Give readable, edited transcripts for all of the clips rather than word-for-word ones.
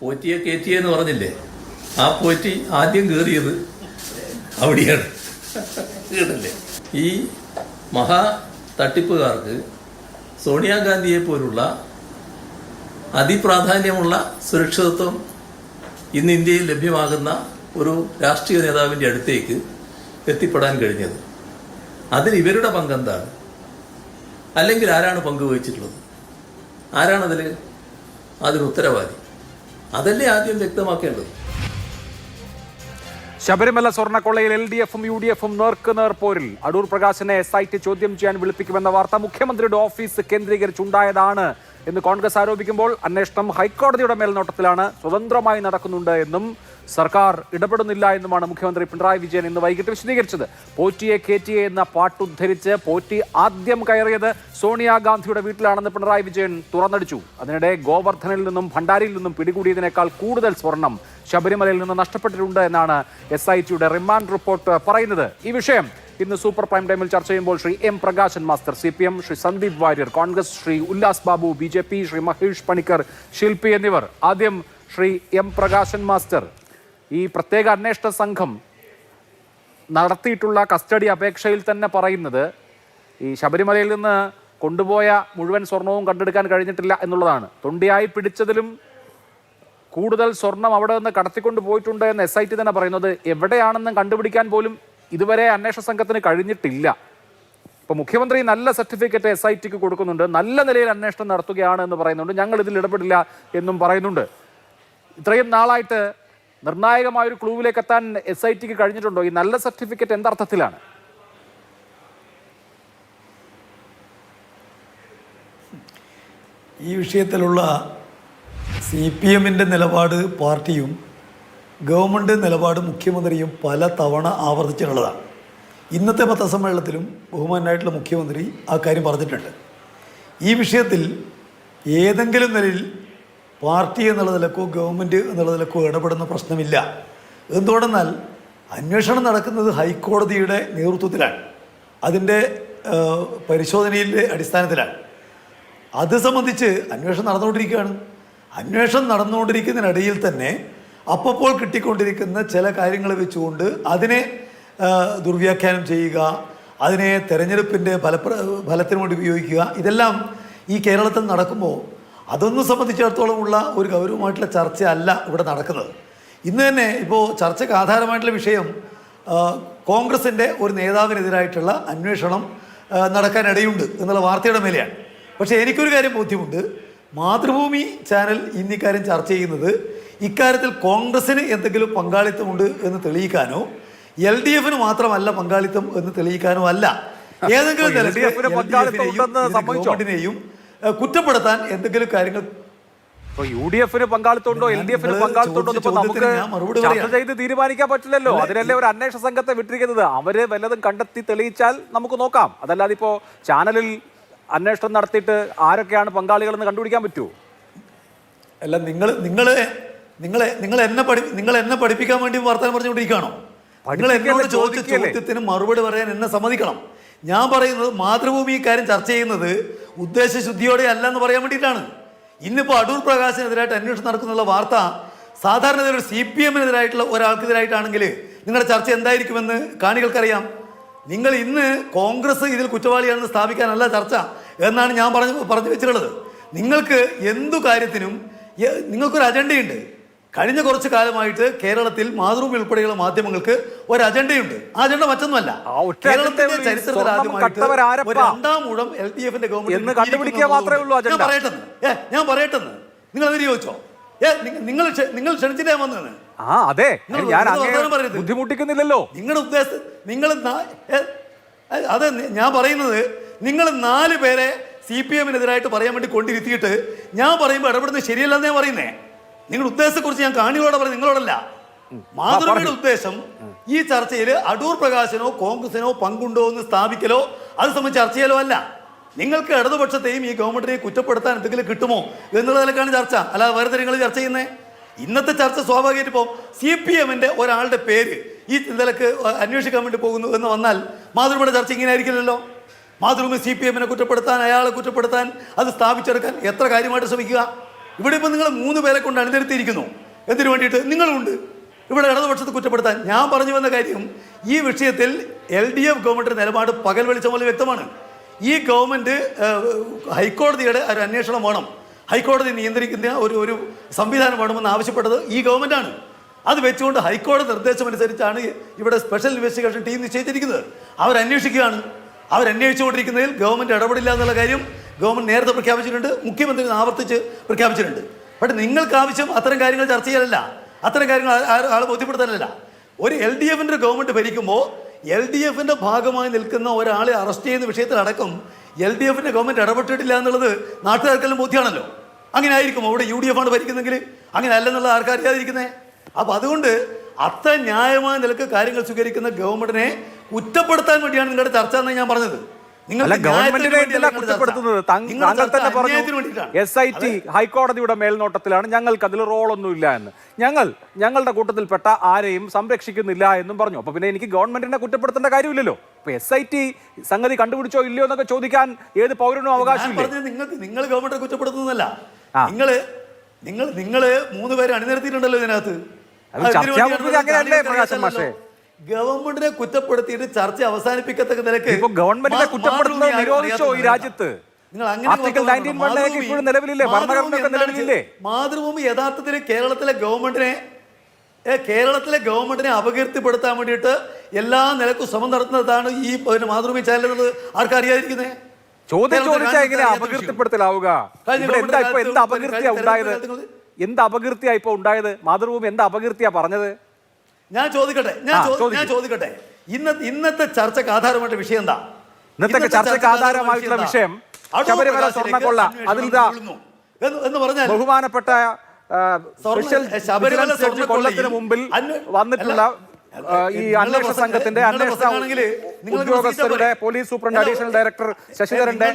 പോറ്റിയെ കയറ്റിയെന്ന് പറഞ്ഞില്ലേ, ആ പോറ്റി ആദ്യം കയറിയത് അവിടെയാണ്. കേട്ടില്ലേ? ഈ മഹാ തട്ടിപ്പുകാർക്ക് സോണിയാഗാന്ധിയെ പോലുള്ള അതിപ്രാധാന്യമുള്ള സുരക്ഷിതത്വം ഇന്ന് ഇന്ത്യയിൽ ലഭ്യമാകുന്ന ഒരു രാഷ്ട്രീയ നേതാവിൻ്റെ അടുത്തേക്ക് എത്തിപ്പെടാൻ കഴിഞ്ഞത്, അതിന് ഇവരുടെ പങ്കെന്താണ്? അല്ലെങ്കിൽ ആരാണ് പങ്കുവഹിച്ചിട്ടുള്ളത്? ആരാണതിൽ അതിന് ഉത്തരവാദി? അതല്ലേ ആദ്യം വ്യക്തമാക്കേണ്ടത്. ശബരിമല സ്വർണ്ണക്കൊള്ളയിൽ LDF-ഉം UDF-ഉം നേർക്കുനേർ പോരിൽ. അടൂർ പ്രകാശിനെ SIT ചോദ്യം ചെയ്യാൻ വിളിപ്പിക്കുമെന്ന വാർത്ത മുഖ്യമന്ത്രിയുടെ ഓഫീസ് കേന്ദ്രീകരിച്ചുണ്ടായതാണ് എന്ന് കോൺഗ്രസ് ആരോപിക്കുമ്പോൾ അന്വേഷണം ഹൈക്കോടതിയുടെ മേൽനോട്ടത്തിലാണ്, സ്വതന്ത്രമായി നടക്കുന്നുണ്ട് എന്നും സർക്കാർ ഇടപെടുന്നില്ല എന്നുമാണ് മുഖ്യമന്ത്രി പിണറായി വിജയൻ ഇന്ന് വൈകിട്ട് വിശദീകരിച്ചത്. പോറ്റിയെ കേറ്റിയെ എന്ന പാട്ടുദ്ധരിച്ച് പോറ്റി ആദ്യം കയറിയത് സോണിയാഗാന്ധിയുടെ വീട്ടിലാണെന്ന് പിണറായി വിജയൻ തുറന്നടിച്ചു. അതിനിടെ ഗോവർദ്ധനിൽ നിന്നും ഭണ്ഡാരിയിൽ നിന്നും പിടികൂടിയതിനേക്കാൾ കൂടുതൽ സ്വർണം ശബരിമലയിൽ നിന്ന് നഷ്ടപ്പെട്ടിട്ടുണ്ട് എന്നാണ് SITയുടെ റിമാൻഡ് റിപ്പോർട്ട് പറയുന്നത്. ഈ വിഷയം ഇന്ന് സൂപ്പർ പ്രൈം ടൈമിൽ ചർച്ച ചെയ്യുമ്പോൾ Shri M Prakashan master CPM, Shri Sandeep Warrier Congress, Shri Ullas Babu BJP, Shri Mahesh Panicker ശില്പി എന്നിവർ. ആദ്യം ശ്രീ M പ്രകാശൻ മാസ്റ്റർ, ഈ പ്രത്യേക അന്വേഷണ സംഘം നടത്തിയിട്ടുള്ള കസ്റ്റഡി അപേക്ഷയിൽ തന്നെ പറയുന്നത് ഈ ശബരിമലയിൽ നിന്ന് കൊണ്ടുപോയ മുഴുവൻ സ്വർണവും കണ്ടെടുക്കാൻ കഴിഞ്ഞിട്ടില്ല എന്നുള്ളതാണ്. തൊണ്ടിയായി പിടിച്ചതിലും കൂടുതൽ സ്വർണം അവിടെ നിന്ന് കടത്തിക്കൊണ്ട് പോയിട്ടുണ്ട് എന്ന് SIT തന്നെ പറയുന്നത്. എവിടെയാണെന്ന് കണ്ടുപിടിക്കാൻ പോലും ഇതുവരെ അന്വേഷണ സംഘത്തിന് കഴിഞ്ഞിട്ടില്ല. ഇപ്പോൾ മുഖ്യമന്ത്രി നല്ല സർട്ടിഫിക്കറ്റ് SITക്ക് കൊടുക്കുന്നുണ്ട്, നല്ല നിലയിൽ അന്വേഷണം നടത്തുകയാണ് എന്ന് പറയുന്നുണ്ട്, ഞങ്ങൾ ഇതിൽ ഇടപെടില്ല എന്നും പറയുന്നുണ്ട്. ഇത്രയും നാളായിട്ട് നിർണായകമായൊരു ക്ലൂവിലേക്ക് എത്താൻ SITക്ക് കഴിഞ്ഞിട്ടുണ്ടോ? ഈ നല്ല സർട്ടിഫിക്കറ്റ് എന്തർത്ഥത്തിലാണ്? ഈ വിഷയത്തിലുള്ള CPM-ന്റെ നിലപാട് പാർട്ടിയും ഗവൺമെൻറ് നിലപാട് മുഖ്യമന്ത്രിയും പല തവണ ആവർത്തിച്ചിട്ടുള്ളതാണ്. ഇന്നത്തെ പത്രസമ്മേളനത്തിലും ബഹുമാനായിട്ടുള്ള മുഖ്യമന്ത്രി ആ കാര്യം പറഞ്ഞിട്ടുണ്ട്. ഈ വിഷയത്തിൽ ഏതെങ്കിലും നിലയിൽ പാർട്ടി എന്നുള്ള നിലക്കോ ഗവൺമെൻറ് എന്നുള്ള നിലക്കോ ഇടപെടുന്ന പ്രശ്നമില്ല. എന്തുകൊണ്ടെന്നാൽ അന്വേഷണം നടക്കുന്നത് ഹൈക്കോടതിയുടെ നേതൃത്വത്തിലാണ്, അതിൻ്റെ പരിശോധനയിലെ അടിസ്ഥാനത്തിലാണ്. അത് സംബന്ധിച്ച് അന്വേഷണം നടന്നുകൊണ്ടിരിക്കുകയാണ്. അന്വേഷണം നടന്നുകൊണ്ടിരിക്കുന്നതിനിടയിൽ തന്നെ അപ്പോൾ കിട്ടിക്കൊണ്ടിരിക്കുന്ന ചില കാര്യങ്ങൾ വെച്ചുകൊണ്ട് അതിനെ ദുർവ്യാഖ്യാനം ചെയ്യുക, അതിനെ തെരഞ്ഞെടുപ്പിൻ്റെ ഫലത്തിന് വേണ്ടി ഉപയോഗിക്കുക, ഇതെല്ലാം ഈ കേരളത്തിൽ നടക്കുമ്പോൾ അതൊന്നും സംബന്ധിച്ചിടത്തോളം ഉള്ള ഒരു ഗൗരവമായിട്ടുള്ള ചർച്ചയല്ല ഇവിടെ നടക്കുന്നത്. ഇന്ന് തന്നെ ഇപ്പോൾ ചർച്ചയ്ക്ക് ആധാരമായിട്ടുള്ള വിഷയം കോൺഗ്രസിൻ്റെ ഒരു നേതാവിനെതിരായിട്ടുള്ള അന്വേഷണം നടക്കാനിടയുണ്ട് എന്നുള്ള വാർത്തയുടെ മേലെയാണ്. പക്ഷേ എനിക്കൊരു കാര്യം ബോധ്യമുണ്ട്, മാതൃഭൂമി ചാനൽ ഇന്നിക്കാര്യം ചർച്ച ചെയ്യുന്നത് ഇക്കാര്യത്തിൽ കോൺഗ്രസിന് എന്തെങ്കിലും പങ്കാളിത്തമുണ്ട് എന്ന് തെളിയിക്കാനോ LDF-ന് മാത്രമല്ല പങ്കാളിത്തം എന്ന് തെളിയിക്കാനോ അല്ല, ഏതെങ്കിലും ഗവൺമെന്റിനെയും കുറ്റപ്പെടുത്താൻ എന്തെങ്കിലും കാര്യങ്ങൾ. UDF-ന് പങ്കാളിത്തമുണ്ടോ LDF-ന് പങ്കാളിത്തമുണ്ടോ നമുക്ക് ചർച്ച ചെയ്ത് തീരുമാനിക്കാൻ പറ്റില്ലല്ലോ. അതിനല്ലേ ഒരു അന്വേഷണ സംഘത്തെ വിട്ടിരിക്കുന്നത്. അവര് വല്ലതും കണ്ടെത്തി തെളിയിച്ചാൽ നമുക്ക് നോക്കാം. അതല്ലാതെ ഇപ്പോൾ ചാനലിൽ അന്വേഷണം നടത്തിയിട്ട് ആരൊക്കെയാണ് പങ്കാളികളെന്ന് കണ്ടുപിടിക്കാൻ പറ്റുമോ? അല്ല, നിങ്ങൾ എന്നെ പഠിപ്പിക്കാൻ വേണ്ടി വർത്തമാനം പറഞ്ഞുകൊണ്ടിരിക്കുകയാണോ? നിങ്ങൾ എന്നോട് ചോദിച്ച ചോദ്യത്തിന് മറുപടി പറയാൻ എന്നെ സമ്മതിക്കണം. ഞാൻ പറയുന്നത് മാതൃഭൂമി ഇക്കാര്യം ചർച്ച ചെയ്യുന്നത് ഉദ്ദേശശുദ്ധിയോടെ അല്ല എന്ന് പറയാൻ വേണ്ടിയിട്ടാണ്. ഇന്നിപ്പോൾ അടൂർ പ്രകാശിനെതിരായിട്ട് അന്വേഷണം നടക്കുന്നുള്ള വാർത്ത സാധാരണ ഒരു CPM-നെതിരായിട്ടുള്ള ഒരാൾക്കെതിരായിട്ടാണെങ്കിൽ നിങ്ങളുടെ ചർച്ച എന്തായിരിക്കുമെന്ന് കാണികൾക്കറിയാം. നിങ്ങൾ ഇന്ന് കോൺഗ്രസ് ഇതിൽ കുറ്റവാളിയാണെന്ന് സ്ഥാപിക്കാനല്ല ചർച്ച എന്നാണ് ഞാൻ പറഞ്ഞു വെച്ചിട്ടുള്ളത്. നിങ്ങൾക്ക് എന്തു കാര്യത്തിനും നിങ്ങൾക്കൊരു അജണ്ടയുണ്ട്. കഴിഞ്ഞ കുറച്ച് കാലമായിട്ട് കേരളത്തിൽ മാതൃഭൂമി ഉൾപ്പെടെയുള്ള മാധ്യമങ്ങൾക്ക് ഒരു അജണ്ടയുണ്ട്. ആ അജണ്ട മറ്റൊന്നുമല്ല, കേരളത്തിന്റെ ചരിത്രത്തിൽ ആദ്യമായിട്ട് ഒരു രണ്ടാം ഊഴം LDF-ന്റെ ഗവൺമെന്റ്. ഞാൻ പറയട്ടെന്ന് നിങ്ങൾ അതിന് ചോദിച്ചോ? നിങ്ങൾ ക്ഷണിച്ചിട്ടേ വന്നതെന്ന്. ബുദ്ധിമുട്ടിക്കുന്നില്ലല്ലോ നിങ്ങളുടെ ഉദ്ദേശം. അതെ, ഞാൻ പറയുന്നത് നിങ്ങൾ 4 പേരെ CPM-നെതിരായിട്ട് പറയാൻ വേണ്ടി കൊണ്ടിരുത്തിയിട്ട് ഞാൻ പറയുമ്പോൾ ഇടപെടുന്നത് ശരിയല്ലെന്ന് ഞാൻ പറയുന്നേ. നിങ്ങളുടെ ഉദ്ദേശത്തെക്കുറിച്ച് ഞാൻ കാണികളോടെ പറയും, നിങ്ങളോടല്ല. മാതൃഭൂമിയുടെ ഉദ്ദേശം ഈ ചർച്ചയിൽ അടൂർ പ്രകാശനോ കോൺഗ്രസിനോ പങ്കുണ്ടോ എന്ന് സ്ഥാപിക്കലോ അത് സംബന്ധിച്ച് ചർച്ച ചെയ്യലോ അല്ല. നിങ്ങൾക്ക് ഇടതുപക്ഷത്തെയും ഈ ഗവൺമെന്റിനെയും കുറ്റപ്പെടുത്താൻ എന്തെങ്കിലും കിട്ടുമോ എന്നുള്ളതിലേക്കാണ് ചർച്ച, അല്ലാതെ വേറെ നിങ്ങൾ ചർച്ച ചെയ്യുന്നത്. ഇന്നത്തെ ചർച്ച സ്വാഭാവികമായിട്ട് ഇപ്പോൾ CPM-ന്റെ ഒരാളുടെ പേര് ഈ നിലക്ക് അന്വേഷിക്കാൻ വേണ്ടി പോകുന്നു എന്ന് വന്നാൽ മാതൃഭൂമിയുടെ ചർച്ച ഇങ്ങനെ ആയിരിക്കില്ലല്ലോ. മാതൃഭൂമി CPM-നെ കുറ്റപ്പെടുത്താൻ, അയാളെ കുറ്റപ്പെടുത്താൻ, അത് സ്ഥാപിച്ചെടുക്കാൻ എത്ര കാര്യമായിട്ട് ശ്രമിക്കുക. ഇവിടെ ഇപ്പം നിങ്ങൾ 3 പേരെ കൊണ്ട് അണിനിരത്തിയിരിക്കുന്നു. എന്തിനു വേണ്ടിയിട്ട്? നിങ്ങളുണ്ട് ഇവിടെ ഇടതുപക്ഷത്തെ കുറ്റപ്പെടുത്താൻ. ഞാൻ പറഞ്ഞു വന്ന കാര്യം, ഈ വിഷയത്തിൽ LDF ഗവൺമെൻറ് നിലപാട് പകൽ വെളിച്ചം പോലെ വ്യക്തമാണ്. ഈ ഗവൺമെൻറ് ഹൈക്കോടതിയുടെ ഒരു അന്വേഷണം വേണം, ഹൈക്കോടതി നിയന്ത്രിക്കുന്ന ഒരു സംവിധാനം വേണമെന്ന് ആവശ്യപ്പെട്ടത് ഈ ഗവൺമെൻറ്റാണ്. അത് വെച്ചുകൊണ്ട് ഹൈക്കോടതി നിർദ്ദേശമനുസരിച്ചാണ് ഇവിടെ സ്പെഷ്യൽ ഇൻവെസ്റ്റിഗേഷൻ ടീം നിശ്ചയിച്ചിരിക്കുന്നത്. അവരന്വേഷിക്കുകയാണ്. അവരന്വേഷിച്ചുകൊണ്ടിരിക്കുന്നതിൽ ഗവൺമെൻറ് ഇടപെടില്ല എന്നുള്ള കാര്യം ഗവൺമെൻറ് നേരത്തെ പ്രഖ്യാപിച്ചിട്ടുണ്ട്, മുഖ്യമന്ത്രി ആവർത്തിച്ച് പ്രഖ്യാപിച്ചിട്ടുണ്ട്. പക്ഷേ നിങ്ങൾക്ക് ആവശ്യം അത്തരം കാര്യങ്ങൾ ചർച്ച ചെയ്യലല്ല, അത്തരം കാര്യങ്ങൾ ആളെ ബോധ്യപ്പെടുത്താനല്ല. ഒരു LDFൻ്റെ ഗവൺമെൻറ് ഭരിക്കുമ്പോൾ LDFൻ്റെ ഭാഗമായി നിൽക്കുന്ന ഒരാളെ അറസ്റ്റ് ചെയ്യുന്ന വിഷയത്തിലടക്കം LDFൻ്റെ ഗവൺമെൻറ് ഇടപെട്ടിട്ടില്ല എന്നുള്ളത് നാട്ടുകാർക്കെല്ലാം ബോധ്യമാണല്ലോ. അങ്ങനെ ആയിരിക്കും അവിടെ UDF ആണ് ഭരിക്കുന്നെങ്കിൽ, അങ്ങനെ അല്ലെന്നുള്ള ആർക്കറിയാതിരിക്കുന്നത്. അപ്പം അതുകൊണ്ട് അത്ര ന്യായമായ നിലക്ക് കാര്യങ്ങൾ സ്വീകരിക്കുന്ന ഗവൺമെന്റിനെ കുറ്റപ്പെടുത്താൻ വേണ്ടിയാണ് നിങ്ങളുടെ ചർച്ച എന്ന് ഞാൻ പറഞ്ഞത്. SIT ഹൈക്കോടതിയുടെ മേൽനോട്ടത്തിലാണ്, ഞങ്ങൾക്ക് അതിൽ റോളൊന്നുമില്ല എന്ന്. ഞങ്ങളുടെ കൂട്ടത്തിൽപ്പെട്ട ആരെയും സംരക്ഷിക്കുന്നില്ല എന്നും പറഞ്ഞു. അപ്പൊ പിന്നെ എനിക്ക് ഗവൺമെന്റിനെ കുറ്റപ്പെടുത്തേണ്ട കാര്യമില്ലല്ലോ. ഇപ്പൊ SIT സംഗതി കണ്ടുപിടിച്ചോ ഇല്ലയോ എന്നൊക്കെ ചോദിക്കാൻ ഏത് പൗരനും അവകാശമില്ല. നിങ്ങൾ ഗവൺമെന്റിനെ കുറ്റപ്പെടുത്തുന്നതല്ല, നിങ്ങൾ 3 പേരെ അണിനിരത്തിയിട്ടുണ്ടല്ലോ ഇതിനകത്ത്. ഗവൺമെന്റിനെ കുറ്റപ്പെടുത്തിയിട്ട് ചർച്ച അവസാനിപ്പിക്കത്തക്ക നിലയ്ക്ക് ഗവൺമെന്റിനെ കുറ്റപ്പെടുത്തുന്നത് നിരോധിച്ചോ ഈ രാജ്യത്ത്? മാതൃഭൂമി യഥാർത്ഥത്തിൽ കേരളത്തിലെ ഗവൺമെന്റിനെ അപകീർത്തിപ്പെടുത്താൻ വേണ്ടിയിട്ട് എല്ലാ നിലക്കും ശ്രമം നടത്തുന്നതാണ് ഈ മാതൃഭൂമി ചാനൽ. ആർക്കറിയാതിരിക്കുന്നേ? ചോദ്യം ചോദിച്ചാൽ എങ്ങനെ അപകീർത്തിപ്പെടുത്തലാവുക? എന്ത് അപകീർത്തിയാ ഇപ്പൊ ഉണ്ടായത്? മാതൃഭൂമി എന്ത് അപകീർത്തിയാ പറഞ്ഞത്? ഞാൻ ചോദിക്കട്ടെ, ഇന്നത്തെ ചർച്ചക്ക് ആധാരമായിട്ട് വിഷയം എന്താ? ഇന്നത്തെ ചർച്ചയ്ക്ക് ആധാരമായിട്ടുള്ള വിഷയം ശബരിമല സ്വർണ്ണക്കൊള്ള. അതിൽ എന്ന് പറഞ്ഞാൽ ബഹുമാനപ്പെട്ട ശബരിമല കൊല്ലത്തിന് മുമ്പിൽ വന്നിട്ടുള്ള ഈ അന്വേഷണ സംഘത്തിന്റെ അന്വേഷണ ഉദ്യോഗസ്ഥരുടെ പോലീസ് സൂപ്രണ്ട് അഡീഷണൽ ഡയറക്ടർ ശശിധരന്റെ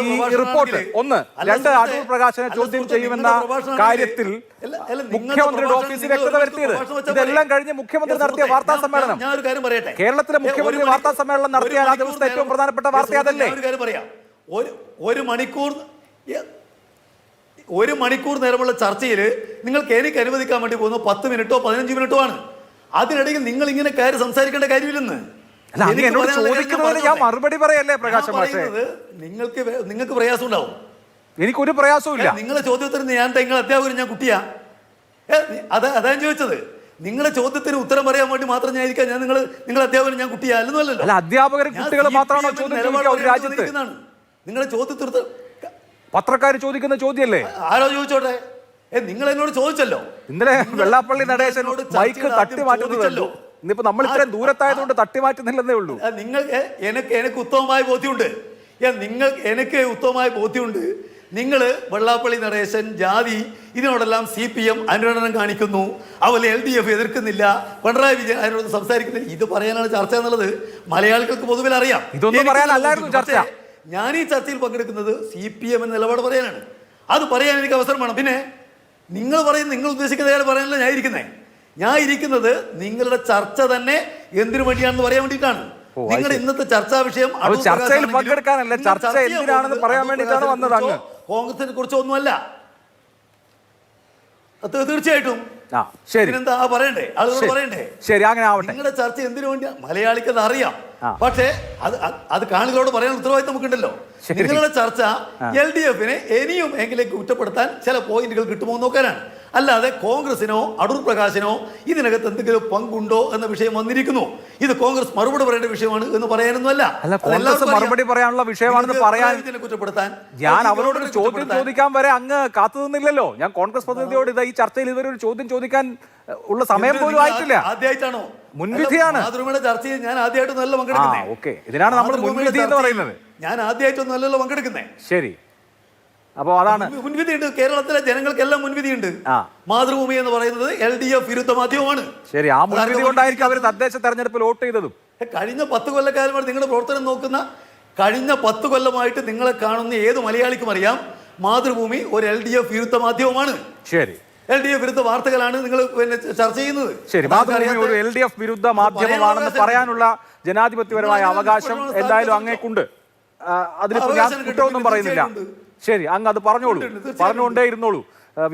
ഈ റിപ്പോർട്ട് 1, 2 അടൂർ പ്രകാശനെ ചോദ്യം ചെയ്യുമെന്ന കാര്യത്തിൽ മുഖ്യമന്ത്രിയുടെ ഓഫീസിൽ വ്യക്തത വരുത്തിയത്. ഇതെല്ലാം കഴിഞ്ഞ് മുഖ്യമന്ത്രി നടത്തിയ വാർത്താ സമ്മേളനം, കേരളത്തിലെ മുഖ്യമന്ത്രി വാർത്താ സമ്മേളനം നടത്തിയാൽ ആ ദിവസത്തെ ഏറ്റവും പ്രധാനപ്പെട്ട വാർത്ത അതല്ലേ? ഒരു മണിക്കൂർ നേരമുള്ള ചർച്ചയിൽ നിങ്ങൾക്ക് എനിക്ക് അനുവദിക്കാൻ വേണ്ടി പോകുന്നു 10 മിനിറ്റോ 15 മിനിറ്റോ ആണ്. അതിനിടയിൽ നിങ്ങൾ ഇങ്ങനെ കയറി സംസാരിക്കേണ്ട കാര്യമില്ലെന്ന് ഞാൻ മറുപടി പറയല്ലേ പ്രകാശ് മാഷേ? നിങ്ങൾക്ക് പ്രയാസം ഉണ്ടാവും, എനിക്കൊരു പ്രയാസവും ഇല്ല. നിങ്ങളെ ചോദ്യത്തിന് ഞാൻ നിങ്ങൾ അധ്യാപകൻ, ഞാൻ കുട്ടിയാ? അതാണ് ചോദിച്ചത്. നിങ്ങളുടെ ചോദ്യത്തിന് ഉത്തരം പറയാൻ വേണ്ടി മാത്രം ഞാൻ ഇരിക്കാൻ, ഞാൻ നിങ്ങൾ അധ്യാപകൻ, ഞാൻ കുട്ടിയാ അല്ലെന്നല്ലോ. അല്ല, അധ്യാപകർ കുട്ടികൾ മാത്രമാണോ ചോദ്യം ചോദിക്കുക ഒരു രാജ്യത്ത്? നിങ്ങളുടെ ചോദ്യത്തിന് പത്രക്കാർ ചോദിക്കുന്ന ചോദ്യമല്ലേ? ആരോ ചോദിച്ചോട്ടെ, നിങ്ങൾ എന്നോട് ചോദിച്ചല്ലോ. ഇന്നലെ വെള്ളാപ്പള്ളി നടേശൻ മൈക്ക് തട്ടി മാറ്റുന്നതല്ലോ. ഇന്നിപ്പോ നമ്മൾ ഇത്രയും ദൂരത്തായതുകൊണ്ട് തട്ടി മാറ്റുന്നില്ലെന്നേ ഉള്ളൂ. നിങ്ങൾക്ക് എനിക്ക് ഉത്തമമായ ബോധ്യമുണ്ട്. നിങ്ങൾ വെള്ളാപ്പള്ളി നടേശൻ ജാതി ഇതിനോടെല്ലാം CPM അനുരണനം കാണിക്കുന്നു, അതുപോലെ LDF എതിർക്കുന്നില്ല, പിണറായി വിജയൻ അതിനോട് സംസാരിക്കുന്നില്ല. ഇത് പറയാനാണ് ചർച്ച എന്നുള്ളത് മലയാളികൾക്ക് പൊതുവിൽ അറിയാം. ഇതൊന്നും പറയാനല്ലായിരുന്നു ചർച്ച. ഞാൻ ഈ ചർച്ചയിൽ പങ്കെടുക്കുന്നത് CPM എന്ന നിലപാട് പറയാനാണ്. അത് പറയാൻ എനിക്ക് അവസരം വേണം. പിന്നെ നിങ്ങൾ ഉദ്ദേശിക്കുന്ന കാര്യം പറയാനല്ല ഞാൻ ഇരിക്കുന്നത് നിങ്ങളുടെ ചർച്ച തന്നെ എന്തിനു വേണ്ടിയാണെന്ന് പറയാൻ വേണ്ടിയിട്ടാണ്. നിങ്ങളുടെ ഇന്നത്തെ ചർച്ചാ വിഷയം ചർച്ചയിൽ പങ്കെടുക്കാനല്ല, ചർച്ച എന്തിനാണെന്ന് പറയാൻ വേണ്ടിയിട്ടാണ് വന്നത്. അങ്ങ് കോൺഗ്രസിനെ കുറിച്ചോ ഒന്നുമല്ല, അത് തീർച്ചയായിട്ടും. ശരി, എന്താ പറയണ്ടേ? ആളുകളോട് പറയണ്ടേ? ശരി, അങ്ങനെ ആവട്ടെ. നിങ്ങളുടെ ചർച്ച എന്തിനു വേണ്ടിയാ മലയാളിക്ക് അത് അറിയാം. പക്ഷേ അത് കാണികളോട് പറയാൻ ഉത്തരവാദിത്തം നമുക്കുണ്ടല്ലോ. നിങ്ങളുടെ ചർച്ച LDFനെ ഇനിയും എങ്കിലേക്ക് കുറ്റപ്പെടുത്താൻ ചില പോയിന്റുകൾ കിട്ടുമോ നോക്കാനാണ്. അല്ലാതെ കോൺഗ്രസിനോ അടൂർ പ്രകാശിനോ ഇതിനകത്ത് എന്തെങ്കിലും പങ്കുണ്ടോ എന്ന വിഷയം വന്നിരിക്കുന്നു. ഇത് കോൺഗ്രസ് മറുപടി പറയേണ്ട വിഷയമാണ് എന്ന് പറയാനൊന്നുമല്ല. മറുപടി പറയാനുള്ള വിഷയമാണെന്ന് പറയാൻ കുറ്റപ്പെടുത്താൻ ഞാൻ അവരോടൊരു ചോദ്യം ചോദിക്കാൻ വരെ അങ്ങ് കാത്തു നിന്നില്ലല്ലോ. ഞാൻ കോൺഗ്രസ് പ്രതിനിധിയോട് ഈ ചർച്ചയിൽ ഇതുവരെ ഒരു ചോദ്യം ചോദിക്കാൻ ഉള്ള സമയം പോലും ആയിട്ടില്ല. ആദ്യമായിട്ടാണോ? മുൻവിധിയാണ്. മാതൃഭൂമിയുടെ ചർച്ചയിൽ ഞാൻ ആദ്യമായിട്ടൊന്നല്ല പങ്കെടുക്കുന്നത്. ഇതിനാണ് നമ്മൾ മുൻവിധി എന്ന് പറയുന്നത്. ഞാൻ ആദ്യമായിട്ടൊന്നല്ലല്ലോ പങ്കെടുക്കുന്നത്. ശരി, അപ്പോ അതാണ് മുൻവിധിയുണ്ട്. കേരളത്തിലെ ജനങ്ങൾക്കെല്ലാം മുൻവിധിയുണ്ട്. മാതൃഭൂമി എന്ന് പറയുന്നത് LDF വിരുദ്ധ മാധ്യമമാണ്. ശരി, ആ മുൻവിധി കൊണ്ടായിരിക്കും അവർ തദ്ദേശ തെരഞ്ഞെടുപ്പിൽ വോട്ട് ചെയ്തതും. കഴിഞ്ഞ 10 കൊല്ലക്കാലമായിട്ട് നിങ്ങളുടെ പ്രവർത്തനം നോക്കുന്ന, കഴിഞ്ഞ 10 കൊല്ലമായിട്ട് നിങ്ങളെ കാണുന്ന ഏത് മലയാളിക്കും അറിയാം മാതൃഭൂമി ഒരു LDF വിരുദ്ധ മാധ്യമമാണ്. ശരി, LDF വിരുദ്ധ വാർത്തകളാണ് നിങ്ങൾ ചർച്ച ചെയ്യുന്നത്. ശരി, മാതൃഭൂമി ഒരു LDF വിരുദ്ധ മാധ്യമമാണെന്ന് പറയാനുള്ള ജനാധിപത്യപരമായ അവകാശം എന്തായാലും അങ്ങേക്കുണ്ട്. അതിലിപ്പോ ഞാൻ കുറ്റമൊന്നും പറയുന്നില്ല. ശരി, അങ്ങ് അത് പറഞ്ഞോളൂ, പറഞ്ഞുകൊണ്ടേ ഇരുന്നോളൂ.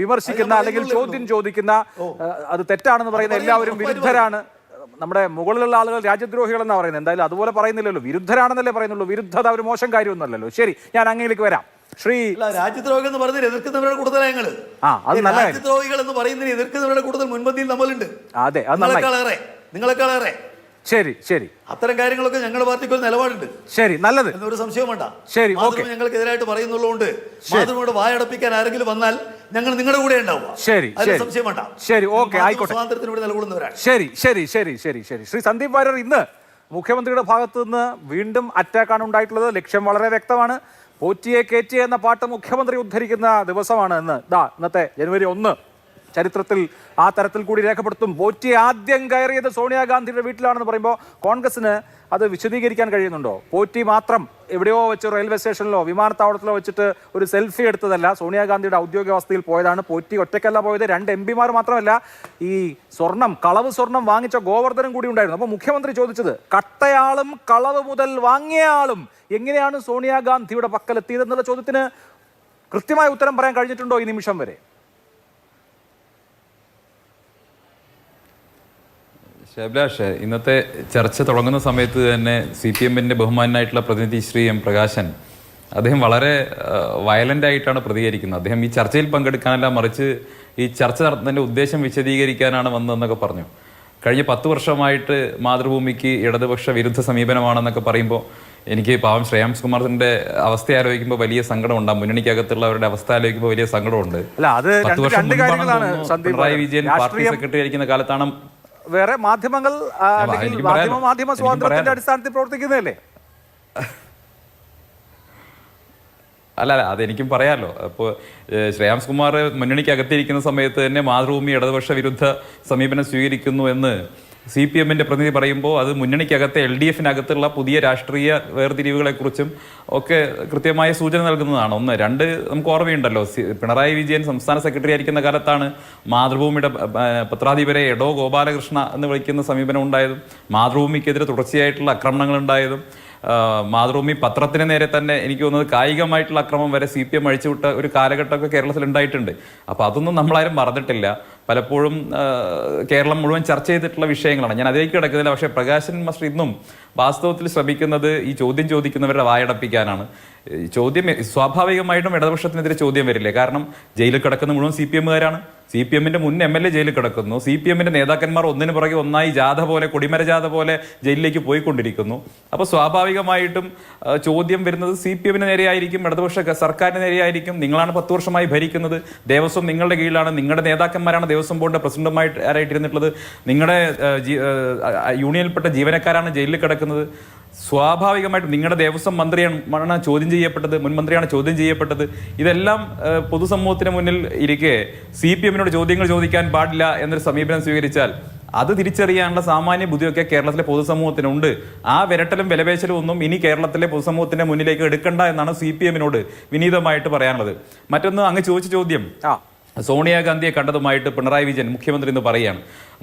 വിമർശിക്കുന്ന അല്ലെങ്കിൽ ചോദ്യം ചോദിക്കുന്ന അത് തെറ്റാണെന്ന് പറയുന്ന എല്ലാവരും വിരുദ്ധരാണ്. നമ്മുടെ മുകളിലുള്ള ആളുകൾ രാജ്യദ്രോഹികളെന്നാണ് പറയുന്നത്. എന്തായാലും അതുപോലെ പറയുന്നില്ലല്ലോ, വിരുദ്ധരാണെന്നല്ലേ പറയുന്നുള്ളൂ. വിരുദ്ധത ഒരു മോശം കാര്യമൊന്നുമല്ലല്ലോ. ശരി, ഞാൻ അങ്ങയിലേക്ക് വരാം. ശ്രീ രാജ്യദ്രോഹികൾ എന്ന് പറയുന്നതിന് എതിർക്കുന്നവരുടെ കൂടുതൽ ഞങ്ങൾ രാജ്യദ്രോഹികൾ എന്ന് പറയുന്നതിന് എതിർക്കുന്നവരുടെ കൂടുതൽ മുൻപന്തിയിൽ നമ്മളുണ്ട്. അതെ, നിങ്ങളെക്കാളേറെ. ശരി ശരി, അത്തരം കാര്യങ്ങളൊക്കെ ഞങ്ങളുടെ പാർട്ടിക്ക് ഒരു നിലപാടുണ്ട്. ശരി, നല്ലത്, എന്നൊരു സംശയം വേണ്ട. ശരി, ഞങ്ങൾക്ക് എതിരായിട്ട് പറയുന്നുള്ളതുകൊണ്ട് മാതൃഭൂമിയോട് വായടപ്പിക്കാൻ ആരെങ്കിലും വന്നാൽ ഞങ്ങൾ നിങ്ങളുടെ കൂടെ ഉണ്ടാവുക. ശരി, സംശയം വേണ്ട. ശരി, ഓക്കെ, ആയിക്കോട്ടെ. സ്വാതന്ത്ര്യത്തിന് വേണ്ടി നിലകൊള്ളുന്നവരാണ്. ശരി ശരി ശരി ശരി ശരി ശ്രീ സന്ദീപ് വാര്യർ, ഇന്ന് മുഖ്യമന്ത്രിയുടെ ഭാഗത്തു നിന്ന് വീണ്ടും അറ്റാക്കാണ് ഉണ്ടായിട്ടുള്ളത്. ലക്ഷ്യം വളരെ വ്യക്തമാണ്. പോറ്റിയെ കയറ്റി എന്ന പാട്ട് മുഖ്യമന്ത്രി ഉദ്ധരിക്കുന്ന ദിവസമാണ് ഇന്നത്തെ ജനുവരി 1. ചരിത്രത്തിൽ ആ തരത്തിൽ കൂടി രേഖപ്പെടുത്തും. പോറ്റിയെ ആദ്യം കയറിയത് സോണിയാഗാന്ധിയുടെ വീട്ടിലാണെന്ന് പറയുമ്പോൾ കോൺഗ്രസിന് അത് വിശദീകരിക്കാൻ കഴിയുന്നുണ്ടോ? പോറ്റി മാത്രം എവിടെയോ വെച്ച് റെയിൽവേ സ്റ്റേഷനിലോ വിമാനത്താവളത്തിലോ വെച്ചിട്ട് ഒരു സെൽഫി എടുത്തതല്ല, സോണിയാഗാന്ധിയുടെ ഔദ്യോഗിക വസതിയിൽ പോയതാണ്. പോറ്റി ഒറ്റയ്ക്കല്ല പോയത്, 2 MP മാത്രമല്ല, ഈ കളവ് സ്വർണം വാങ്ങിച്ച ഗോവർദ്ധനം കൂടി ഉണ്ടായിരുന്നു. അപ്പോൾ മുഖ്യമന്ത്രി ചോദിച്ചത് കട്ടയാളും കളവ് മുതൽ വാങ്ങിയയാളും എങ്ങനെയാണ് സോണിയാഗാന്ധിയുടെ പക്കലെത്തിയതെന്നുള്ള ചോദ്യത്തിന് കൃത്യമായ ഉത്തരം പറയാൻ കഴിഞ്ഞിട്ടുണ്ടോ ഈ നിമിഷം വരെ? ശൈബ്ലാഷ്, ഇന്നത്തെ ചർച്ച തുടങ്ങുന്ന സമയത്ത് തന്നെ CPM-ന്റെ ബഹുമാനായിട്ടുള്ള പ്രതിനിധി ശ്രീ M. പ്രകാശൻ, അദ്ദേഹം വളരെ വയലന്റ് ആയിട്ടാണ് പ്രതികരിക്കുന്നത്. അദ്ദേഹം ഈ ചർച്ചയിൽ പങ്കെടുക്കാനല്ല, മറിച്ച് ഈ ചർച്ച നടത്തുന്നതിന്റെ ഉദ്ദേശം വിശദീകരിക്കാനാണ് വന്നതെന്നൊക്കെ പറഞ്ഞു. കഴിഞ്ഞ 10 വർഷമായിട്ട് മാതൃഭൂമിക്ക് ഇടതുപക്ഷ വിരുദ്ധ സമീപനമാണെന്നൊക്കെ പറയുമ്പോൾ എനിക്ക് പാവം ശ്രേയാംസ് കുമാറിന്റെ അവസ്ഥ ആലോചിക്കുമ്പോൾ വലിയ സങ്കടമുണ്ട്. മുന്നണിക്കകത്തുള്ളവരുടെ അവസ്ഥ ആലോചിക്കുമ്പോൾ വലിയ സങ്കടമുണ്ട്. 10 വർഷം മുൻപാണ് പിണറായി വിജയൻ പാർട്ടി സെക്രട്ടറി ആയിരിക്കുന്ന കാലത്താണ് വേറെ മാധ്യമങ്ങൾ മാധ്യമ സ്വാതന്ത്ര്യത്തിന്റെ അടിസ്ഥാനത്തിൽ പ്രവർത്തിക്കുന്നതല്ലേ? അല്ല, അതെനിക്കും പറയാമല്ലോ. അപ്പോൾ ശ്രേയാംസ് കുമാർ മുന്നണിക്ക് അകത്തിരിക്കുന്ന സമയത്ത് തന്നെ മാതൃഭൂമി ഇടതുപക്ഷ വിരുദ്ധ സമീപനം സ്വീകരിക്കുന്നു എന്ന് CPM-ന്റെ പ്രതിനിധി പറയുമ്പോൾ അത് മുന്നണിക്കകത്തെ LDF-നകത്തുള്ള പുതിയ രാഷ്ട്രീയ വേർതിരിവുകളെക്കുറിച്ചും ഒക്കെ കൃത്യമായ സൂചന നൽകുന്നതാണ്. 1. 2, നമുക്ക് ഓർമ്മയുണ്ടല്ലോ, പിണറായി വിജയൻ സംസ്ഥാന സെക്രട്ടറി ആയിരിക്കുന്ന കാലത്താണ് മാതൃഭൂമിയുടെ പത്രാധിപരെ എടോ ഗോപാലകൃഷ്ണ എന്ന് വിളിക്കുന്ന സമീപനം ഉണ്ടായതും മാതൃഭൂമിക്കെതിരെ തുടർച്ചയായിട്ടുള്ള ആക്രമണങ്ങൾ ഉണ്ടായതും മാതൃഭൂമി പത്രത്തിന് നേരെ തന്നെ എനിക്ക് തോന്നുന്നത് കായികമായിട്ടുള്ള അക്രമം വരെ CPM അഴിച്ചുവിട്ട ഒരു കാലഘട്ടമൊക്കെ കേരളത്തിൽ ഉണ്ടായിട്ടുണ്ട്. അപ്പോൾ അതൊന്നും നമ്മളാരും മറന്നിട്ടില്ല. പലപ്പോഴും കേരളം മുഴുവൻ ചർച്ച ചെയ്തിട്ടുള്ള വിഷയങ്ങളാണ്. ഞാൻ അതിലേക്ക് കിടക്കുന്നില്ല. പക്ഷേ പ്രകാശൻ മാസ്റ്റർ ഇന്നും വാസ്തവത്തിൽ ശ്രമിക്കുന്നത് ഈ ചോദ്യം ചോദിക്കുന്നവരുടെ വായടപ്പിക്കാനാണ്. ചോദ്യം സ്വാഭാവികമായിട്ടും ഇടതുപക്ഷത്തിനെതിരെ ചോദ്യം വരില്ലേ? കാരണം ജയിലിൽ കിടക്കുന്ന മുഴുവൻ CPM-കാരാണ്. CPM-ന്റെ മുൻ MLA ജയിലിൽ കിടക്കുന്നു. CPM-ന്റെ നേതാക്കന്മാർ ഒന്നിനു പുറകെ ഒന്നായി ജാഥ പോലെ, കൊടിമര ജാഥ പോലെ ജയിലിലേക്ക് പോയിക്കൊണ്ടിരിക്കുന്നു. അപ്പോൾ സ്വാഭാവികമായിട്ടും ചോദ്യം വരുന്നത് CPM-ന് നേരെയായിരിക്കും, ഇടതുപക്ഷ സർക്കാരിന് നേരെയായിരിക്കും. നിങ്ങളാണ് 10 വർഷമായി ഭരിക്കുന്നത്, ദേവസ്വം നിങ്ങളുടെ കീഴിലാണ്, നിങ്ങളുടെ നേതാക്കന്മാരാണ് ദേവസ്വം ബോർഡിന്റെ പ്രസിഡന്റുമായിട്ടിരുന്നിട്ടുള്ളത്, നിങ്ങളുടെ യൂണിയനിൽപ്പെട്ട ജീവനക്കാരാണ് ജയിലിൽ കിടക്കുന്നത്. സ്വാഭാവികമായിട്ടും നിങ്ങളുടെ ദേവസ്വം മന്ത്രിയാണ് ചോദ്യം ചെയ്യപ്പെട്ടത്, മുൻ മന്ത്രിയാണ് ചോദ്യം ചെയ്യപ്പെട്ടത്. ഇതെല്ലാം പൊതുസമൂഹത്തിന് മുന്നിൽ ഇരിക്കെ CPM-നോട് ചോദ്യങ്ങൾ ചോദിക്കാൻ പാടില്ല എന്നൊരു സമീപനം സ്വീകരിച്ചാൽ അത് തിരിച്ചറിയാനുള്ള സാമാന്യ ബുദ്ധിയൊക്കെ കേരളത്തിലെ പൊതുസമൂഹത്തിനുണ്ട്. ആ വിരട്ടലും വിലപേശലും ഒന്നും ഇനി കേരളത്തിലെ പൊതുസമൂഹത്തിന്റെ മുന്നിലേക്ക് എടുക്കണ്ട എന്നാണ് CPM-നോട് വിനീതമായിട്ട് പറയാനുള്ളത്. മറ്റൊന്ന്, അങ്ങ് ചോദിച്ച ചോദ്യം സോണിയാഗാന്ധിയെ കണ്ടതുമായിട്ട് പിണറായി വിജയൻ മുഖ്യമന്ത്രി എന്ന് പറയുകയാണ്.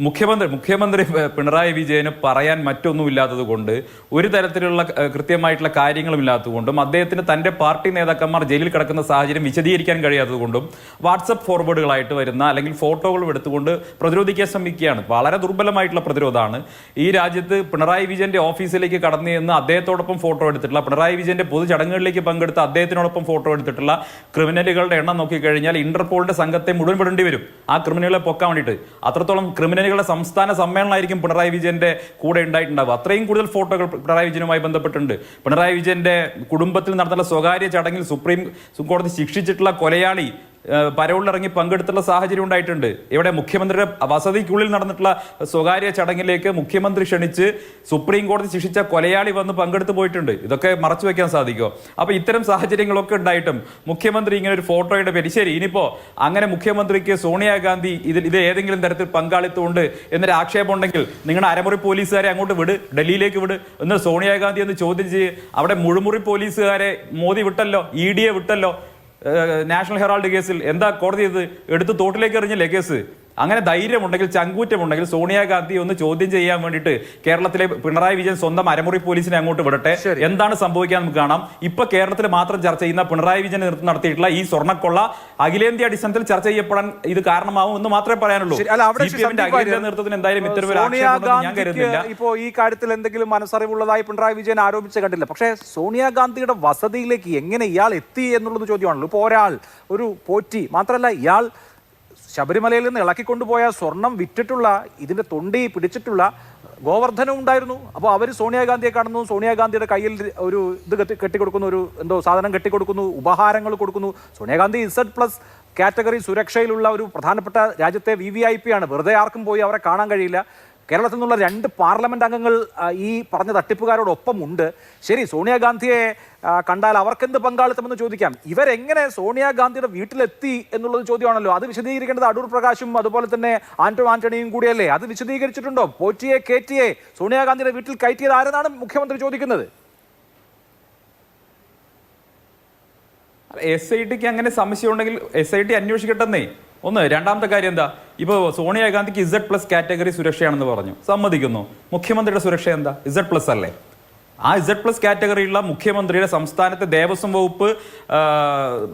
മുഖ്യമന്ത്രി പിണറായി വിജയന് പറയാൻ മറ്റൊന്നുമില്ലാത്തത് കൊണ്ട്, ഒരു തരത്തിലുള്ള കൃത്യമായിട്ടുള്ള കാര്യങ്ങളും ഇല്ലാത്തതുകൊണ്ടും, അദ്ദേഹത്തിന് തന്റെ പാർട്ടി നേതാക്കന്മാർ ജയിലിൽ കിടക്കുന്ന സാഹചര്യം വിശദീകരിക്കാൻ കഴിയാത്തതുകൊണ്ടും വാട്സപ്പ് ഫോർവേഡുകളായിട്ട് വരുന്ന അല്ലെങ്കിൽ ഫോട്ടോകളും എടുത്തുകൊണ്ട് പ്രതിരോധിക്കാൻ ശ്രമിക്കുകയാണ്. വളരെ ദുർബലമായിട്ടുള്ള പ്രതിരോധമാണ്. ഈ രാജ്യത്ത് പിണറായി വിജയന്റെ ഓഫീസിലേക്ക് കടന്നു ചെന്ന് അദ്ദേഹത്തോടൊപ്പം ഫോട്ടോ എടുത്തിട്ടുള്ള, പിണറായി വിജയന്റെ പൊതുചടങ്ങുകളിലേക്ക് പങ്കെടുത്ത അദ്ദേഹത്തിനോടൊപ്പം ഫോട്ടോ എടുത്തിട്ടുള്ള ക്രിമിനലുകളുടെ എണ്ണം നോക്കിക്കഴിഞ്ഞാൽ ഇന്റർപോളിന്റെ സംഘത്തെ മുഴുവൻ വിടേണ്ടി വരും ആ ക്രിമിനലുകളെ പൊക്കാൻ വേണ്ടിയിട്ട്. അത്രത്തോളം ക്രിമിനലുകളുടെ സംസ്ഥാന സമ്മേളനമായിരിക്കും പിണറായി വിജയന്റെ കൂടെ ഉണ്ടായിട്ടുണ്ടാവുക. അത്രയും കൂടുതൽ ഫോട്ടോകൾ പിണറായി വിജയനുമായി ബന്ധപ്പെട്ടുണ്ട്. പിണറായി വിജയന്റെ കുടുംബത്തിൽ നടത്തുന്ന സ്വകാര്യ ചടങ്ങിൽ സുപ്രീം കോടതി ശിക്ഷിച്ചിട്ടുള്ള കൊലയാളി പരോളിലിറങ്ങി പങ്കെടുത്തുള്ള സാഹചര്യം ഉണ്ടായിട്ടുണ്ട്. ഇവിടെ മുഖ്യമന്ത്രിയുടെ വസതിക്കുള്ളിൽ നടന്നിട്ടുള്ള സ്വകാര്യ ചടങ്ങിലേക്ക് മുഖ്യമന്ത്രി ക്ഷണിച്ച് സുപ്രീം കോടതി ശിക്ഷിച്ച കൊലയാളി വന്ന് പങ്കെടുത്തു പോയിട്ടുണ്ട്. ഇതൊക്കെ മറച്ചു വെക്കാൻ സാധിക്കുമോ? അപ്പൊ ഇത്തരം സാഹചര്യങ്ങളൊക്കെ ഉണ്ടായിട്ടും മുഖ്യമന്ത്രി ഇങ്ങനെ ഒരു ഫോട്ടോയുടെ പേര്, ശരി, ഇനിയിപ്പോ അങ്ങനെ മുഖ്യമന്ത്രിക്ക് സോണിയാഗാന്ധി ഇത് ഏതെങ്കിലും തരത്തിൽ പങ്കാളിത്തമുണ്ട് എന്നൊരു ആക്ഷേപം ഉണ്ടെങ്കിൽ നിങ്ങളുടെ അരമുറി പോലീസുകാരെ അങ്ങോട്ട് വിട്, ഡൽഹിയിലേക്ക് വിട്. എന്നാൽ സോണിയാഗാന്ധി എന്ന് ചോദ്യം ചെയ്ത് അവിടെ മുഴുമുറി പോലീസുകാരെ മോദി വിട്ടല്ലോ, ED വിട്ടല്ലോ. നാഷണൽ ഹെറാൾഡ് കേസിൽ എന്താ കോടതി എടുത്ത് തോട്ടിലേക്ക് എറിഞ്ഞില്ലേ കേസ്? അങ്ങനെ ധൈര്യമുണ്ടെങ്കിൽ, ചങ്കൂറ്റമുണ്ടെങ്കിൽ സോണിയാഗാന്ധി ഒന്ന് ചോദ്യം ചെയ്യാൻ വേണ്ടിയിട്ട് കേരളത്തിലെ പിണറായി വിജയൻ സ്വന്തം അരമുറി പോലീസിനെ അങ്ങോട്ട് വിടട്ടെ. എന്താണ് സംഭവിക്കാൻ നമുക്ക് കാണാം. ഇപ്പൊ കേരളത്തിൽ മാത്രം ചർച്ച ചെയ്യുന്ന പിണറായി വിജയൻ നടത്തിയിട്ടുള്ള ഈ സ്വർണ്ണക്കൊള്ള അഖിലേന്ത്യാ അടിസ്ഥാനത്തിൽ ചർച്ച ചെയ്യപ്പെടാൻ ഇത് കാരണമാവും എന്ന് മാത്രമേ പറയാനുള്ളൂ. അഖിലേന്ത്യാ നേതൃത്വത്തിന് എന്തായാലും ഇത്തരം ഒരു ആക്ഷേപം ഞാൻ കരുതുന്നില്ല. ഇപ്പോ ഈ കാര്യത്തിൽ എന്തെങ്കിലും മനസ്സറിവുള്ളതായി പിണറായി വിജയൻ ആരോപിച്ച് കണ്ടില്ല. പക്ഷേ സോണിയാഗാന്ധിയുടെ വസതിയിലേക്ക് എങ്ങനെ ഇയാൾ എത്തി എന്നുള്ളത് ചോദ്യമാണല്ലോ. ഇപ്പോൾ ഒരാൾ ഒരു പോറ്റി മാത്രമല്ല, ഇയാൾ ശബരിമലയിൽ നിന്ന് ഇളക്കിക്കൊണ്ടുപോയ സ്വർണം വിറ്റിട്ടുള്ള, ഇതിന്റെ തൊണ്ടി പിടിച്ചിട്ടുള്ള ഗോവർദ്ധനം ഉണ്ടായിരുന്നു. അപ്പോൾ അവർ സോണിയാഗാന്ധിയെ കാണുന്നു, സോണിയാഗാന്ധിയുടെ കയ്യിൽ ഒരു ഇത് കെട്ടിക്കൊടുക്കുന്നു, ഒരു എന്തോ സാധനം കെട്ടിക്കൊടുക്കുന്നു, ഉപഹാരങ്ങൾ കൊടുക്കുന്നു. സോണിയാഗാന്ധി Z+ കാറ്റഗറി സുരക്ഷയിലുള്ള ഒരു പ്രധാനപ്പെട്ട രാജ്യത്തെ VVIP ആണ്. വെറുതെ ആർക്കും പോയി അവരെ കാണാൻ കഴിയില്ല. കേരളത്തിൽ നിന്നുള്ള 2 പാർലമെന്റ് അംഗങ്ങൾ ഈ പറഞ്ഞ തട്ടിപ്പുകാരോടൊപ്പം ഉണ്ട്. ശരി, സോണിയാഗാന്ധിയെ കണ്ടാൽ അവർക്കെന്ത് പങ്കാളിത്തമെന്ന് ചോദിക്കാം. ഇവരെങ്ങനെ സോണിയാഗാന്ധിയുടെ വീട്ടിലെത്തി എന്നുള്ളത് ചോദ്യമാണല്ലോ. അത് വിശദീകരിക്കേണ്ടത് അടൂർ പ്രകാശും അതുപോലെ തന്നെ ആന്റണിയും കൂടിയല്ലേ. അത് വിശദീകരിച്ചിട്ടുണ്ടോ? പോറ്റിയെ കയറ്റിയെ സോണിയാഗാന്ധിയുടെ വീട്ടിൽ കയറ്റിയത് ആരെന്നാണ് മുഖ്യമന്ത്രി ചോദിക്കുന്നത്. SITക്ക് അങ്ങനെ സംശയം ഉണ്ടെങ്കിൽ SIT അന്വേഷിക്കട്ടെന്നേ. ഒന്ന്. രണ്ടാമത്തെ കാര്യം എന്താ, ഇപ്പോൾ സോണിയാഗാന്ധിക്ക് Z+ കാറ്റഗറി സുരക്ഷയാണെന്ന് പറഞ്ഞു, സമ്മതിക്കുന്നു. മുഖ്യമന്ത്രിയുടെ സുരക്ഷ എന്താ? Z+ അല്ലേ? ആ Z+ കാറ്റഗറിയുള്ള മുഖ്യമന്ത്രിയുടെ സംസ്ഥാനത്തെ ദേവസ്വം വകുപ്പ്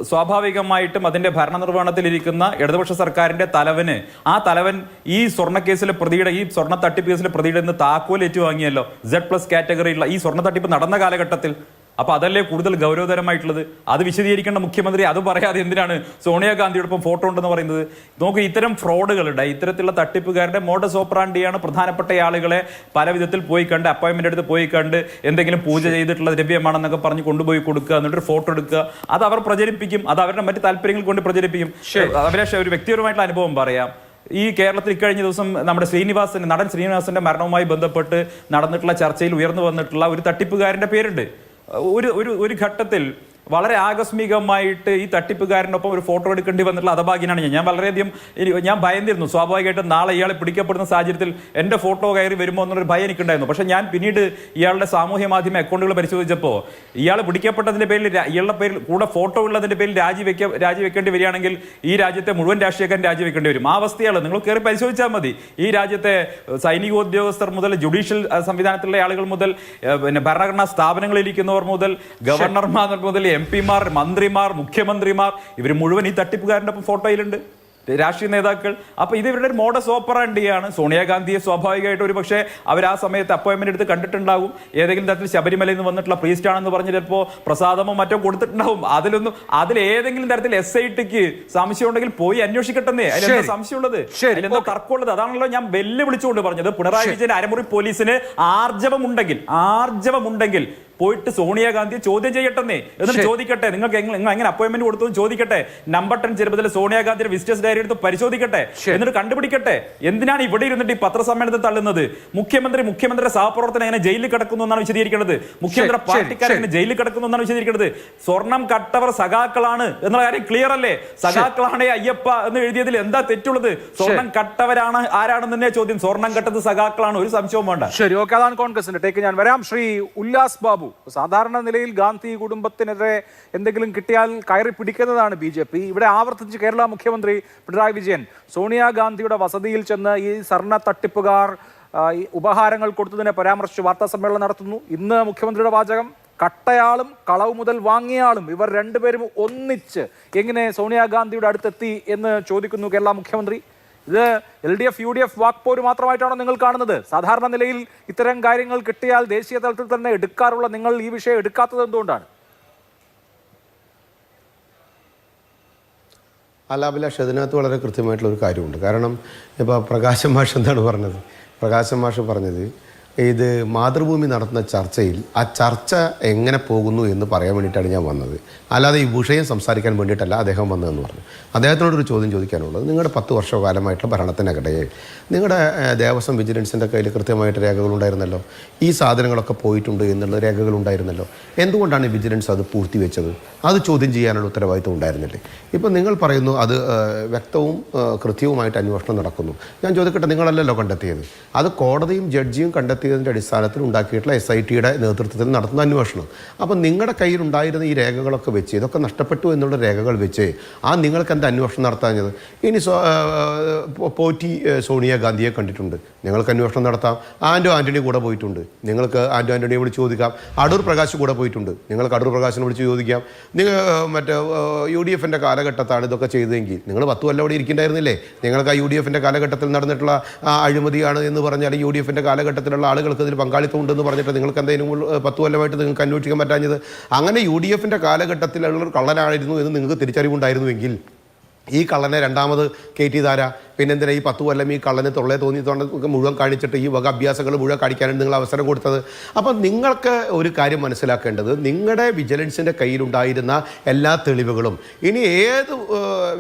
സ്വാഭാവികമായിട്ടും അതിന്റെ ഭരണനിർവഹണത്തിലിരിക്കുന്ന ഇടതുപക്ഷ സർക്കാരിന്റെ തലവന്, ആ തലവൻ ഈ സ്വർണ്ണക്കേസിലെ പ്രതിയുടെ, ഈ സ്വർണ്ണ തട്ടിപ്പ് കേസിലെ പ്രതിയുടെ നിന്ന് താക്കോൽ ഏറ്റുവാങ്ങിയല്ലോ. Z+ കാറ്റഗറിയുള്ള ഈ സ്വർണ്ണ തട്ടിപ്പ് നടന്ന കാലഘട്ടത്തിൽ. അപ്പൊ അതല്ലേ കൂടുതൽ ഗൗരവതരമായിട്ടുള്ളത്. അത് വിശദീകരിക്കേണ്ട മുഖ്യമന്ത്രി അത് പറയാതെ എന്തിനാണ് സോണിയാഗാന്ധിയോടൊപ്പം ഫോട്ടോ ഉണ്ടെന്ന് പറയുന്നത്? നോക്കൂ, ഇത്തരം ഫ്രോഡുകളുടെ, ഇത്തരത്തിലുള്ള തട്ടിപ്പുകാരുടെ മോഡസ് ഓപ്പറാണ്ടിയാണ് പ്രധാനപ്പെട്ട ആളുകളെ പല വിധത്തിൽ പോയി കണ്ട്, അപ്പോയിന്റ്മെന്റ് എടുത്ത് പോയി കണ്ട്, എന്തെങ്കിലും പൂജ ചെയ്തിട്ടുള്ള ദ്രവ്യമാണെന്നൊക്കെ പറഞ്ഞ് കൊണ്ടുപോയി കൊടുക്കുക, എന്നിട്ട് ഫോട്ടോ എടുക്കുക. അത് അവർ പ്രചരിപ്പിക്കും, അത് അവരുടെ മറ്റു താല്പര്യങ്ങൾ കൊണ്ട് പ്രചരിപ്പിക്കും. അവരെ ഒരു വ്യക്തിപരമായിട്ടുള്ള അനുഭവം പറയാം. ഈ കേരളത്തിൽ ഇക്കഴിഞ്ഞ ദിവസം നമ്മുടെ നടൻ ശ്രീനിവാസന്റെ മരണവുമായി ബന്ധപ്പെട്ട് നടന്നിട്ടുള്ള ചർച്ചയിൽ ഉയർന്നു വന്നിട്ടുള്ള ഒരു തട്ടിപ്പുകാരന്റെ പേരുണ്ട്. ഒരു ഘട്ടത്തിൽ വളരെ ആകസ്മികമായിട്ട് ഈ തട്ടിപ്പുകാരനൊപ്പം ഒരു ഫോട്ടോ എടുക്കേണ്ടി വന്നിട്ടുള്ള അധഭാഗ്യനാണ് ഞാൻ. വളരെയധികം ഞാൻ ഭയന്നിരുന്നു. സ്വാഭാവികമായിട്ടും നാളെ ഇയാളെ പിടിക്കപ്പെടുന്ന സാഹചര്യത്തിൽ എൻ്റെ ഫോട്ടോ കയറി വരുമോ എന്നുള്ളൊരു ഭയം എനിക്കുണ്ടായിരുന്നു. പക്ഷേ ഞാൻ പിന്നീട് ഇയാളുടെ സാമൂഹ്യ മാധ്യമ അക്കൗണ്ടുകൾ പരിശോധിച്ചപ്പോൾ ഇയാൾ പിടിക്കപ്പെട്ടതിൻ്റെ പേരിൽ, ഇയാളുടെ പേരിൽ കൂടെ ഫോട്ടോ ഉള്ളതിൻ്റെ പേരിൽ രാജിവെക്കേണ്ടി വരികയാണെങ്കിൽ ഈ രാജ്യത്തെ മുഴുവൻ രാഷ്ട്രീയക്കാരും രാജിവെക്കേണ്ടി വരും. ആ അവസ്ഥയാണ്. നിങ്ങൾ കയറി പരിശോധിച്ചാൽ മതി. ഈ രാജ്യത്തെ സൈനികോദ്യോഗസ്ഥർ മുതൽ ജുഡീഷ്യൽ സംവിധാനത്തിലുള്ള ആളുകൾ മുതൽ പിന്നെ ഭരണഘടനാ സ്ഥാപനങ്ങളിലിരിക്കുന്നവർ മുതൽ ഗവർണർമാർ മുതൽ MP-മാർ, മന്ത്രിമാർ, മുഖ്യമന്ത്രിമാർ, ഇവർ മുഴുവൻ ഈ തട്ടിപ്പുകാരൻ്റെ ഒപ്പം ഫോട്ടോയിലുണ്ട്, രാഷ്ട്രീയ നേതാക്കൾ. അപ്പൊ ഇത് ഇവരുടെ ഒരു മോഡസ് ഓപ്പറാണ്ടിയാണ്. സോണിയാഗാന്ധിയെ സ്വാഭാവികമായിട്ട് ഒരു പക്ഷേ അവർ ആ സമയത്ത് അപ്പോയിന്റ്മെന്റ് എടുത്ത് കണ്ടിട്ടുണ്ടാകും. ഏതെങ്കിലും തരത്തിൽ ശബരിമലയിൽ നിന്ന് വന്നിട്ടുള്ള പ്രീസ്റ്റ് ആണെന്ന് പറഞ്ഞ് ചിലപ്പോൾ പ്രസാദമോ മറ്റോ കൊടുത്തിട്ടുണ്ടാവും. അതിലേതെങ്കിലും തരത്തിൽ SITക്ക് സംശയം ഉണ്ടെങ്കിൽ പോയി അന്വേഷിക്കട്ടെന്നേ. അതിലെന്താ സംശയമുള്ളത്? അതിലെന്തോ തർക്കമുള്ളത്? അതാണല്ലോ ഞാൻ വെല്ലുവിളിച്ചുകൊണ്ട് പറഞ്ഞത്. പിണറായി വിജയൻ അരമുറി പോലീസിന് ആർജവമുണ്ടെങ്കിൽ പോയിട്ട് സോണിയാഗാന്ധിയെ ചോദ്യം ചെയ്യട്ടെന്നേ. എന്നിട്ട് ചോദിക്കട്ടെ, നിങ്ങൾ എങ്ങനെ അപ്പോയിന്റ്മെന്റ് കൊടുത്തു ചോദിക്കട്ടെ. നമ്പർ 10 ചെറുപ്പത്തിലെ സോണിയാഗാന്ധിയുടെ വിസിറ്റേഴ്സ് ഡയറി എടുത്ത് പരിശോധിക്കട്ടെ. എന്നിട്ട് കണ്ടുപിടിക്കട്ടെ എന്തിനാണ് ഇവിടെ ഇരുന്നിട്ട് ഈ പത്രസമ്മേളനത്തിൽ തള്ളുന്നത്. മുഖ്യമന്ത്രിയുടെ സഹപ്രവർത്തനം എങ്ങനെ ജയിലിൽ കിടക്കുന്നു എന്നാണ് വിശദീകരിക്കുന്നത്. മുഖ്യമന്ത്രി പാർട്ടിക്കാരെങ്ങനെ ജയിലിൽ കിടക്കുന്നു എന്നാണ് വിശദീകരിക്കുന്നത്. സ്വർണം കട്ടവർ സഖാക്കളാണ് എന്നുള്ള കാര്യം ക്ലിയർ അല്ലേ? സഖാക്കളാണ് അയ്യപ്പ എന്ന് എഴുതിയതിൽ എന്താ തെറ്റുള്ളത്? സ്വർണം കട്ടവരാണ് ആരാണെന്ന് തന്നെ ചോദ്യം. സ്വർണം കട്ടത് സഖാക്കളാണ്, ഒരു സംശയവും വേണ്ട. ശരി, ഓക്കെ. അതാണ് കോൺഗ്രസിന്റെ ടേക്ക്. ഞാൻ വരാം. ശ്രീ ഉല്ലാസ് ബാബു, സാധാരണ നിലയിൽ ഗാന്ധി കുടുംബത്തിനെതിരെ എന്തെങ്കിലും കിട്ടിയാൽ കയറി പിടിക്കുന്നതാണ് BJP. ഇവിടെ ആവർത്തിച്ച് കേരള മുഖ്യമന്ത്രി പിണറായി വിജയൻ സോണിയാഗാന്ധിയുടെ വസതിയിൽ ചെന്ന് ഈ സ്വർണ്ണ തട്ടിപ്പുകാർ ഉപഹാരങ്ങൾ കൊടുത്തതിനെ പരാമർശിച്ച് വാർത്താ സമ്മേളനം നടത്തുന്നു. ഇന്ന് മുഖ്യമന്ത്രിയുടെ വാചകം, കട്ടയാളും കളവ് മുതൽ വാങ്ങിയാളും ഇവർ രണ്ടുപേരും ഒന്നിച്ച് എങ്ങനെ സോണിയാഗാന്ധിയുടെ അടുത്തെത്തി എന്ന് ചോദിക്കുന്നു കേരള മുഖ്യമന്ത്രി. ഇത് LDF UDF വാക്പോര് മാത്രമായിട്ടാണോ നിങ്ങൾ കാണുന്നത്? സാധാരണ നിലയിൽ ഇത്തരം കാര്യങ്ങൾ കിട്ടിയാൽ ദേശീയ തലത്തിൽ തന്നെ എടുക്കാറുള്ള നിങ്ങൾ ഈ വിഷയം എടുക്കാത്തത് എന്തുകൊണ്ടാണ്? അല്ല അഭിലാഷ്, അതിനകത്ത് വളരെ കൃത്യമായിട്ടുള്ള ഒരു കാര്യമുണ്ട്. കാരണം ഇപ്പോൾ പ്രകാശം മാഷ് എന്താണ് പറഞ്ഞത്? പ്രകാശം മാഷ് പറഞ്ഞത് ഇത് മാതൃഭൂമി നടത്തുന്ന ചർച്ചയിൽ ആ ചർച്ച എങ്ങനെ പോകുന്നു എന്ന് പറയാൻ വേണ്ടിയിട്ടാണ് ഞാൻ വന്നത്. അല്ലാതെ ഈ വിഷയം സംസാരിക്കാൻ വേണ്ടിയിട്ടല്ല അദ്ദേഹം വന്നതെന്ന് പറഞ്ഞു. അദ്ദേഹത്തിനോടൊരു ചോദ്യം ചോദിക്കാനുള്ളത്, നിങ്ങളുടെ 10 വർഷകാലമായിട്ടുള്ള ഭരണത്തിനിടയിൽ നിങ്ങളുടെ ദേവസ്വം വിജിലൻസിൻ്റെ കയ്യിൽ കൃത്യമായിട്ട് രേഖകളുണ്ടായിരുന്നല്ലോ, ഈ സാധനങ്ങളൊക്കെ പോയിട്ടുണ്ട് എന്നുള്ള രേഖകളുണ്ടായിരുന്നല്ലോ. എന്തുകൊണ്ടാണ് വിജിലൻസ് അത് പൂഴ്ത്തിവെച്ചത്? അത് ചോദ്യം ചെയ്യാനുള്ള ഉത്തരവാദിത്വം ഉണ്ടായിരുന്നില്ലേ? ഇപ്പം നിങ്ങൾ പറയുന്നു അത് വ്യക്തവും കൃത്യവുമായിട്ട് അന്വേഷണം നടക്കുന്നു. ഞാൻ ചോദിക്കട്ടെ, നിങ്ങളല്ലല്ലോ കണ്ടെത്തിയത്, അത് കോടതിയും ജഡ്ജിയും കണ്ടെത്തി കണ്ടെത്തിയതിൻ്റെ അടിസ്ഥാനത്തിൽ ഉണ്ടാക്കിയിട്ടുള്ള SITയുടെ നേതൃത്വത്തിൽ നടത്തുന്ന അന്വേഷണം. അപ്പം നിങ്ങളുടെ കയ്യിലുണ്ടായിരുന്ന ഈ രേഖകളൊക്കെ വെച്ച്, ഇതൊക്കെ നഷ്ടപ്പെട്ടു എന്നുള്ള രേഖകൾ വെച്ച് നിങ്ങൾക്ക് എന്താ അന്വേഷണം നടത്താഞ്ഞത്? ഇനി പോറ്റി സോണിയാഗാന്ധിയെ കണ്ടിട്ടുണ്ട്, നിങ്ങൾക്ക് അന്വേഷണം നടത്താം. ആൻ്റണി കൂടെ പോയിട്ടുണ്ട്, നിങ്ങൾക്ക് ആൻ്റണിയെ വിളിച്ച് ചോദിക്കാം. അടൂർ പ്രകാശ് കൂടെ പോയിട്ടുണ്ട്, നിങ്ങൾക്ക് അടൂർ പ്രകാശിനെ വിളിച്ച് ചോദിക്കാം. നിങ്ങൾ മറ്റേ UDFൻ്റെ കാലഘട്ടത്താണ് ഇതൊക്കെ ചെയ്തതെങ്കിൽ നിങ്ങൾ 10 കൊല്ലം അവിടെ ഇരിക്കേണ്ടായിരുന്നില്ലേ? നിങ്ങൾക്ക് ആ UDFൻ്റെ കാലഘട്ടത്തിൽ നടന്നിട്ടുള്ള അഴിമതിയാണ് എന്ന് പറഞ്ഞാൽ UDFൻ്റെ കാലഘട്ടത്തിലുള്ള ആളുകൾക്ക് ഇതിൽ പങ്കാളിത്തം ഉണ്ടെന്ന് പറഞ്ഞിട്ട് നിങ്ങൾക്ക് എന്തെങ്കിലും 10 കൊല്ലമായിട്ട് നിങ്ങൾക്ക് അന്വേഷിക്കാൻ പറ്റാഞ്ഞത്? അങ്ങനെ UDFൻ്റെ കാലഘട്ടത്തിലുള്ള കള്ളനായിരുന്നു എന്ന് നിങ്ങൾക്ക് തിരിച്ചറിവുണ്ടായിരുന്നുവെങ്കിൽ ഈ കള്ളനെ രണ്ടാമത് കയറ്റിയതാരാ? പിന്നെന്തിനാ ഈ 10 കൊല്ലം ഈ കള്ളനെ തോന്നി മുഴുവൻ കാണിച്ചിട്ട് ഈ വക അഭ്യാസങ്ങൾ മുഴുവൻ കാണിക്കാനാണ് നിങ്ങൾ അവസരം കൊടുത്തത്? അപ്പം നിങ്ങൾക്ക് ഒരു കാര്യം മനസ്സിലാക്കേണ്ടത്, നിങ്ങളുടെ വിജിലൻസിൻ്റെ കയ്യിലുണ്ടായിരുന്ന എല്ലാ തെളിവുകളും ഇനി ഏത്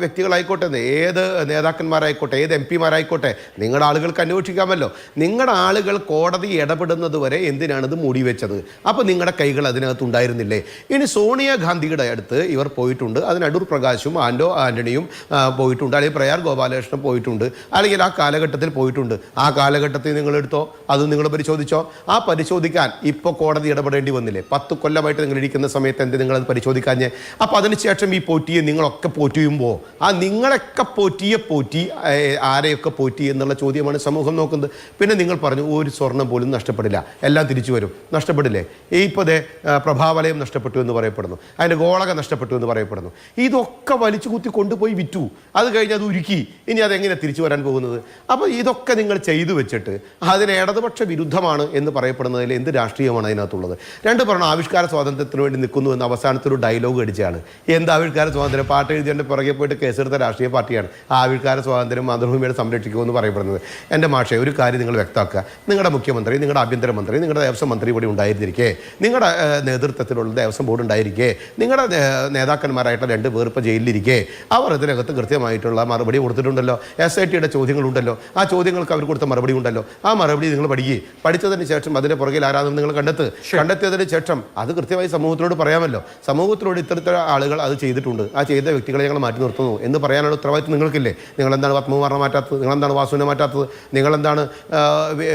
വ്യക്തികളായിക്കോട്ടെ, ഏത് നേതാക്കന്മാരായിക്കോട്ടെ, ഏത് MP മാരായിക്കോട്ടെ, നിങ്ങളുടെ ആളുകൾക്ക് അന്വേഷിക്കാമല്ലോ. നിങ്ങളുടെ ആളുകൾ കോടതി ഇടപെടുന്നത് വരെ എന്തിനാണിത് മൂടി വെച്ചത്? അപ്പോൾ നിങ്ങളുടെ കൈകൾ അതിനകത്ത് ഉണ്ടായിരുന്നില്ലേ? ഇനി സോണിയാഗാന്ധിയുടെ അടുത്ത് ഇവർ പോയിട്ടുണ്ട്, അതിന് അടൂർ പ്രകാശും ആൻ്റണിയും പോയിട്ടുണ്ട്, അല്ലെങ്കിൽ പ്രയാർ ഗോപാലകൃഷ്ണൻ പോയിട്ടുണ്ട്, അല്ലെങ്കിൽ ആ കാലഘട്ടത്തിൽ പോയിട്ടുണ്ട്. ആ കാലഘട്ടത്തിൽ നിങ്ങളെടുത്തോ, അത് നിങ്ങൾ പരിശോധിച്ചോ? ആ പരിശോധിക്കാൻ ഇപ്പോൾ കോടതി ഇടപെടേണ്ടി വന്നില്ലേ? 10 കൊല്ലമായിട്ട് നിങ്ങൾ ഇരിക്കുന്ന സമയത്ത് എന്ത് നിങ്ങളത് പരിശോധിക്കാഞ്ഞേ? അപ്പോൾ അതിനുശേഷം ഈ പോറ്റിയെ നിങ്ങളൊക്കെ പോറ്റിയുമ്പോൾ നിങ്ങളൊക്കെ പോറ്റി ആരെയൊക്കെ പോറ്റി എന്നുള്ള ചോദ്യമാണ് സമൂഹം നോക്കുന്നത്. പിന്നെ നിങ്ങൾ പറഞ്ഞു ഒരു സ്വർണം പോലും നഷ്ടപ്പെടില്ല, എല്ലാം തിരിച്ചു വരും. നഷ്ടപ്പെടില്ലേ? ഇപ്പോൾ പ്രഭാവലയം നഷ്ടപ്പെട്ടു എന്ന് പറയപ്പെടുന്നു, അതിൻ്റെ ഗോളക നഷ്ടപ്പെട്ടു എന്ന് പറയപ്പെടുന്നു. ഇതൊക്കെ വലിച്ചു കുത്തി കൊണ്ടുപോയി വിറ്റു, അത് കഴിഞ്ഞ് അത് ഉരുക്കി, ഇനി അതെങ്ങനെ തിരിച്ചു വരാൻ പോകുന്നത്? അപ്പോൾ ഇതൊക്കെ നിങ്ങൾ ചെയ്തു വെച്ചിട്ട് അതിന് ഇടതുപക്ഷ വിരുദ്ധമാണ് എന്ന് പറയപ്പെടുന്നതിൽ എന്ത് രാഷ്ട്രീയമാണ് അതിനകത്തുള്ളത്? രണ്ട് പറഞ്ഞു ആവിഷ്കാര സ്വാതന്ത്ര്യത്തിന് വേണ്ടി നിൽക്കുന്നു എന്ന് അവസാനത്തൊരു ഡയലോഗ് അടിച്ചാണ്. എന്ത് ആവിഷ്കാര സ്വാതന്ത്ര്യം? പാട്ട് എഴുതിയതിൻ്റെ പുറകെ പോയിട്ട് കേസെടുത്ത രാഷ്ട്രീയ പാർട്ടിയാണ് ആവിഷ്കാര സ്വാതന്ത്ര്യം മാതൃഭൂമിയുടെ സംരക്ഷിക്കുമെന്ന് പറയപ്പെടുന്നത്. എൻ്റെ മാഷേ, ഒരു കാര്യം നിങ്ങൾ വ്യക്തമാക്കുക. നിങ്ങളുടെ മുഖ്യമന്ത്രി, നിങ്ങളുടെ ആഭ്യന്തരമന്ത്രി, നിങ്ങളുടെ ദേവസ്വം മന്ത്രി ഇവിടെ ഉണ്ടായിരുന്നിരിക്കെ, നിങ്ങളുടെ നേതൃത്വത്തിലുള്ള ദേവസ്വം ബോർഡ് ഉണ്ടായിരിക്കെ, നിങ്ങളുടെ നേതാക്കന്മാരായിട്ടുള്ള 2 പേർ ഇപ്പോൾ ജയിലിലിരിക്കെ, അവർ ഇതിനകത്ത് കൃത്യമായിട്ടുള്ള മറുപടി കൊടുത്തിട്ടുണ്ടല്ലോ. SITയുടെ ചോദ്യങ്ങളുണ്ടല്ലോ, ആ ചോദ്യങ്ങൾക്ക് അവർ കൊടുത്ത മറുപടി ഉണ്ടല്ലോ. ആ മറുപടി നിങ്ങൾ പഠിച്ചതിന് ശേഷം അതിൻ്റെ പുറകിൽ ആരാധന നിങ്ങൾ കണ്ടെത്തിയതിന് ശേഷം അത് കൃത്യമായി സമൂഹത്തിനോട് പറയാമല്ലോ. സമൂഹത്തിനോട് ഇത്തരത്തിലുള്ള ആളുകൾ അത് ചെയ്തിട്ടുണ്ട്, ആ ചെയ്ത വ്യക്തികളെ ഞങ്ങൾ മാറ്റി നിർത്തുന്നു എന്ന് പറയാനുള്ള ഉത്തരവാദിത്വം നിങ്ങൾക്കില്ലേ? നിങ്ങളെന്താണ് പത്മകുമാറിനെ മാറ്റാത്തത്? നിങ്ങളെന്താണ് വാസുവിനെ മാറ്റാത്തത്? നിങ്ങളെന്താണ്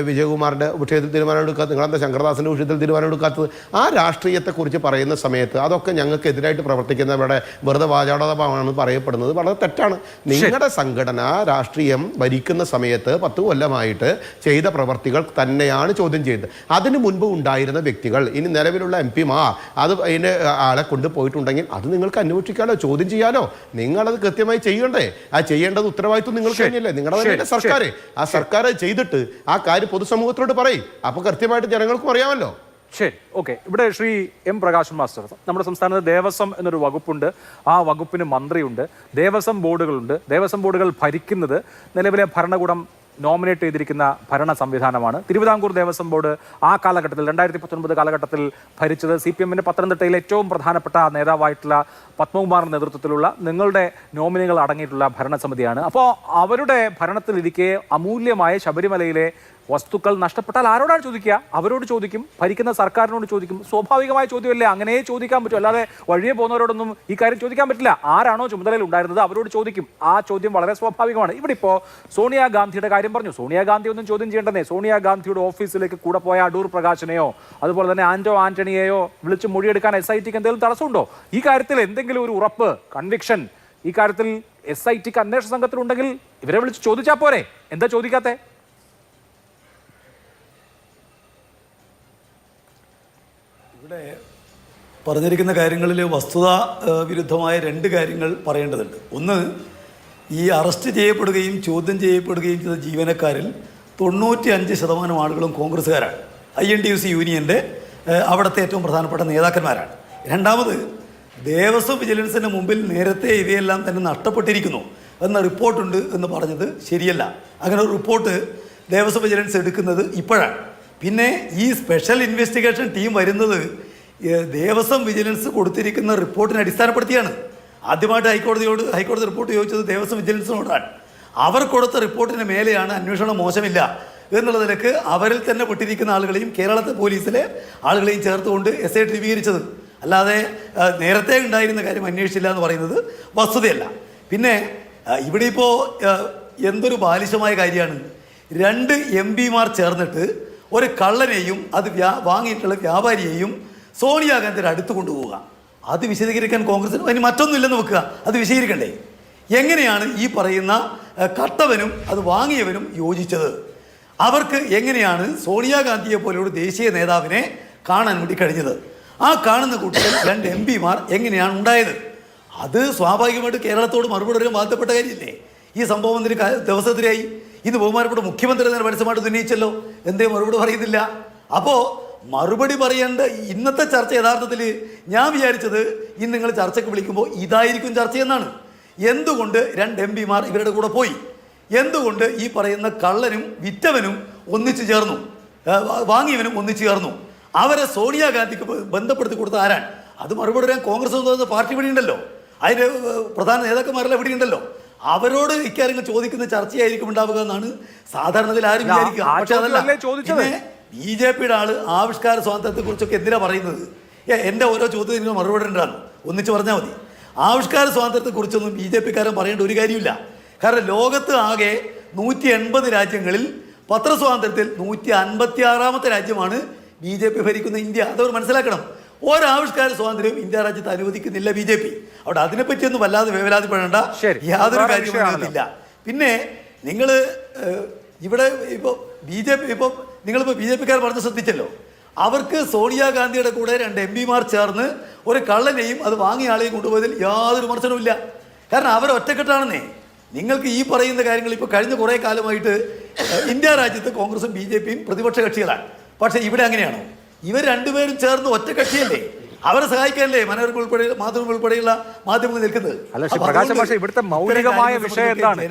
വിജയകുമാറിൻ്റെ വിഷയത്തിൽ തീരുമാനം എടുക്കാത്തത്? നിങ്ങളെന്താ ശങ്കരദാസിൻ്റെ വിഷയത്തിൽ തീരുമാനം എടുക്കാത്തത്? ആ രാഷ്ട്രീയത്തെക്കുറിച്ച് പറയുന്ന സമയത്ത് അതൊക്കെ ഞങ്ങൾക്ക് എതിരായിട്ട് പ്രവർത്തിക്കുന്നവരുടെ വെറുതെ വാചാടകമാണെന്ന് പറയപ്പെടുന്നത് വളരെ തെറ്റാണ്. നിങ്ങളുടെ സംഘടന രാഷ്ട്രീയം ഭരിക്കുന്ന സമയത്ത് 10 കൊല്ലമായിട്ട് ചെയ്ത പ്രവർത്തികൾ തന്നെയാണ് ചോദ്യം ചെയ്തത്. അതിനു മുൻപ് ഉണ്ടായിരുന്ന വ്യക്തികൾ, ഇനി നിലവിലുള്ള MP മാർ അത് അതിൻ്റെ ആളെ കൊണ്ടുപോയിട്ടുണ്ടെങ്കിൽ അത് നിങ്ങൾക്ക് അന്വേഷിക്കാലോ, ചോദ്യം ചെയ്യാലോ. നിങ്ങളത് കൃത്യമായി ചെയ്യണ്ടേ? ആ ചെയ്യേണ്ടത് ഉത്തരവാദിത്വം നിങ്ങൾക്ക് തന്നെയല്ലേ? നിങ്ങളുടെ സർക്കാർ, ആ സർക്കാർ ചെയ്തിട്ട് ആ കാര്യം പൊതുസമൂഹത്തിനോട് പറയും. അപ്പോൾ കൃത്യമായിട്ട് ജനങ്ങൾക്കും അറിയാമല്ലോ. ശരി, ഓക്കെ. ഇവിടെ ശ്രീ M. പ്രകാശൻ മാസ്റ്റർ, നമ്മുടെ സംസ്ഥാനത്ത് ദേവസ്വം എന്നൊരു വകുപ്പുണ്ട്, ആ വകുപ്പിന് മന്ത്രിയുണ്ട്, ദേവസ്വം ബോർഡുകളുണ്ട്. ദേവസ്വം ബോർഡുകൾ ഭരിക്കുന്നത് നിലവിലെ ഭരണകൂടം നോമിനേറ്റ് ചെയ്തിരിക്കുന്ന ഭരണ സംവിധാനമാണ്. തിരുവിതാംകൂർ ദേവസ്വം ബോർഡ് ആ കാലഘട്ടത്തിൽ 2019 കാലഘട്ടത്തിൽ ഭരിച്ചത് CPMന്റെ പത്തനംതിട്ടയിലെ ഏറ്റവും പ്രധാനപ്പെട്ട നേതാവായിട്ടുള്ള പത്മകുമാറിന്റെ നേതൃത്വത്തിലുള്ള നിങ്ങളുടെ നോമിനികൾ അടങ്ങിയിട്ടുള്ള ഭരണസമിതിയാണ്. അപ്പോൾ അവരുടെ ഭരണത്തിലിരിക്കെ അമൂല്യമായ ശബരിമലയിലെ വസ്തുക്കൾ നഷ്ടപ്പെട്ടാൽ ആരോടാണ് ചോദിക്കുക? അവരോട് ചോദിക്കും, ഭരിക്കുന്ന സർക്കാരിനോട് ചോദിക്കും. സ്വാഭാവികമായ ചോദ്യമല്ലേ, അങ്ങനെ ചോദിക്കാൻ പറ്റും. അല്ലാതെ വഴിയെ പോകുന്നവരോടൊന്നും ഈ കാര്യം ചോദിക്കാൻ പറ്റില്ല. ആരാണോ ചുമതലയിൽ ഉണ്ടായിരുന്നത് അവരോട് ചോദിക്കും. ആ ചോദ്യം വളരെ സ്വാഭാവികമാണ്. ഇവിടെ ഇപ്പോൾ സോണിയാഗാന്ധിയുടെ കാര്യം പറഞ്ഞു. സോണിയാഗാന്ധി ഒന്നും ചോദ്യം ചെയ്യേണ്ടതേ. സോണിയാഗാന്ധിയുടെ ഓഫീസിലേക്ക് കൂടെ പോയ അടൂർ പ്രകാശിനെയോ അതുപോലെ തന്നെ ആന്റണിയെയോ വിളിച്ച് മൊഴിയെടുക്കാൻ SITക്ക് എന്തെങ്കിലും തടസ്സമുണ്ടോ? ഈ കാര്യത്തിൽ എന്തെങ്കിലും ഒരു ഉറപ്പ്, കൺവിക്ഷൻ ഈ കാര്യത്തിൽ SITക്ക് അന്വേഷണ സംഘത്തിലുണ്ടെങ്കിൽ ഇവരെ വിളിച്ച് ചോദിച്ചാൽ പോരെ? എന്താ ചോദിക്കാത്തേ? ഇവിടെ പറഞ്ഞിരിക്കുന്ന കാര്യങ്ങളിൽ വസ്തുതാ വിരുദ്ധമായ 2 കാര്യങ്ങൾ പറയേണ്ടതുണ്ട്. ഒന്ന്, ഈ അറസ്റ്റ് ചെയ്യപ്പെടുകയും ചോദ്യം ചെയ്യപ്പെടുകയും ചെയ്ത ജീവനക്കാരിൽ 95% ആളുകളും കോൺഗ്രസ്സുകാരാണ്. INTUC യൂണിയൻ്റെ അവിടുത്തെ ഏറ്റവും പ്രധാനപ്പെട്ട നേതാക്കന്മാരാണ്. രണ്ടാമത്, ദേവസ്വം വിജിലൻസിന് മുമ്പിൽ നേരത്തെ ഇവയെല്ലാം തന്നെ നഷ്ടപ്പെട്ടിരിക്കുന്നു എന്ന റിപ്പോർട്ടുണ്ട് എന്ന് പറഞ്ഞത് ശരിയല്ല. അങ്ങനെ ഒരു റിപ്പോർട്ട് ദേവസ്വം വിജിലൻസ് എടുക്കുന്നത് ഇപ്പോഴാണ്. പിന്നെ ഈ സ്പെഷ്യൽ ഇൻവെസ്റ്റിഗേഷൻ ടീം വരുന്നത് ദേവസ്വം വിജിലൻസ് കൊടുത്തിരിക്കുന്ന റിപ്പോർട്ടിനെ അടിസ്ഥാനപ്പെടുത്തിയാണ്. ആദ്യമായിട്ട് ഹൈക്കോടതി റിപ്പോർട്ട് ചോദിച്ചത് ദേവസ്വം വിജിലൻസിനോടാണ്. അവർ കൊടുത്ത റിപ്പോർട്ടിന് മേലെയാണ് അന്വേഷണം മോശമില്ല എന്നുള്ള നിലക്ക് അവരിൽ തന്നെ പെട്ടിരിക്കുന്ന ആളുകളെയും കേരളത്തെ പോലീസിലെ ആളുകളെയും ചേർത്തുകൊണ്ട് SIT രൂപീകരിച്ചത്. അല്ലാതെ നേരത്തെ ഉണ്ടായിരുന്ന കാര്യം അന്വേഷിച്ചില്ല എന്ന് പറയുന്നത് വസ്തുതയല്ല. പിന്നെ ഇവിടെ ഇപ്പോൾ എന്തൊരു ബാലിശമായ കാര്യമാണ്, 2 MP മാർ ചേർന്നിട്ട് ഒരു കള്ളനെയും അത് വാങ്ങിയിട്ടുള്ള വ്യാപാരിയെയും സോണിയാഗാന്ധിയുടെ അടുത്ത് കൊണ്ടുപോവുക? അത് വിശദീകരിക്കാൻ കോൺഗ്രസിന് അതിന് മറ്റൊന്നുമില്ലെന്ന് വെക്കുക, അത് വിശദീകരിക്കണ്ടേ? എങ്ങനെയാണ് ഈ പറയുന്ന കട്ടവനും അത് വാങ്ങിയവനും യോജിച്ചത്? അവർക്ക് എങ്ങനെയാണ് സോണിയാഗാന്ധിയെ പോലെയുള്ള ദേശീയ നേതാവിനെ കാണാൻ വേണ്ടി കഴിഞ്ഞത്? ആ കാണുന്ന കൂട്ടത്തിൽ 2 MP-മാർ എങ്ങനെയാണ് ഉണ്ടായത്? അത് സ്വാഭാവികമായിട്ട് കേരളത്തോട് മറുപടി പറയാൻ ബാധ്യപ്പെട്ട കാര്യമില്ലേ? ഈ സംഭവം എന്തൊരു ദിവസത്തിലായി? ഇന്ന് ബഹുമാനപ്പെട്ട മുഖ്യമന്ത്രി തന്നെ പരസ്യമായിട്ട് ഉന്നയിച്ചല്ലോ, എന്തേ മറുപടി പറയുന്നില്ല? അപ്പോൾ മറുപടി പറയേണ്ട ഇന്നത്തെ ചർച്ച യഥാർത്ഥത്തിൽ ഞാൻ വിചാരിച്ചത് ഇന്ന് നിങ്ങൾ ചർച്ചയ്ക്ക് വിളിക്കുമ്പോൾ ഇതായിരിക്കും ചർച്ചയെന്നാണ്. എന്തുകൊണ്ട് 2 MP-മാർ ഇവരുടെ കൂടെ പോയി? എന്തുകൊണ്ട് ഈ പറയുന്ന കള്ളനും വിറ്റവനും ഒന്നിച്ചു ചേർന്നു, വാങ്ങിയവനും ഒന്നിച്ചു ചേർന്നു? അവരെ സോണിയാഗാന്ധിക്ക് ബന്ധപ്പെടുത്തി കൊടുത്ത ആരാണ്? അത് മറുപടി പറയാൻ കോൺഗ്രസ് എന്ന് പറയുന്ന പാർട്ടി ഇവിടെയുണ്ടല്ലോ, അതിൻ്റെ പ്രധാന നേതാക്കന്മാരെല്ലാം ഇവിടെയുണ്ടല്ലോ. അവരോട് ഇക്കാര്യങ്ങൾ ചോദിക്കുന്ന ചർച്ചയായിരിക്കും ഉണ്ടാവുക എന്നാണ് സാധാരണത്തിൽ ആരും വിചാരിക്കുക. പക്ഷെ അതല്ല, പിന്നെ BJP-യുടെ ആള് ആവിഷ്കാര സ്വാതന്ത്ര്യത്തെ കുറിച്ചൊക്കെ എന്തിനാ പറയുന്നത്? എൻ്റെ ഓരോ ചോദ്യത്തിന് നിങ്ങൾ മറുപടി ഉണ്ടാകും, ഒന്നിച്ച് പറഞ്ഞാൽ മതി. ആവിഷ്കാര സ്വാതന്ത്ര്യത്തെ കുറിച്ചൊന്നും BJP-കാരൻ പറയേണ്ട ഒരു കാര്യമില്ല. കാരണം ലോകത്ത് ആകെ 180 രാജ്യങ്ങളിൽ പത്രസ്വാതന്ത്ര്യത്തിൽ 156ാമത്തെ രാജ്യമാണ് BJP ഭരിക്കുന്ന ഇന്ത്യ. അതവർ മനസ്സിലാക്കണം. ഒരാവിഷ്കാര സ്വാതന്ത്ര്യം ഇന്ത്യ രാജ്യത്ത് അനുവദിക്കുന്നില്ല BJP. അവിടെ അതിനെപ്പറ്റിയൊന്നും വല്ലാതെ വേവലാതിപ്പെടേണ്ട യാതൊരു കാര്യമില്ല. പിന്നെ നിങ്ങൾ ഇവിടെ ഇപ്പോൾ BJP ഇപ്പോൾ നിങ്ങളിപ്പോൾ BJP-കാർ പറഞ്ഞ് ശ്രദ്ധിച്ചല്ലോ, അവർക്ക് സോണിയാഗാന്ധിയുടെ കൂടെ 2 MP-മാർ ചേർന്ന് ഒരു കള്ളനെയും അത് വാങ്ങിയ ആളെയും കൊണ്ടുപോയതിൽ യാതൊരു വിമർശനവുമില്ല. കാരണം അവർ ഒറ്റക്കെട്ടാണെന്നേ. നിങ്ങൾക്ക് ഈ പറയുന്ന കാര്യങ്ങൾ ഇപ്പോൾ കഴിഞ്ഞ കുറേ കാലമായിട്ട് ഇന്ത്യ രാജ്യത്ത് കോൺഗ്രസും BJP-യും പ്രതിപക്ഷ കക്ഷികളാണ്. പക്ഷേ ഇവിടെ അങ്ങനെയാണോ? ഇവർ രണ്ടുപേരും ചേർന്ന് ഒറ്റ കക്ഷിയല്ലേ? അവരെ സഹായിക്കാനല്ലേ മനോരമ ഉൾപ്പെടെ മാധ്യമങ്ങൾ ഉൾപ്പെടെയുള്ള മാധ്യമങ്ങൾ നിൽക്കുന്നത്? ഇവിടുത്തെ മൗലികമായ വിഷയം എന്താണ്?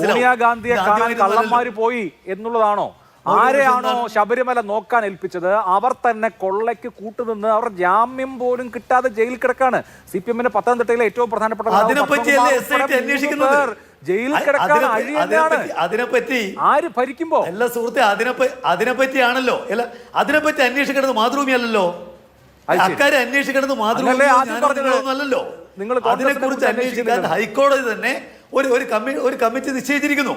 സോണിയാഗാന്ധിയെ കാണാൻ കള്ളന്മാര് പോയി എന്നുള്ളതാണോ? ആരെയാണോ ശബരിമല നോക്കാൻ ഏൽപ്പിച്ചത് അവർ തന്നെ കൊള്ളയ്ക്ക് കൂട്ടുനിന്ന് അവർ ജാമ്യം പോലും കിട്ടാതെ ജയിലിൽ കിടക്കാണ്. CPM-ന്റെ പത്തനംതിട്ടയിലെ ഏറ്റവും പ്രധാനപ്പെട്ട ജയിലിൽ കിടക്കാൻ അതിനെപ്പറ്റി ആര് ഭരിക്കുമ്പോ എല്ലാ സുഹൃത്തെ അതിനെപ്പറ്റിയാണല്ലോ. അല്ല, അതിനെപ്പറ്റി അന്വേഷിക്കേണ്ടത് മാതൃഭൂമിയല്ലല്ലോ. അക്കാര്യം അന്വേഷിക്കേണ്ടത് മാതൃഭൂമിയല്ലോ. അതിനെക്കുറിച്ച് അന്വേഷിക്കാൻ ഹൈക്കോടതി തന്നെ ഒരു കമ്മിറ്റി നിശ്ചയിച്ചിരിക്കുന്നു.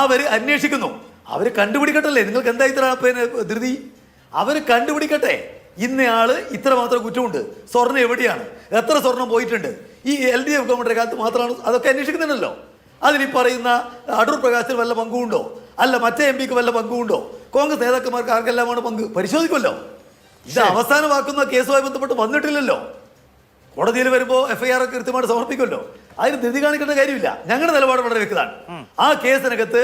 അവര് അന്വേഷിക്കുന്നു. അവര് കണ്ടുപിടിക്കട്ടല്ലേ. നിങ്ങൾക്ക് എന്താ ഇത്ര ധൃതി? അവര് കണ്ടുപിടിക്കട്ടെ. ഇന്നയാള് ഇത്രമാത്രം കുറ്റമുണ്ട്, സ്വർണ്ണം എവിടെയാണ്, എത്ര സ്വർണം പോയിട്ടുണ്ട്, ഈ LDF ഗവൺമെന്റിന്റെ കാലത്ത് മാത്രമാണ് അതൊക്കെ അന്വേഷിക്കുന്നുണ്ടല്ലോ. അതിൽ ഈ പറയുന്ന അടൂർ പ്രകാശിന് വല്ല പങ്കുണ്ടോ? അല്ല മറ്റേ MP-ക്ക് വല്ല പങ്കുണ്ടോ? കോൺഗ്രസ് നേതാക്കന്മാർക്ക് ആർക്കെല്ലാമാണ് പങ്ക്? പരിശോധിക്കുമല്ലോ. ഇത് അവസാനമാക്കുന്ന കേസുമായി ബന്ധപ്പെട്ട് വന്നിട്ടില്ലല്ലോ. കോടതിയിൽ വരുമ്പോൾ FIR ഒക്കെ കൃത്യമായിട്ട് സമർപ്പിക്കുമല്ലോ. അതിന് ധൃതി കാണിക്കേണ്ട കാര്യമില്ല. ഞങ്ങളുടെ നിലപാട് വളരെ വ്യക്തമാണ്. ആ കേസിനകത്ത്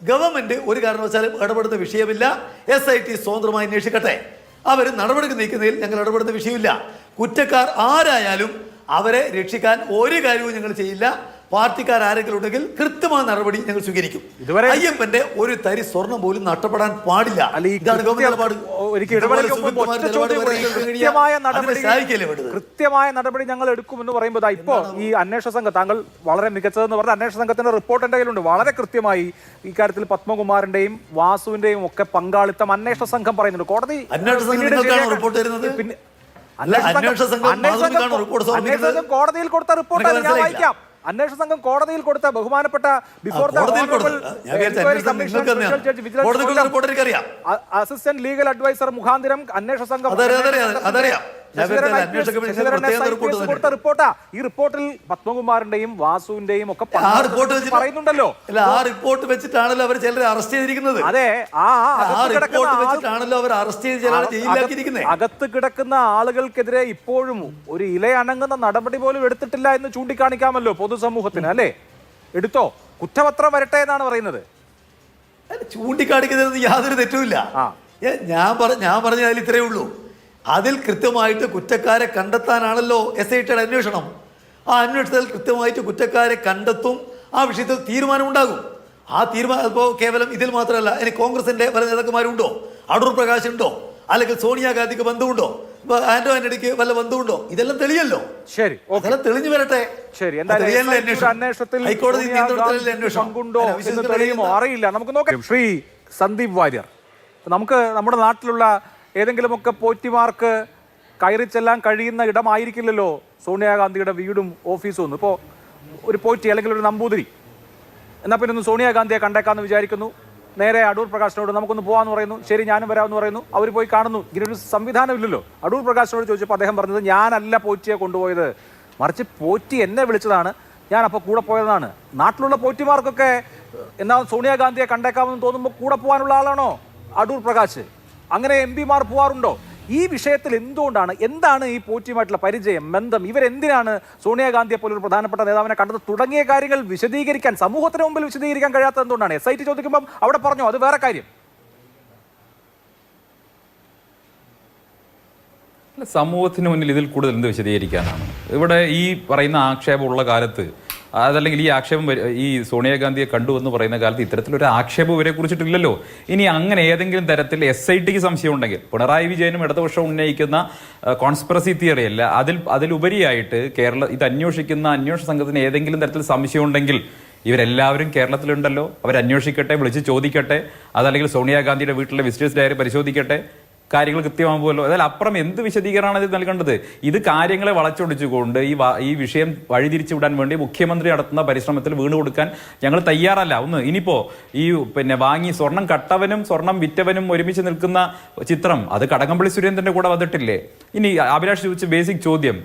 ഗവൺമെന്റ് ഒരു കാരണവശാലും ഇടപെടുന്ന വിഷയമില്ല. SIT സ്വതന്ത്രമായി അന്വേഷിക്കട്ടെ. അവർ നടപടിക്ക് നീക്കുന്നതിൽ ഞങ്ങൾ ഇടപെടുന്ന വിഷയമില്ല. കുറ്റക്കാർ ആരായാലും അവരെ രക്ഷിക്കാൻ ഒരു കാര്യവും ഞങ്ങൾ ചെയ്യില്ല. പാർട്ടിക്കാർ ആരെങ്കിലും ഉണ്ടെങ്കിൽ കൃത്യമായ നടപടി ഞങ്ങൾ സ്വീകരിക്കും. അയ്യപ്പന്റെ ഒരു തരി സ്വർണം പോലും നഷ്ടപ്പെടാൻ പാടില്ല. ഇതാണ് കൃത്യമായ നടപടി ഞങ്ങൾ എടുക്കുമെന്ന് പറയുമ്പോൾ ഇപ്പോ ഈ അന്വേഷണ സംഘം, താങ്കൾ വളരെ മികച്ചതെന്ന് പറഞ്ഞ അന്വേഷണ സംഘത്തിന്റെ റിപ്പോർട്ട് എന്റെ കയ്യിലുണ്ട്. വളരെ കൃത്യമായി ഇക്കാര്യത്തിൽ പത്മകുമാറിന്റെയും വാസുവിന്റെയും ഒക്കെ പങ്കാളിത്തം അന്വേഷണ സംഘം പറയുന്നുണ്ട്. കോടതി കോടതിയിൽ കൊടുത്ത റിപ്പോർട്ട് ഞാൻ വായിക്കാം. അന്വേഷണ സംഘം കോടതിയിൽ കൊടുത്ത ബഹുമാനപ്പെട്ട അസിസ്റ്റന്റ് ലീഗൽ അഡ്വൈസർ മുഖാന്തിരം അന്വേഷണ സംഘം കൊടുത്ത റിപ്പോർട്ടാ. ഈ റിപ്പോർട്ടിൽ പത്മകുമാറിന്റെയും വാസുവിന്റെയും ഒക്കെ പറയുന്നുണ്ടല്ലോ. ആ റിപ്പോർട്ട് വെച്ചിട്ടാണല്ലോ അവർ ചിലരെ അറസ്റ്റ് ചെയ്തിരിക്കുന്നത്. അതെ, അകത്ത് കിടക്കുന്ന ആളുകൾക്കെതിരെ ഇപ്പോഴും ഒരു ഇലയണങ്ങുന്ന നടപടി പോലും എടുത്തിട്ടില്ല എന്ന് ചൂണ്ടിക്കാണിക്കാമല്ലോ പൊതുസമൂഹത്തിന്. അല്ലേ? എടുത്തോ, കുറ്റപത്രം വരട്ടെ എന്നാണ് പറയുന്നത്. ചൂണ്ടിക്കാണിക്കുന്നതിന് യാതൊരു തെറ്റുമില്ല. ഞാൻ പറഞ്ഞ അതിൽ ഇത്രയേ ഉള്ളൂ. അതിൽ കൃത്യമായിട്ട് കുറ്റക്കാരെ കണ്ടെത്താനാണല്ലോ SIT-യുടെ അന്വേഷണം. ആ അന്വേഷണത്തിൽ കൃത്യമായിട്ട് കുറ്റക്കാരെ കണ്ടെത്തും. ആ വിഷയത്തിൽ തീരുമാനമുണ്ടാകും. ആ തീരുമാനം ഇപ്പോൾ കേവലം ഇതിൽ മാത്രമല്ല. ഇനി കോൺഗ്രസിന്റെ പല നേതാക്കന്മാരുണ്ടോ? അടൂർ പ്രകാശ് ഉണ്ടോ? അല്ലെങ്കിൽ സോണിയാഗാന്ധിക്ക് ബന്ധമുണ്ടോ? ആന്റോ ആന്റണിക്ക് വല്ല ബന്ധമുണ്ടോ? ഇതെല്ലാം തെളിയല്ലോ. ശരി, അതെല്ലാം തെളിഞ്ഞു വരട്ടെ. ശരി, ഹൈക്കോടതി അറിയില്ല, നമുക്ക് നോക്കാം. ശ്രീ സന്ദീപ് വാര്യർ, നമുക്ക് നമ്മുടെ നാട്ടിലുള്ള ഏതെങ്കിലുമൊക്കെ പോറ്റിമാർക്ക് കയറി ചെല്ലാൻ കഴിയുന്ന ഇടമായിരിക്കില്ലല്ലോ സോണിയാഗാന്ധിയുടെ വീടും ഓഫീസും ഒന്നും. ഇപ്പോൾ ഒരു പോറ്റി അല്ലെങ്കിൽ ഒരു നമ്പൂതിരി എന്നാൽ പിന്നെ ഒന്ന് സോണിയാഗാന്ധിയെ കണ്ടേക്കാമെന്ന് വിചാരിക്കുന്നു. നേരെ അടൂർ പ്രകാശിനോട് നമുക്കൊന്ന് പോകാമെന്ന് പറയുന്നു. ശരി, ഞാനും വരാമെന്ന് പറയുന്നു. അവർ പോയി കാണുന്നു. ഇങ്ങനൊരു സംവിധാനം ഇല്ലല്ലോ. അടൂർ പ്രകാശിനോട് ചോദിച്ചപ്പോൾ അദ്ദേഹം പറഞ്ഞത് ഞാനല്ല പോറ്റിയെ കൊണ്ടുപോയത്, മറിച്ച് പോറ്റി എന്നെ വിളിച്ചതാണ്, ഞാൻ അപ്പോൾ കൂടെ പോയതാണ്. നാട്ടിലുള്ള പോറ്റിമാർക്കൊക്കെ എന്നാൽ സോണിയാഗാന്ധിയെ കണ്ടേക്കാമെന്ന് തോന്നുമ്പോൾ കൂടെ പോകാനുള്ള ആളാണോ അടൂർ പ്രകാശ്? അങ്ങനെ എം പിമാർ പോവാറുണ്ടോ? ഈ വിഷയത്തിൽ എന്താണ് ഈ പോറ്റിയുമായിട്ടുള്ള പരിചയം, ബന്ധം? ഇവരെന്തിനാണ് സോണിയാഗാന്ധിയെ പോലൊരു പ്രധാനപ്പെട്ട നേതാവിനെ കണ്ടത് തുടങ്ങിയ കാര്യങ്ങൾ വിശദീകരിക്കാൻ, സമൂഹത്തിന് മുമ്പിൽ വിശദീകരിക്കാൻ കഴിയാത്തത് എന്തുകൊണ്ടാണ്? SIT ചോദിക്കുമ്പം അവിടെ പറഞ്ഞു അത് വേറെ കാര്യം. സമൂഹത്തിന് മുന്നിൽ ഇതിൽ കൂടുതൽ എന്ത് വിശദീകരിക്കാനാണ്? ഇവിടെ ഈ പറയുന്ന ആക്ഷേപമുള്ള കാലത്ത്, അതല്ലെങ്കിൽ ഈ ആക്ഷേപം ഈ സോണിയാഗാന്ധിയെ കണ്ടു എന്ന് പറയുന്ന കാലത്ത് ഇത്തരത്തിലൊരു ആക്ഷേപം ഇവരെ കുറിച്ചിട്ടില്ലല്ലോ. ഇനി അങ്ങനെ ഏതെങ്കിലും തരത്തിൽ SITക്ക് സംശയം ഉണ്ടെങ്കിൽ, പിണറായി വിജയനും ഇടതുപക്ഷം ഉന്നയിക്കുന്ന കോൺസ്പിറസി തിയറി അല്ല, അതിലുപരിയായിട്ട് ഇത് അന്വേഷിക്കുന്ന അന്വേഷണ സംഘത്തിന് ഏതെങ്കിലും തരത്തിൽ സംശയം ഉണ്ടെങ്കിൽ ഇവരെല്ലാവരും കേരളത്തിലുണ്ടല്ലോ, അവരന്വേഷിക്കട്ടെ, വിളിച്ച് ചോദിക്കട്ടെ. അതല്ലെങ്കിൽ സോണിയാഗാന്ധിയുടെ വീട്ടിലെ വിസിറ്റേഴ്സ് ഡയറി പരിശോധിക്കട്ടെ, കാര്യങ്ങൾ കൃത്യമാകുമല്ലോ. അതായത് അപ്പുറം എന്ത് വിശദീകരണമാണ് ഇത് നൽകേണ്ടത്? ഇത് കാര്യങ്ങളെ വളച്ചൊടിച്ചുകൊണ്ട് ഈ വിഷയം വഴിതിരിച്ചു വിടാൻ വേണ്ടി മുഖ്യമന്ത്രി നടത്തുന്ന പരിശ്രമത്തിൽ വീണുകൊടുക്കാൻ ഞങ്ങൾ തയ്യാറല്ല. ഇനിയിപ്പോ ഈ വാങ്ങി സ്വർണം കട്ടവനും സ്വർണം വിറ്റവനും ഒരുമിച്ച് നിൽക്കുന്ന ചിത്രം അത് കടകംപള്ളി സുരേന്ദ്രന്റെ കൂടെ വന്നിട്ടില്ലേ? ഇനി അഭിലാഷ് ചോദിച്ച ബേസിക് ചോദ്യം,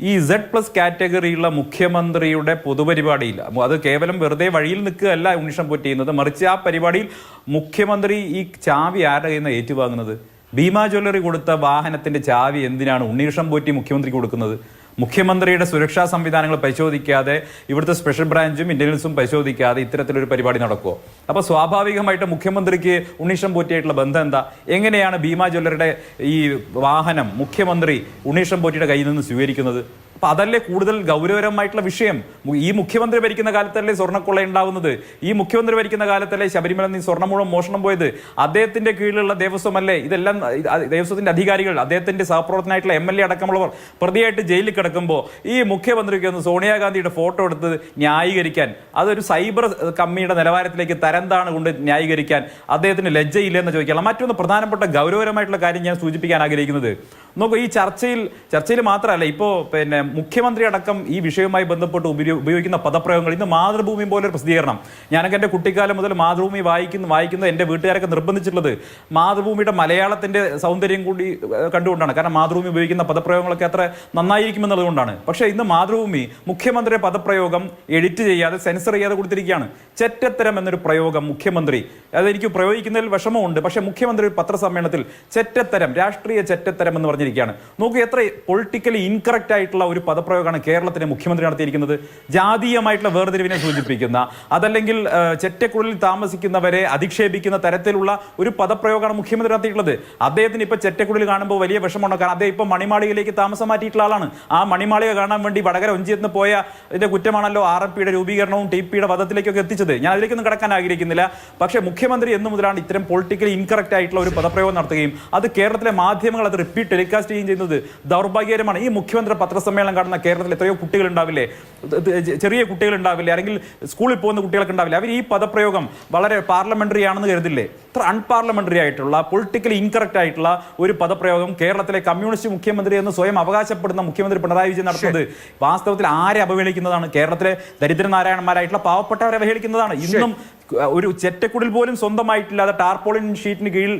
ഈ Z+ കാറ്റഗറിയുള്ള മുഖ്യമന്ത്രിയുടെ പൊതുപരിപാടിയിൽ, അത് കേവലം വെറുതെ വഴിയിൽ നിൽക്കുകയല്ല ഉണ്ണിഷം പോറ്റി ചെയ്യുന്നത്, മറിച്ച് ആ പരിപാടിയിൽ മുഖ്യമന്ത്രി ഈ ചാവി ആരുടെ കയ്യിൽ നിന്ന് ഏറ്റുവാങ്ങുന്നത്? ഭീമ ജ്വല്ലറി കൊടുത്ത വാഹനത്തിന്റെ ചാവി എന്തിനാണ് ഉണ്ണികൃഷ്ണൻ പോറ്റി മുഖ്യമന്ത്രിക്ക് കൊടുക്കുന്നത്? മുഖ്യമന്ത്രിയുടെ സുരക്ഷാ സംവിധാനങ്ങൾ പരിശോധിക്കാതെ, ഇവിടുത്തെ സ്പെഷ്യൽ ബ്രാഞ്ചും ഇന്റലിജൻസും പരിശോധിക്കാതെ ഇത്തരത്തിലൊരു പരിപാടി നടക്കുമോ? അപ്പോൾ സ്വാഭാവികമായിട്ട് മുഖ്യമന്ത്രിക്ക് ഉണ്ണീഷൻ പോറ്റിയായിട്ടുള്ള ബന്ധം എന്താ? എങ്ങനെയാണ് ഭീമ ജ്വല്ലറിയുടെ ഈ വാഹനം മുഖ്യമന്ത്രി ഉണ്ണീഷൻ പോറ്റിയുടെ കയ്യിൽ നിന്ന് സ്വീകരിക്കുന്നത്? അപ്പൊ അതല്ലേ കൂടുതൽ ഗൗരവകരമായിട്ടുള്ള വിഷയം. ഈ മുഖ്യമന്ത്രി ഭരിക്കുന്ന കാലത്തല്ലേ സ്വർണ്ണക്കൊള്ള ഉണ്ടാവുന്നത്? ഈ മുഖ്യമന്ത്രി ഭരിക്കുന്ന കാലത്തല്ലേ ശബരിമല നിന്ന് സ്വർണ്ണം മുഴുവൻ മോഷണം പോയത്? അദ്ദേഹത്തിന്റെ കീഴിലുള്ള ദേവസ്വമല്ലേ ഇതെല്ലാം? ദേവസ്വത്തിന്റെ അധികാരികൾ, അദ്ദേഹത്തിന്റെ സഹപ്രവർത്തനായിട്ടുള്ള MLA അടക്കമുള്ളവർ പ്രതിയായിട്ട് ജയിലിൽ കിടക്കുമ്പോൾ ഈ മുഖ്യമന്ത്രിക്ക് ഒന്ന് സോണിയാഗാന്ധിയുടെ ഫോട്ടോ എടുത്ത് ന്യായീകരിക്കാൻ, അതൊരു സൈബർ കമ്മിയുടെ നിലവാരത്തിലേക്ക് തരംതാണ് കൊണ്ട് ന്യായീകരിക്കാൻ അദ്ദേഹത്തിന് ലജ്ജയില്ലെന്ന് ചോദിക്കാം. മറ്റൊന്ന് പ്രധാനപ്പെട്ട ഗൗരവകരമായിട്ടുള്ള കാര്യം ഞാൻ സൂചിപ്പിക്കാൻ ആഗ്രഹിക്കുന്നത്, നോക്കൂ, ഈ ചർച്ചയിൽ മാത്രമല്ല, ഇപ്പോൾ മുഖ്യമന്ത്രി അടക്കം ഈ വിഷയവുമായി ബന്ധപ്പെട്ട് ഉപയോഗിക്കുന്ന പദപ്രയോഗങ്ങൾ. ഇന്ന് മാതൃഭൂമി പോലൊരു പ്രസിദ്ധീകരണം, ഞാനൊക്കെ എൻ്റെ കുട്ടിക്കാലം മുതൽ മാതൃഭൂമി വായിക്കുന്ന എൻ്റെ വീട്ടുകാരൊക്കെ നിർബന്ധിച്ചിട്ടുള്ളത് മാതൃഭൂമിയുടെ മലയാളത്തിന്റെ സൗന്ദര്യം കൂടി കണ്ടുകൊണ്ടാണ്. കാരണം മാതൃഭൂമി ഉപയോഗിക്കുന്ന പദപ്രയോഗങ്ങളൊക്കെ അത്ര നന്നായിരിക്കുമെന്നുള്ളതുകൊണ്ടാണ്. പക്ഷേ ഇന്ന് മാതൃഭൂമി മുഖ്യമന്ത്രിയുടെ പദപ്രയോഗം എഡിറ്റ് ചെയ്യാതെ, സെൻസർ ചെയ്യാതെ കൊടുത്തിരിക്കുകയാണ്. ചെറ്റത്തരം എന്നൊരു പ്രയോഗം മുഖ്യമന്ത്രി, അതെനിക്ക് പ്രയോഗിക്കുന്നതിൽ വിഷമമുണ്ട്, പക്ഷേ മുഖ്യമന്ത്രി പത്രസമ്മേളനത്തിൽ ചെറ്റത്തരം, രാഷ്ട്രീയ ചെറ്റത്തരം എന്ന് പറഞ്ഞിരിക്കുകയാണ്. നോക്കൂ, എത്ര പൊളിറ്റിക്കലി ഇൻകറക്റ്റ് ആയിട്ടുള്ള ഒരു പദപ്രയോഗമാണ് കേരളത്തിലെ മുഖ്യമന്ത്രി നടത്തിയിരിക്കുന്നത്. ജാതീയമായിട്ടുള്ള വേർതിരിവിനെ സൂചിപ്പിക്കുന്ന, അതല്ലെങ്കിൽ ചെറ്റക്കുള്ളിൽ താമസിക്കുന്നവരെ അധിക്ഷേപിക്കുന്ന തരത്തിലുള്ള ഒരു പദപ്രയോഗമാണ് മുഖ്യമന്ത്രി നടത്തിയിട്ടുള്ളത്. അദ്ദേഹത്തിന് ഇപ്പൊ ചെറ്റക്കുള്ളിൽ കാണുമ്പോൾ വലിയ വിഷമമുണ്ട്. കാരണം അദ്ദേഹം ഇപ്പൊ മണിമാളികയിലേക്ക് താമസം മാറ്റിയിട്ടുള്ള ആളാണ്. ആ മണിമാളിക കാണാൻ വേണ്ടി വടകര ഒഞ്ചിയെന്ന് പോയ ഇതിന്റെ കുറ്റമാണല്ലോ RMPയുടെ രൂപീകരണവും TPയുടെ വധത്തിലേക്കൊക്കെ എത്തിച്ചത്. ഞാൻ അതിലേക്കൊന്നും കടക്കാൻ ആഗ്രഹിക്കുന്നില്ല. പക്ഷേ മുഖ്യമന്ത്രി എന്നു മുതലാണ് ഇത്തരം പൊളിറ്റിക്കലി ഇൻകറക്റ്റ് ആയിട്ടുള്ള ഒരു പദപ്രയോഗം നടത്തുകയും അത് കേരളത്തിലെ മാധ്യമങ്ങൾ അത് റിപ്പീറ്റ് ടെലികാസ്റ്റ് ചെയ്യുന്നത് ദൗർഭാഗ്യകരമാണ്. ഈ മുഖ്യമന്ത്രി പത്രസമ്മേളനം കാണുന്ന കേരളത്തിൽ എത്രയോ കുട്ടികൾ ഉണ്ടാവില്ലേ, ചെറിയ കുട്ടികൾ ഉണ്ടാവില്ലേ, അല്ലെങ്കിൽ സ്കൂളിൽ പോകുന്ന കുട്ടികളൊക്കെ ഉണ്ടാവില്ലേ? അവർ ഈ പദപ്രയോഗം വളരെ പാർലമെന്ററി ആണെന്ന് കരുതില്ലേ? ഇത്ര അൺപാർലമെന്ററി ആയിട്ടുള്ള, പൊളിറ്റിക്കലി ഇൻകറക്റ്റ് ആയിട്ടുള്ള ഒരു പദപ്രയോഗം കേരളത്തിലെ കമ്മ്യൂണിസ്റ്റ് മുഖ്യമന്ത്രി എന്ന് സ്വയം അവകാശപ്പെടുന്ന മുഖ്യമന്ത്രി പിണറായി വിജയൻ നടത്തുന്നത് വാസ്തവത്തിൽ ആരെ അവഹേളിക്കുന്നതാണ്? കേരളത്തിലെ ദരിദ്രനാരായണന്മാരായിട്ടുള്ള പാവപ്പെട്ടവരെ അവഹേളിക്കുന്നതാണ്. ഇന്നും ഒരു ചെറ്റക്കുടിൽ പോലും സ്വന്തമായിട്ടില്ലാതെ ടാർപോളിൻ ഷീറ്റിന് കീഴിൽ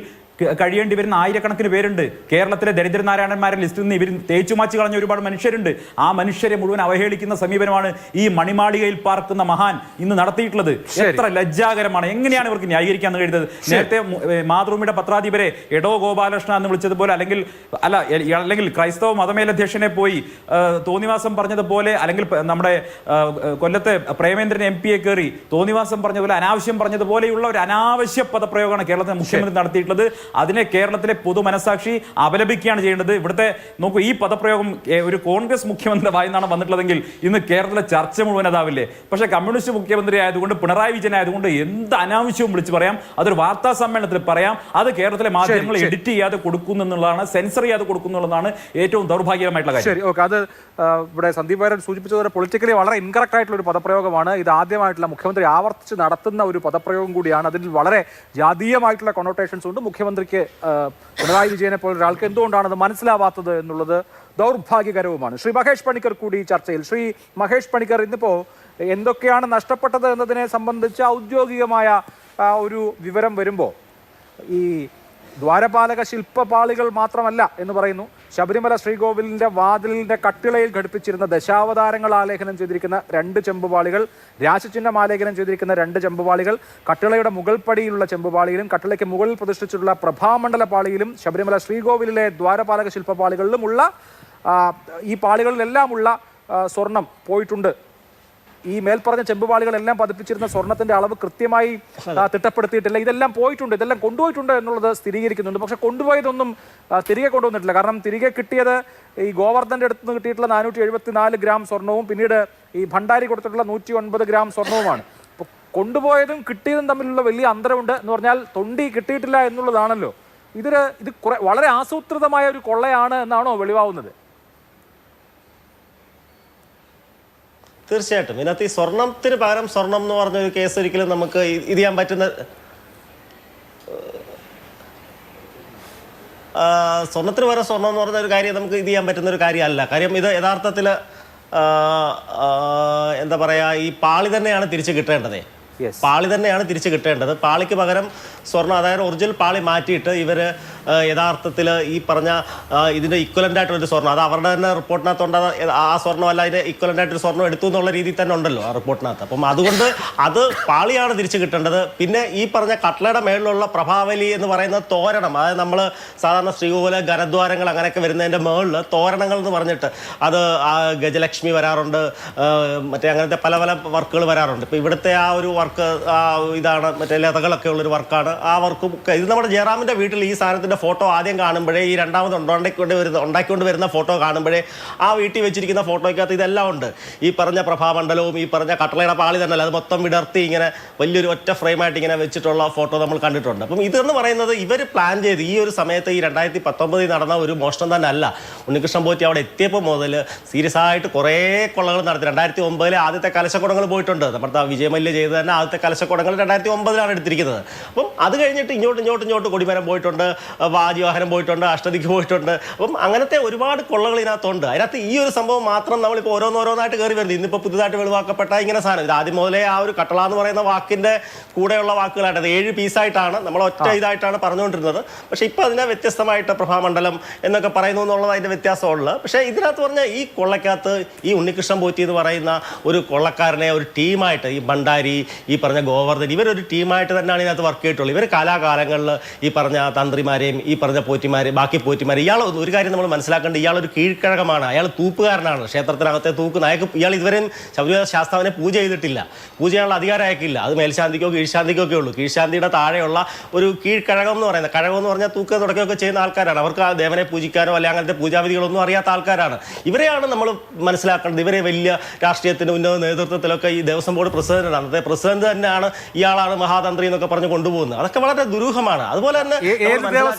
കഴിയേണ്ടി വരുന്ന ആയിരക്കണക്കിന് പേരുണ്ട്. കേരളത്തിലെ ദരിദ്രനാരായണന്മാരുടെ ലിസ്റ്റിൽ നിന്ന് ഇവർ തേച്ചുമാച്ച് കളഞ്ഞ ഒരുപാട് മനുഷ്യരുണ്ട്. ആ മനുഷ്യരെ മുഴുവൻ അവഹേളിക്കുന്ന സമീപനമാണ് ഈ മണിമാളികയിൽ പാർക്കുന്ന മഹാൻ ഇന്ന് നടത്തിയിട്ടുള്ളത്. എത്ര ലജ്ജാകരമാണ്! എങ്ങനെയാണ് ഇവർക്ക് ന്യായീകരിക്കാൻ കഴിയുന്നത്? നേരത്തെ മാതൃഭൂമിയുടെ പത്രാധിപരെ എടോ ഗോപാലകൃഷ്ണ എന്ന് വിളിച്ചതുപോലെ, അല്ലെങ്കിൽ ക്രൈസ്തവ മതമേലധ്യക്ഷനെ പോയി തോന്നിവാസം പറഞ്ഞതുപോലെ, അല്ലെങ്കിൽ നമ്മുടെ കൊല്ലത്തെ പ്രേമേന്ദ്രൻ MP കയറി തോന്നിവാസം പറഞ്ഞതുപോലെ, അനാവശ്യം പറഞ്ഞതുപോലെയുള്ള ഒരു അനാവശ്യ പദപ്രയോഗമാണ് കേരളത്തിലെ മുഖ്യമന്ത്രി നടത്തിയിട്ടുള്ളത്. അതിനെ കേരളത്തിലെ പൊതു മനസാക്ഷി അപലപിക്കുകയാണ് ചെയ്യേണ്ടത്. ഇവിടുത്തെ നോക്കൂ, ഈ പദപ്രയോഗം ഒരു കോൺഗ്രസ് മുഖ്യമന്ത്രിയുടെ വായിൽ നിന്നാണ് വന്നിട്ടുള്ളതെങ്കിൽ ഇന്ന് കേരളത്തിലെ ചർച്ച മുഴുവൻ അതാവില്ലേ? പക്ഷേ കമ്മ്യൂണിസ്റ്റ് മുഖ്യമന്ത്രി ആയതുകൊണ്ട്, പിണറായി വിജയൻ ആയതുകൊണ്ട് എന്ത് അനാവശ്യവും വിളിച്ചു പറയാം, അതൊരു വാർത്താ സമ്മേളനത്തിൽ പറയാം. അത് കേരളത്തിലെ മാധ്യമങ്ങൾ എഡിറ്റ് ചെയ്യാതെ കൊടുക്കുന്നു എന്നുള്ളതാണ്, സെൻസർ ചെയ്യാതെ കൊടുക്കുന്നു എന്നുള്ളതാണ് ഏറ്റവും ദൗർഭാഗ്യമായിട്ടുള്ള കാര്യം. ശരി, ഓക്കെ. അത് ഇവിടെ സന്ദീപ് വാര്യർ സൂചിപ്പിച്ചതുപോലെ പൊളിറ്റിക്കലി വളരെ ഇൻകറക്റ്റ് ആയിട്ടുള്ള ഒരു പദപ്രയോഗമാണ്. ഇത് ആദ്യമായിട്ടുള്ള മുഖ്യമന്ത്രി ആവർത്തിച്ച് നടത്തുന്ന ഒരു പദപ്രയോഗം കൂടിയാണ്. അതിൽ വളരെ ജാതീയമായിട്ടുള്ള കൊണോട്ടേഷൻസ് ഉണ്ട്. മുഖ്യമന്ത്രിക്ക് പിണറായി വിജയനെ പോലെ ഒരാൾക്ക് എന്തുകൊണ്ടാണ് അത് മനസ്സിലാവാത്തത് എന്നുള്ളത് ദൗർഭാഗ്യകരവുമാണ്. ശ്രീ മഹേഷ് പണിക്കർ കൂടി ചർച്ചയിൽ. ശ്രീ മഹേഷ് പണിക്കർ, ഇന്നിപ്പോൾ എന്തൊക്കെയാണ് നഷ്ടപ്പെട്ടത് എന്നതിനെ സംബന്ധിച്ച് ഔദ്യോഗികമായ ഒരു വിവരം വരുമ്പോൾ ഈ ദ്വാരപാലക ശില്പപാളികൾ മാത്രമല്ല എന്ന് പറയുന്നു. ശബരിമല ശ്രീകോവിലിന്റെ വാതിലിന്റെ കട്ടിളയിൽ ഘടിപ്പിച്ചിരുന്ന ദശാവതാരങ്ങൾ ആലേഖനം ചെയ്തിരിക്കുന്ന 2 ചെമ്പുപാളികൾ, രാശിചിഹ്നം ആലേഖനം ചെയ്തിരിക്കുന്ന 2 ചെമ്പുപാളികൾ, കട്ടിളയുടെ മുകൾ പടിയിലുള്ള ചെമ്പുപാളിയിലും കട്ടിളയ്ക്ക് മുകളിൽ പ്രതിഷ്ഠിച്ചിട്ടുള്ള പ്രഭാമണ്ഡല പാളിയിലും ശബരിമല ശ്രീകോവിലിലെ ദ്വാരപാലക ശില്പപാളികളിലുമുള്ള ഈ പാളികളിലെല്ലാമുള്ള സ്വർണം പോയിട്ടുണ്ട്. ഈ മേൽപ്പറഞ്ഞ ചെമ്പുപാളികളെല്ലാം പതിപ്പിച്ചിരുന്ന സ്വർണത്തിന്റെ അളവ് കൃത്യമായി തിട്ടപ്പെടുത്തിയിട്ടില്ല. ഇതെല്ലാം പോയിട്ടുണ്ട്, ഇതെല്ലാം കൊണ്ടുപോയിട്ടുണ്ട് എന്നുള്ളത് സ്ഥിരീകരിക്കുന്നുണ്ട്. പക്ഷെ കൊണ്ടുപോയതൊന്നും തിരികെ കൊണ്ടുവന്നിട്ടില്ല. കാരണം തിരികെ കിട്ടിയത് ഈ ഗോവർദ്ധന്റെ അടുത്ത് നിന്ന് കിട്ടിയിട്ടുള്ള 474 ഗ്രാം സ്വർണവും പിന്നീട് ഈ ഭണ്ഡാരി കൊടുത്തിട്ടുള്ള 109 ഗ്രാം സ്വർണവുമാണ്. അപ്പോൾ കൊണ്ടുപോയതും കിട്ടിയതും തമ്മിലുള്ള വലിയ അന്തരമുണ്ട്. എന്ന് പറഞ്ഞാൽ തൊണ്ടി കിട്ടിയിട്ടില്ല എന്നുള്ളതാണല്ലോ. ഇത് വളരെ ആസൂത്രിതമായ ഒരു കൊള്ളയാണ് എന്നാണോ വെളിവാകുന്നത്? തീർച്ചയായിട്ടും ഇതിനകത്ത് ഈ സ്വർണത്തിന് പകരം സ്വർണം എന്ന് പറഞ്ഞൊരു കേസ് ഒരിക്കലും നമുക്ക് ഇത് ചെയ്യാൻ പറ്റുന്ന സ്വർണത്തിന് പകരം സ്വർണം എന്ന് പറഞ്ഞ ഒരു കാര്യം നമുക്ക് ഇത് ചെയ്യാൻ പറ്റുന്ന ഒരു കാര്യമല്ല. കാര്യം ഇത് യഥാർത്ഥത്തിൽ എന്താ പറയുക, ഈ പാളി തന്നെയാണ് തിരിച്ചു കിട്ടേണ്ടത്. പാളി തന്നെയാണ് തിരിച്ചു കിട്ടേണ്ടത്. പാളിക്ക് പകരം സ്വർണ്ണം, അതായത് ഒറിജിനൽ പാളി മാറ്റിയിട്ട് ഇവർ യഥാർത്ഥത്തിൽ ഈ പറഞ്ഞ ഇതിൻ്റെ ഇക്വലൻ്റ് ആയിട്ടൊരു സ്വർണ്ണം, അത് അവരുടെ തന്നെ റിപ്പോർട്ടിനകത്തുണ്ട്, ആ സ്വർണ്ണമല്ല അതിൻ്റെ ഇക്വലൻ്റ് ആയിട്ടൊരു സ്വർണ്ണം എടുത്തു എന്നുള്ള രീതിയിൽ തന്നെ ഉണ്ടല്ലോ ആ റിപ്പോർട്ടിനകത്ത്. അപ്പം അതുകൊണ്ട് അത് പാളിയാണ് തിരിച്ചു കിട്ടേണ്ടത്. പിന്നെ ഈ പറഞ്ഞ കട്ട്ലയുടെ മേളിലുള്ള പ്രഭാവലി എന്ന് പറയുന്ന തോരണം, അതായത് നമ്മൾ സാധാരണ ശ്രീകോവില ഗരദ്വാരങ്ങൾ അങ്ങനെയൊക്കെ വരുന്നതിൻ്റെ മേളിൽ തോരണങ്ങൾ എന്ന് പറഞ്ഞിട്ട് അത് ഗജലക്ഷ്മി വരാറുണ്ട്, മറ്റേ അങ്ങനത്തെ പല പല വർക്കുകൾ വരാറുണ്ട്. ഇപ്പോൾ ഇവിടുത്തെ ആ ഒരു വർക്ക് ഇതാണ്, മറ്റേ ലതകളൊക്കെ ഉള്ളൊരു വർക്കാണ്. ആ വർക്കും ഇത് നമ്മുടെ ജയറാമിൻ്റെ വീട്ടിൽ ഈ സാധനത്തിൻ്റെ ഫോട്ടോ ആദ്യം കാണുമ്പോഴേ, ഈ രണ്ടാമത് ഉണ്ടാക്കിക്കൊണ്ട് വരുന്ന ഫോട്ടോ കാണുമ്പോഴേ ആ വീട്ടിൽ വെച്ചിരിക്കുന്ന ഫോട്ടോയ്ക്കകത്ത് ഇതെല്ലാം ഉണ്ട്. ഈ പറഞ്ഞ പ്രഭാമണ്ഡലവും ഈ പറഞ്ഞ കട്ടളയുടെ പാളി തന്നെയല്ല, അത് മൊത്തം വിടർത്തി ഇങ്ങനെ വലിയൊരു ഒറ്റ ഫ്രെയിമായിട്ട് ഇങ്ങനെ വെച്ചിട്ടുള്ള ഫോട്ടോ നമ്മൾ കണ്ടിട്ടുണ്ട്. അപ്പം ഇതെന്ന് പറയുന്നത് ഇവർ പ്ലാൻ ചെയ്ത് ഈ ഒരു സമയത്ത് ഈ 2019 നടന്ന ഒരു മോഷണം തന്നെ അല്ല. ഉണ്ണികൃഷ്ണൻ പോറ്റി അവിടെ എത്തിയപ്പോൾ മുതൽ സീരിയസ് ആയിട്ട് കുറേ കൊള്ളകൾ നടത്തി. 2009 ആദ്യത്തെ കലശക്കുടങ്ങൾ പോയിട്ടുണ്ട്. നമ്മുടെ വിജയമല്യ ചെയ്ത് തന്നെ ആദ്യത്തെ കലശക്കുടങ്ങൾ 2009 എടുത്തിരിക്കുന്നത്. അപ്പം അത് കഴിഞ്ഞിട്ട് ഇങ്ങോട്ട് കൊടിമരം പോയിട്ടുണ്ട്, വാജിവാഹനം പോയിട്ടുണ്ട്, അഷ്ടദിക്ക് പോയിട്ടുണ്ട്. അപ്പം അങ്ങനത്തെ ഒരുപാട് കൊള്ളകൾ ഇതിനകത്തുണ്ട്. അതിനകത്ത് ഈ ഒരു സംഭവം മാത്രം നമ്മളിപ്പോൾ ഓരോന്നായിട്ട് കയറി വരുന്നത്. ഇന്നിപ്പോൾ പുതുതായിട്ട് വെളിവാക്കപ്പെട്ട ഇങ്ങനെ സാധനം, ഇത് ആദ്യം മുതലേ ആ ഒരു കട്ടള എന്ന് പറയുന്ന വാക്കിൻ്റെ കൂടെയുള്ള വാക്കുകളായിട്ട് അത് 7 പീസായിട്ടാണ് നമ്മൾ ഒറ്റ ഇതായിട്ടാണ് പറഞ്ഞുകൊണ്ടിരുന്നത്. പക്ഷേ ഇപ്പോൾ അതിനെ വ്യത്യസ്തമായിട്ട് പ്രഭാമണ്ഡലം എന്നൊക്കെ പറയുന്നു എന്നുള്ളത് അതിൻ്റെ വ്യത്യാസമുള്ളത്. പക്ഷേ ഇതിനകത്ത് പറഞ്ഞാൽ ഈ കൊള്ളക്കകത്ത് ഈ ഉണ്ണികൃഷ്ണൻ പോറ്റി എന്ന് പറയുന്ന ഒരു കൊള്ളക്കാരനെ ഒരു ടീമായിട്ട്, ഈ ഭണ്ഡാരി, ഈ പറഞ്ഞ ഗോവർദ്ധൻ, ഇവരൊരു ടീമായിട്ട് തന്നെയാണ് ഇതിനകത്ത് വർക്ക് ചെയ്തിട്ടുള്ളത്. ഇവർ കാലാകാലങ്ങളിൽ ഈ പറഞ്ഞ തന്ത്രിമാരെയും ഈ പറഞ്ഞ പോറ്റിമാരെയും ബാക്കി പോറ്റിമാരെ, ഇയാൾ ഒരു കാര്യം നമ്മൾ മനസ്സിലാക്കേണ്ടത്, ഇയാളൊരു കീഴ്ക്കഴകമാണ്, അയാൾ തൂപ്പുകാരനാണ്, ക്ഷേത്രത്തിനകത്തെ തൂക്കുന്ന. ഇയാൾ ഇതുവരെയും ശബരിമല ശാസ്താവിനെ പൂജ ചെയ്തിട്ടില്ല, പൂജ ചെയ്യാനുള്ള അധികാരം അയക്കില്ല. അത് മേൽശാന്തിക്കോ കീഴ്ശാന്തിക്കോ ഒക്കെ ഉള്ളൂ. കീഴ്ശാന്തിയുടെ താഴെയുള്ള ഒരു കീഴ്ക്കഴകം എന്ന് പറയുന്നത്, കഴകം എന്ന് പറഞ്ഞാൽ തൂക്കം തുടക്കുകയൊക്കെ ചെയ്യുന്ന ആൾക്കാരാണ്. അവർക്ക് ആ ദേവനെ പൂജിക്കാനോ അല്ലെങ്കിൽ അങ്ങനത്തെ പൂജാവിധികളൊന്നും അറിയാത്ത ആൾക്കാരാണ്. ഇവരെയാണ് നമ്മൾ മനസ്സിലാക്കേണ്ടത്. ഇവരെ വലിയ രാഷ്ട്രീയത്തിന് ഉന്നത നേതൃത്വത്തിലൊക്കെ ഈ ദേവസ്വം ബോർഡ് പ്രസിഡന്റാണ്, അന്നത്തെ പ്രസിഡന്റ് തന്നെയാണ് ഇയാളാണ് മഹാതന്ത്രി എന്നൊക്കെ പറഞ്ഞ് കൊണ്ടുപോകുന്നത്. അതൊക്കെ വളരെ ദുരൂഹമാണ്. അതുപോലെ തന്നെ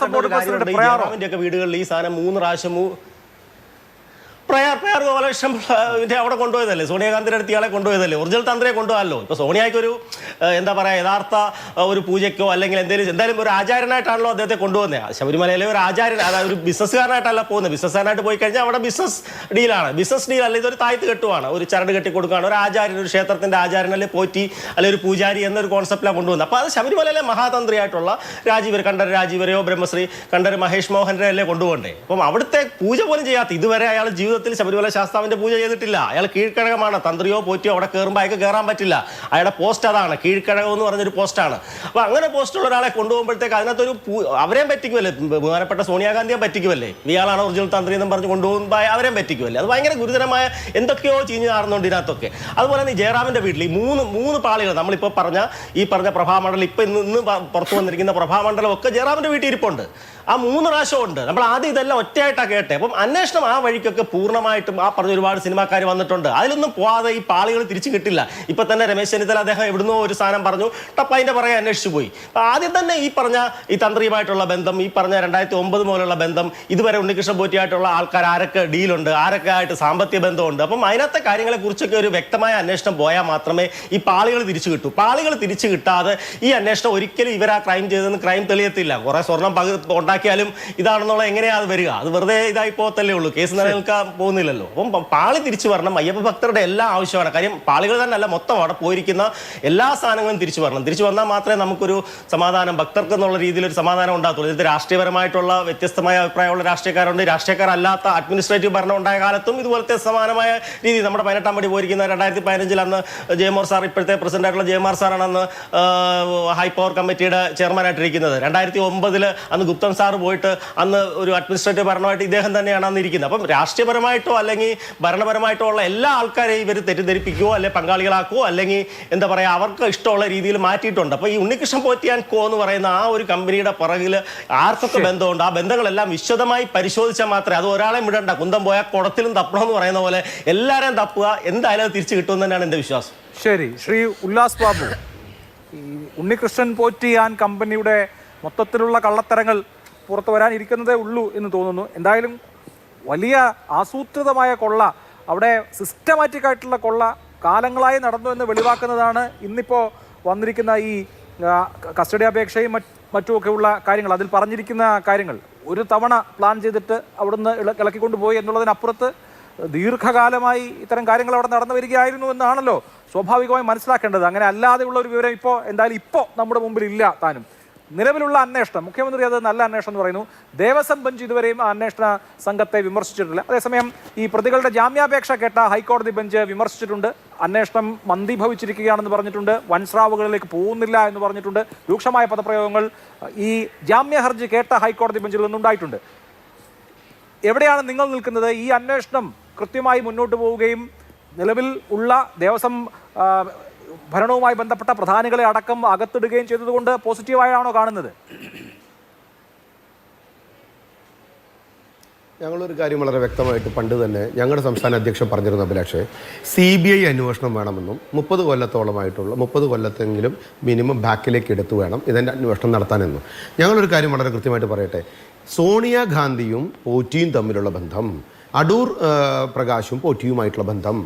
ജയറാമിന്റെ ഒക്കെ വീടുകളിൽ ഈ സാധനം 3 പ്രാവശ്യം പ്രയാർ ഗോപാലകൃഷ്ണൻ അവിടെ കൊണ്ടുപോയതല്ലേ, സോണിയാഗാന്ധിയുടെ അടുത്ത് ഇയാളെ കൊണ്ടുപോയതല്ലേ, ഒറിജിനൽ തന്ത്രിയെ കൊണ്ടുപോകാമല്ലോ. ഇപ്പോൾ സോണിയായ്ക്കൊരു എന്താ പറയുക, യഥാർത്ഥ ഒരു പൂജയ്ക്കോ അല്ലെങ്കിൽ എന്തായാലും ഒരു ആചാരനായിട്ടാണല്ലോ അദ്ദേഹത്തെ കൊണ്ടുപോകുന്നത്. ശബരിമലയിലെ ഒരു ആചാര്യൻ, അതായത് ഒരു ബിസിനസ്സുകാരനായിട്ടല്ല പോകുന്നത്. ബിസിനസ്സുകാരനായിട്ട് പോയി കഴിഞ്ഞാൽ അവിടെ ബിസിനസ് ഡീലാണ്. ബിസിനസ് ഡീൽ അല്ല, ഇതൊരു താഴ്ത്ത് കെട്ടുവാണ്, ഒരു ചരട് കെട്ടി കൊടുക്കുകയാണ്. ഒരു ആചാര്യൻ, ഒരു ക്ഷേത്രത്തിൻ്റെ ആചാര്യൻ അല്ലെങ്കിൽ പോറ്റി അല്ലെങ്കിൽ ഒരു പൂജാരി എന്നൊരു കോൺസെപ്റ്റിലാണ് കൊണ്ടുപോകുന്നത്. അപ്പോൾ അത് ശബരിമലയിലെ മഹാതന്ത്രിയായിട്ടുള്ള കണ്ഠര രാജീവരെയോ ബ്രഹ്മശ്രീ കണ്ഠര മഹേഷ് മോഹനരെ അല്ലേ കൊണ്ടുപോകണ്ടേ. അപ്പം അവിടുത്തെ പൂജ പോലും ചെയ്യാത്ത, ഇതുവരെ അയാൾ ജീവിതത്തിൽ ശബരിമല ശാസ്താവിന്റെ പൂജ ചെയ്തിട്ടില്ല. അയാൾ കീഴ്ക്കഴകമാണ്. തന്ത്രിയോ പോറ്റിയോ അവിടെ കയറുമ്പോൾ അയാൾക്ക് കയറാൻ പറ്റില്ല. അയാളുടെ പോസ്റ്റ് അതാണ്, കീഴ്ക്കഴകം എന്ന് പറഞ്ഞൊരു പോസ്റ്റാണ്. അപ്പോൾ അങ്ങനെ പോസ്റ്റുള്ള ഒരാളെ കൊണ്ടുപോകുമ്പോഴത്തേക്ക് അതിനകത്തൊരു അവരെയും പറ്റിക്കുമല്ലേ, ബഹുമാനപ്പെട്ട സോണിയാഗാന്ധിയെ പറ്റിക്കുമല്ലേ, ഇയാളാണ് ഒറിജിനൽ തന്ത്രി എന്നും പറഞ്ഞ് കൊണ്ടുപോകുമ്പോൾ അവരെയും പറ്റിക്കുമല്ലേ. അത് ഭയങ്കര ഗുരുതരമായ എന്തൊക്കെയോ ചീഞ്ഞ് നാറുന്നുണ്ട് ഇതിനകത്തൊക്കെ. അതുപോലെ തന്നെ ഈ ജയറാമിന്റെ വീട്ടിൽ ഈ മൂന്ന് പാളികൾ, നമ്മളിപ്പോൾ ഈ പറഞ്ഞ പ്രഭാമണ്ഡലം, ഇപ്പം ഇന്ന് പുറത്തു വന്നിരിക്കുന്ന പ്രഭാമണ്ഡലം ഒക്കെ ജയറാമിന്റെ വീട്ടിൽ ഇരിപ്പുണ്ട്. ആ 3 പ്രാവശ്യം ഉണ്ട്. നമ്മൾ ആദ്യം ഇതെല്ലാം ഒറ്റയായിട്ടാണ് കേട്ടെ. അപ്പം അന്വേഷണം ആ വഴിക്കൊക്കെ പൂർണ്ണമായിട്ടും ആ പറഞ്ഞ ഒരുപാട് സിനിമാക്കാർ വന്നിട്ടുണ്ട്. അതിലൊന്നും പോവാതെ ഈ പാളികൾ തിരിച്ചു കിട്ടില്ല. ഇപ്പം തന്നെ രമേശ് ചെന്നിത്തല അദ്ദേഹം എവിടുന്നോ ഒരു സാധനം പറഞ്ഞു, ടപ്പതിൻ്റെ പുറകെ അന്വേഷിച്ചു പോയി. അപ്പം ആദ്യം തന്നെ ഈ പറഞ്ഞ ഈ തന്ത്രിയുമായിട്ടുള്ള ബന്ധം, ഈ പറഞ്ഞ 2009 മുതലുള്ള ബന്ധം, ഇതുവരെ ഉണ്ണികൃഷ്ണൻ പോറ്റിയായിട്ടുള്ള ആൾക്കാർ ആരൊക്കെ ഡീലുണ്ട്, ആരൊക്കെ ആയിട്ട് സാമ്പത്തിക ബന്ധമുണ്ട്. അപ്പം അതിനകത്തെ കാര്യങ്ങളെക്കുറിച്ചൊക്കെ ഒരു വ്യക്തമായ അന്വേഷണം പോയാൽ മാത്രമേ ഈ പാളികൾ തിരിച്ചു കിട്ടൂ. പാളികൾ തിരിച്ചു കിട്ടാതെ ഈ അന്വേഷണം ഒരിക്കലും ഇവരാ ക്രൈം ചെയ്തെന്ന് ക്രൈം തെളിയത്തില്ല. കുറേ സ്വർണം ഉണ്ടാക്കിയാലും ഇതാണെന്നുള്ള എങ്ങനെയാ അത് വരിക? അത് വെറുതെ ഇതായി പോകത്തല്ലേ ഉള്ളൂ, കേസ് നിലനിൽക്കാൻ പോകുന്നില്ലല്ലോ. അപ്പം പാളി തിരിച്ചു വരണം. അയ്യപ്പ ഭക്തരുടെ എല്ലാ ആവശ്യമാണ്. കാര്യം പാളികൾ തന്നെ അല്ല, മൊത്തം അവിടെ പോയിരിക്കുന്ന എല്ലാ സാധനങ്ങളും തിരിച്ചു വരണം. തിരിച്ചു വന്നാൽ മാത്രമേ നമുക്കൊരു സമാധാനം, ഭക്തർക്ക് എന്നുള്ള രീതിയിൽ ഒരു സമാധാനം ഉണ്ടാകത്തുള്ളൂ. ഇതിൽ രാഷ്ട്രീയപരമായിട്ടുള്ള വ്യത്യസ്തമായ അഭിപ്രായമുള്ള രാഷ്ട്രീയക്കാരുണ്ട്. രാഷ്ട്രീയക്കാരല്ലാത്ത അഡ്മിനിസ്ട്രേറ്റീവ് ഭരണം ഉണ്ടായ കാലത്തും ഇതുപോലത്തെ സമാനമായ രീതി നമ്മുടെ 18-ാം പടി പോയിരിക്കുന്ന 2015 അന്ന് ജയമോർ സാർ, ഇപ്പോഴത്തെ പ്രസിഡന്റ് ആയിട്ടുള്ള ജയമോർ സാറാണ് അന്ന് ഹൈ പവർ കമ്മിറ്റിയുടെ ചെയർമാനായിട്ടിരിക്കുന്നത്. 2009 അന്ന് ഗുപ്തൻ സാർ പോയിട്ട് അന്ന് ഒരു അഡ്മിനിസ്ട്രേറ്റീവ് ഭരണമായിട്ട് ഇദ്ദേഹം തന്നെയാണ് അന്ന് ഇരിക്കുന്നത്. അപ്പം രാഷ്ട്രീയപരമായിട്ടോ അല്ലെങ്കിൽ ഭരണപരമായിട്ടോ ഉള്ള എല്ലാ ആൾക്കാരെയും ഇവർ തെറ്റിദ്ധരിപ്പിക്കുകയോ അല്ലെങ്കിൽ പങ്കാളികളാക്കുകയോ അല്ലെങ്കിൽ എന്താ പറയുക അവർക്ക് ഇഷ്ടമുള്ള രീതിയിൽ മാറ്റിയിട്ടുണ്ട്. അപ്പോൾ ഈ ഉണ്ണികൃഷ്ണൻ പോറ്റി ആൻഡ് കോ എന്ന് പറയുന്ന ആ ഒരു കമ്പനിയുടെ പുറകിൽ ആർക്കൊക്കെ ബന്ധമുണ്ട്, ആ ബന്ധങ്ങളെല്ലാം വിശദമായി പരിശോധിച്ചാൽ മാത്രമേ, അത് ഒരാളെ വിടണ്ട, കുന്തം പോയാൽ കുടത്തിലും തപ്പണം എന്ന് പറയുന്ന പോലെ എല്ലാവരെയും തപ്പുക, എന്തായാലും അത് തിരിച്ചു കിട്ടുമെന്ന് തന്നെയാണ് എൻ്റെ വിശ്വാസം. ശരി, ശ്രീ ഉല്ലാസ് ബാബു, ഈ ഉണ്ണികൃഷ്ണൻ പോറ്റി ആൻഡ് കമ്പനിയുടെ മൊത്തത്തിലുള്ള കള്ളത്തരങ്ങൾ പുറത്തു വരാനിരിക്കുന്നതേ ഉള്ളൂ എന്ന് തോന്നുന്നു. എന്തായാലും വലിയ ആസൂത്രിതമായ കൊള്ള, അവിടെ സിസ്റ്റമാറ്റിക് ആയിട്ടുള്ള കൊള്ള കാലങ്ങളായി നടന്നു എന്ന് വെളിവാക്കുന്നതാണ് ഇന്നിപ്പോൾ വന്നിരിക്കുന്ന ഈ കസ്റ്റഡി അപേക്ഷയും മറ്റുമൊക്കെയുള്ള കാര്യങ്ങൾ. അതിൽ പറഞ്ഞിരിക്കുന്ന കാര്യങ്ങൾ ഒരു തവണ പ്ലാൻ ചെയ്തിട്ട് അവിടുന്ന് ഇളക്കിക്കൊണ്ടുപോയി എന്നുള്ളതിനപ്പുറത്ത് ദീർഘകാലമായി ഇത്തരം കാര്യങ്ങൾ അവിടെ നടന്നു വരികയായിരുന്നു എന്നാണല്ലോ സ്വാഭാവികമായി മനസ്സിലാക്കേണ്ടത്. അങ്ങനെ അല്ലാതെയുള്ള ഒരു വിവരം എന്തായാലും ഇപ്പോൾ നമ്മുടെ മുമ്പിൽ ഇല്ല താനും. നിലവിലുള്ള അന്വേഷണം, മുഖ്യമന്ത്രി അത് നല്ല അന്വേഷണം എന്ന് പറയുന്നു. ദേവസ്വം ബെഞ്ച് ഇതുവരെയും ആ അന്വേഷണ സംഘത്തെ വിമർശിച്ചിട്ടില്ല. അതേസമയം ഈ പ്രതികളുടെ ജാമ്യാപേക്ഷ കേട്ട ഹൈക്കോടതി ബെഞ്ച് വിമർശിച്ചിട്ടുണ്ട്. അന്വേഷണം മന്ദീഭവിച്ചിരിക്കുകയാണെന്ന് പറഞ്ഞിട്ടുണ്ട്. വൻസ്രാവുകളിലേക്ക് പോകുന്നില്ല എന്ന് പറഞ്ഞിട്ടുണ്ട്. രൂക്ഷമായ പദപ്രയോഗങ്ങൾ ഈ ജാമ്യ ഹർജി കേട്ട ഹൈക്കോടതി ബെഞ്ചിൽ നിന്നുണ്ടായിട്ടുണ്ട്. എവിടെയാണ് നിങ്ങൾ നിൽക്കുന്നത്? ഈ അന്വേഷണം കൃത്യമായി മുന്നോട്ട് പോവുകയും നിലവിൽ ഉള്ള ദേവസ്വം ഭരണവുമായി ബന്ധപ്പെട്ട പ്രധാനികളെ അടക്കം അകത്തിടുകയും ചെയ്തതുകൊണ്ട് പോസിറ്റീവായാണോ കാണുന്നത്? ഞങ്ങളൊരു കാര്യം വളരെ വ്യക്തമായിട്ട് പണ്ട് തന്നെ ഞങ്ങളുടെ സംസ്ഥാന അധ്യക്ഷൻ പറഞ്ഞിരുന്ന അഭിലാഷേ, CBI അന്വേഷണം വേണമെന്നും 30 കൊല്ലത്തോളമായിട്ടുള്ള 30 കൊല്ലത്തെങ്കിലും മിനിമം ബാക്കിലേക്ക് എടുത്തു വേണം ഇതിൻ്റെ അന്വേഷണം നടത്താനെന്നും. ഞങ്ങളൊരു കാര്യം വളരെ കൃത്യമായിട്ട് പറയട്ടെ, സോണിയാഗാന്ധിയും പോറ്റിയും തമ്മിലുള്ള ബന്ധം, അടൂർ പ്രകാശും പോറ്റിയുമായിട്ടുള്ള ബന്ധം,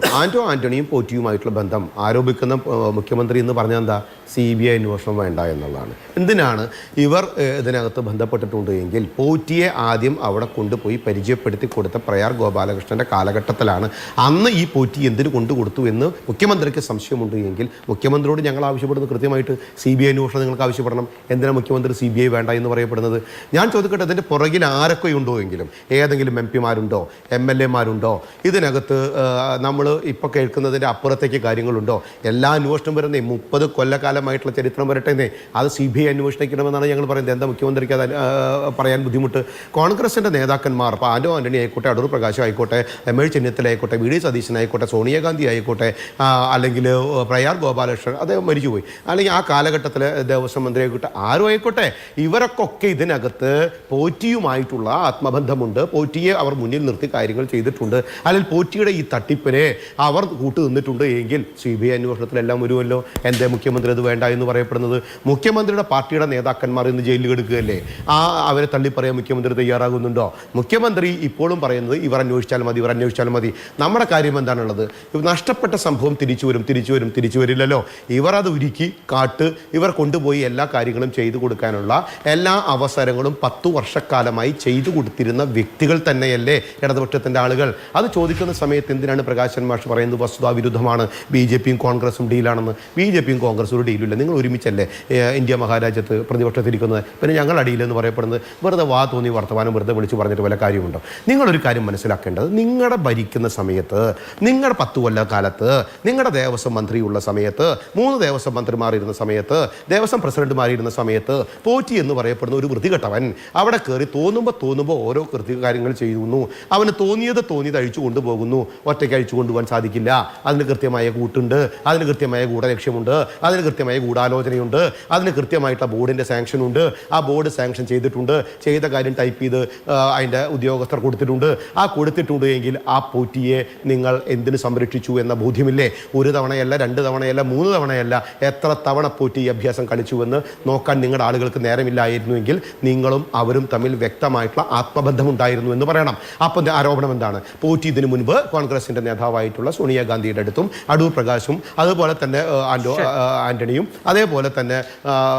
ആൻ്റണിയും പോറ്റിയുമായിട്ടുള്ള ബന്ധം ആരോപിക്കുന്ന മുഖ്യമന്ത്രി എന്ന് പറഞ്ഞാൽ എന്താ? CBI അന്വേഷണം വേണ്ട എന്നുള്ളതാണ്. എന്തിനാണ് ഇവർ ഇതിനകത്ത് ബന്ധപ്പെട്ടിട്ടുണ്ട് എങ്കിൽ പോറ്റിയെ ആദ്യം അവിടെ കൊണ്ടുപോയി പരിചയപ്പെടുത്തി കൊടുത്ത പ്രയാർ ഗോപാലകൃഷ്ണൻ്റെ കാലഘട്ടത്തിലാണ്. അന്ന് ഈ പോറ്റി എന്തിനു കൊണ്ടുകൊടുത്തു എന്ന് മുഖ്യമന്ത്രിക്ക് സംശയമുണ്ട് എങ്കിൽ മുഖ്യമന്ത്രിയോട് ഞങ്ങൾ ആവശ്യപ്പെടുന്നത് കൃത്യമായിട്ട് CBI അന്വേഷണം നിങ്ങൾക്ക് ആവശ്യപ്പെടണം. എന്തിനാണ് മുഖ്യമന്ത്രി CBI വേണ്ട എന്ന് പറയപ്പെടുന്നത്? ഞാൻ ചോദിക്കട്ടെ, അതിൻ്റെ പുറകിൽ ആരൊക്കെയുണ്ടോ എങ്കിലും, ഏതെങ്കിലും MP-മാരുണ്ടോ, MLA-മാരുണ്ടോ, ഇതിനകത്ത് നമ്മൾ ഇപ്പോൾ കേൾക്കുന്നതിൻ്റെ അപ്പുറത്തേക്ക് കാര്യങ്ങളുണ്ടോ? എല്ലാ അന്വേഷണം വരുന്നേ 30 കൊല്ലക്കാലമായിട്ടുള്ള ചരിത്രം വരട്ടെ, അത് CBI അന്വേഷിക്കണമെന്നാണ് ഞങ്ങൾ പറയുന്നത്. എന്താ മുഖ്യമന്ത്രിക്ക് അത് പറയാൻ ബുദ്ധിമുട്ട്? കോൺഗ്രസിൻ്റെ നേതാക്കന്മാർ, ഇപ്പോൾ ആൻ്റണി ആയിക്കോട്ടെ, അടൂർ പ്രകാശ് ആയിക്കോട്ടെ, രമേശ് ചെന്നിത്തല ആയിക്കോട്ടെ, VD സതീശൻ ആയിക്കോട്ടെ, സോണിയാഗാന്ധി ആയിക്കോട്ടെ, അല്ലെങ്കിൽ പ്രയാർ ഗോപാലകൃഷ്ണൻ അദ്ദേഹം മരിച്ചുപോയി, അല്ലെങ്കിൽ ആ കാലഘട്ടത്തിൽ ദേവസ്വം മന്ത്രി ആയിക്കോട്ടെ, ആരും ആയിക്കോട്ടെ, ഇവരൊക്കെ ഇതിനകത്ത് പോറ്റിയുമായിട്ടുള്ള ആത്മബന്ധമുണ്ട്. പോറ്റിയെ അവർ മുന്നിൽ നിർത്തി കാര്യങ്ങൾ ചെയ്തിട്ടുണ്ട്. അല്ലെങ്കിൽ പോറ്റിയുടെ ഈ തട്ടിപ്പിനെ അവർ കൂട്ടു നിന്നിട്ടുണ്ട് എങ്കിൽ CBI അന്വേഷണത്തിലെല്ലാം വരുമല്ലോ. എന്തേ മുഖ്യമന്ത്രി അത് വേണ്ട എന്ന് പറയപ്പെടുന്നത്? മുഖ്യമന്ത്രിയുടെ പാർട്ടിയുടെ നേതാക്കന്മാർ ഇന്ന് ജയിലിൽ കിടക്കുകയല്ലേ? അവരെ തള്ളിപ്പറയാൻ മുഖ്യമന്ത്രി തയ്യാറാകുന്നുണ്ടോ? മുഖ്യമന്ത്രി ഇപ്പോഴും പറയുന്നത് ഇവർ അന്വേഷിച്ചാൽ മതി, ഇവർ അന്വേഷിച്ചാൽ മതി. നമ്മുടെ കാര്യം എന്താണുള്ളത്? നഷ്ടപ്പെട്ട സംഭവം തിരിച്ചു വരില്ലല്ലോ. ഇവർ അത് ഉരുക്കി കാട്ട്, ഇവർ കൊണ്ടുപോയി എല്ലാ കാര്യങ്ങളും ചെയ്തു കൊടുക്കാനുള്ള എല്ലാ അവസരങ്ങളും 10 വർഷക്കാലമായി ചെയ്തു കൊടുത്തിരുന്ന വ്യക്തികൾ തന്നെയല്ലേ ഇടതുപക്ഷത്തിൻ്റെ ആളുകൾ? അത് ചോദിക്കുന്ന സമയത്ത് എന്തിനാണ് പ്രകാശൻ മാഷ് പറയുന്നത് വസ്തുതാവിരുദ്ധമാണ്, BJP-യും കോൺഗ്രസും ഡീലാണെന്ന്? BJP-യും കോൺഗ്രസും ഒരു ഡീലില്ല. നിങ്ങൾ ഒരുമിച്ചല്ലേ ഇന്ത്യ മഹാരാജ്യത്ത് പ്രതിപക്ഷത്തിരിക്കുന്നത്? പിന്നെ ഞങ്ങൾ അടിയിലെന്ന് പറയപ്പെടുന്നത് വെറുതെ തോന്നി വർത്തമാനം വെറുതെ വിളിച്ച് പറഞ്ഞിട്ട് വല്ല കാര്യമുണ്ടോ? നിങ്ങളൊരു കാര്യം മനസ്സിലാക്കേണ്ടത്, നിങ്ങളുടെ ഭരിക്കുന്ന സമയത്ത്, നിങ്ങളുടെ 10 കൊല്ലക്കാലത്ത്, നിങ്ങളുടെ ദേവസ്വം മന്ത്രിയുള്ള സമയത്ത്, 3 ദേവസ്വം മന്ത്രിമാരിരുന്ന സമയത്ത്, ദേവസ്വം പ്രസിഡന്റുമാരിരുന്ന സമയത്ത്, പോറ്റി എന്ന് പറയപ്പെടുന്ന ഒരു വൃത്തികെട്ടവൻ അവിടെ കയറി തോന്നുമ്പോൾ ഓരോ കാര്യങ്ങൾ ചെയ്യുന്നു. അവന് തോന്നിയത് അഴിച്ചു കൊണ്ടുപോകുന്നു. ഒറ്റയ്ക്ക് അഴിച്ചു കൊണ്ടുപോകാൻ സാധിക്കില്ല. അതിന് കൃത്യമായ കൂട്ടുണ്ട്, അതിന് കൃത്യമായ ഗൂഢലക്ഷ്യമുണ്ട്, അതിന് കൃത്യമായ ഗൂഢാലോചനയുണ്ട്, അതിന് കൃത്യമായിട്ടുള്ള ബോർഡിൻ്റെ സാങ്ഷനുണ്ട്. ആ ബോർഡ് സാങ്ഷൻ ചെയ്തിട്ടുണ്ട്, ചെയ്ത കാര്യം ടൈപ്പ് ചെയ്ത് അതിൻ്റെ ഉദ്യോഗസ്ഥർ കൊടുത്തിട്ടുണ്ട്. കൊടുത്തിട്ടുണ്ട് എങ്കിൽ ആ പോറ്റിയെ നിങ്ങൾ എന്തിനു സംരക്ഷിച്ചു എന്ന ബോധ്യമില്ലേ? 1 തവണയല്ല, 2 തവണയല്ല, 3 തവണയല്ല, എത്ര തവണ പോറ്റി ഈ അഭ്യാസം കളിച്ചുവെന്ന് നോക്കാൻ നിങ്ങളുടെ ആളുകൾക്ക് നേരമില്ലായിരുന്നുവെങ്കിൽ നിങ്ങളും അവരും തമ്മിൽ വ്യക്തമായിട്ടുള്ള ആത്മബന്ധമുണ്ടായിരുന്നു എന്ന് പറയണം. അപ്പം ആരോപണം ആരോപണം എന്താണ്? പോറ്റി ഇതിനു മുൻപ് കോൺഗ്രസിന്റെ നേതാവായിട്ടുള്ള സോണിയാഗാന്ധിയുടെ അടുത്തും അടൂർ പ്രകാശും അതുപോലെ തന്നെ ആന്റണിയും അതേപോലെ തന്നെ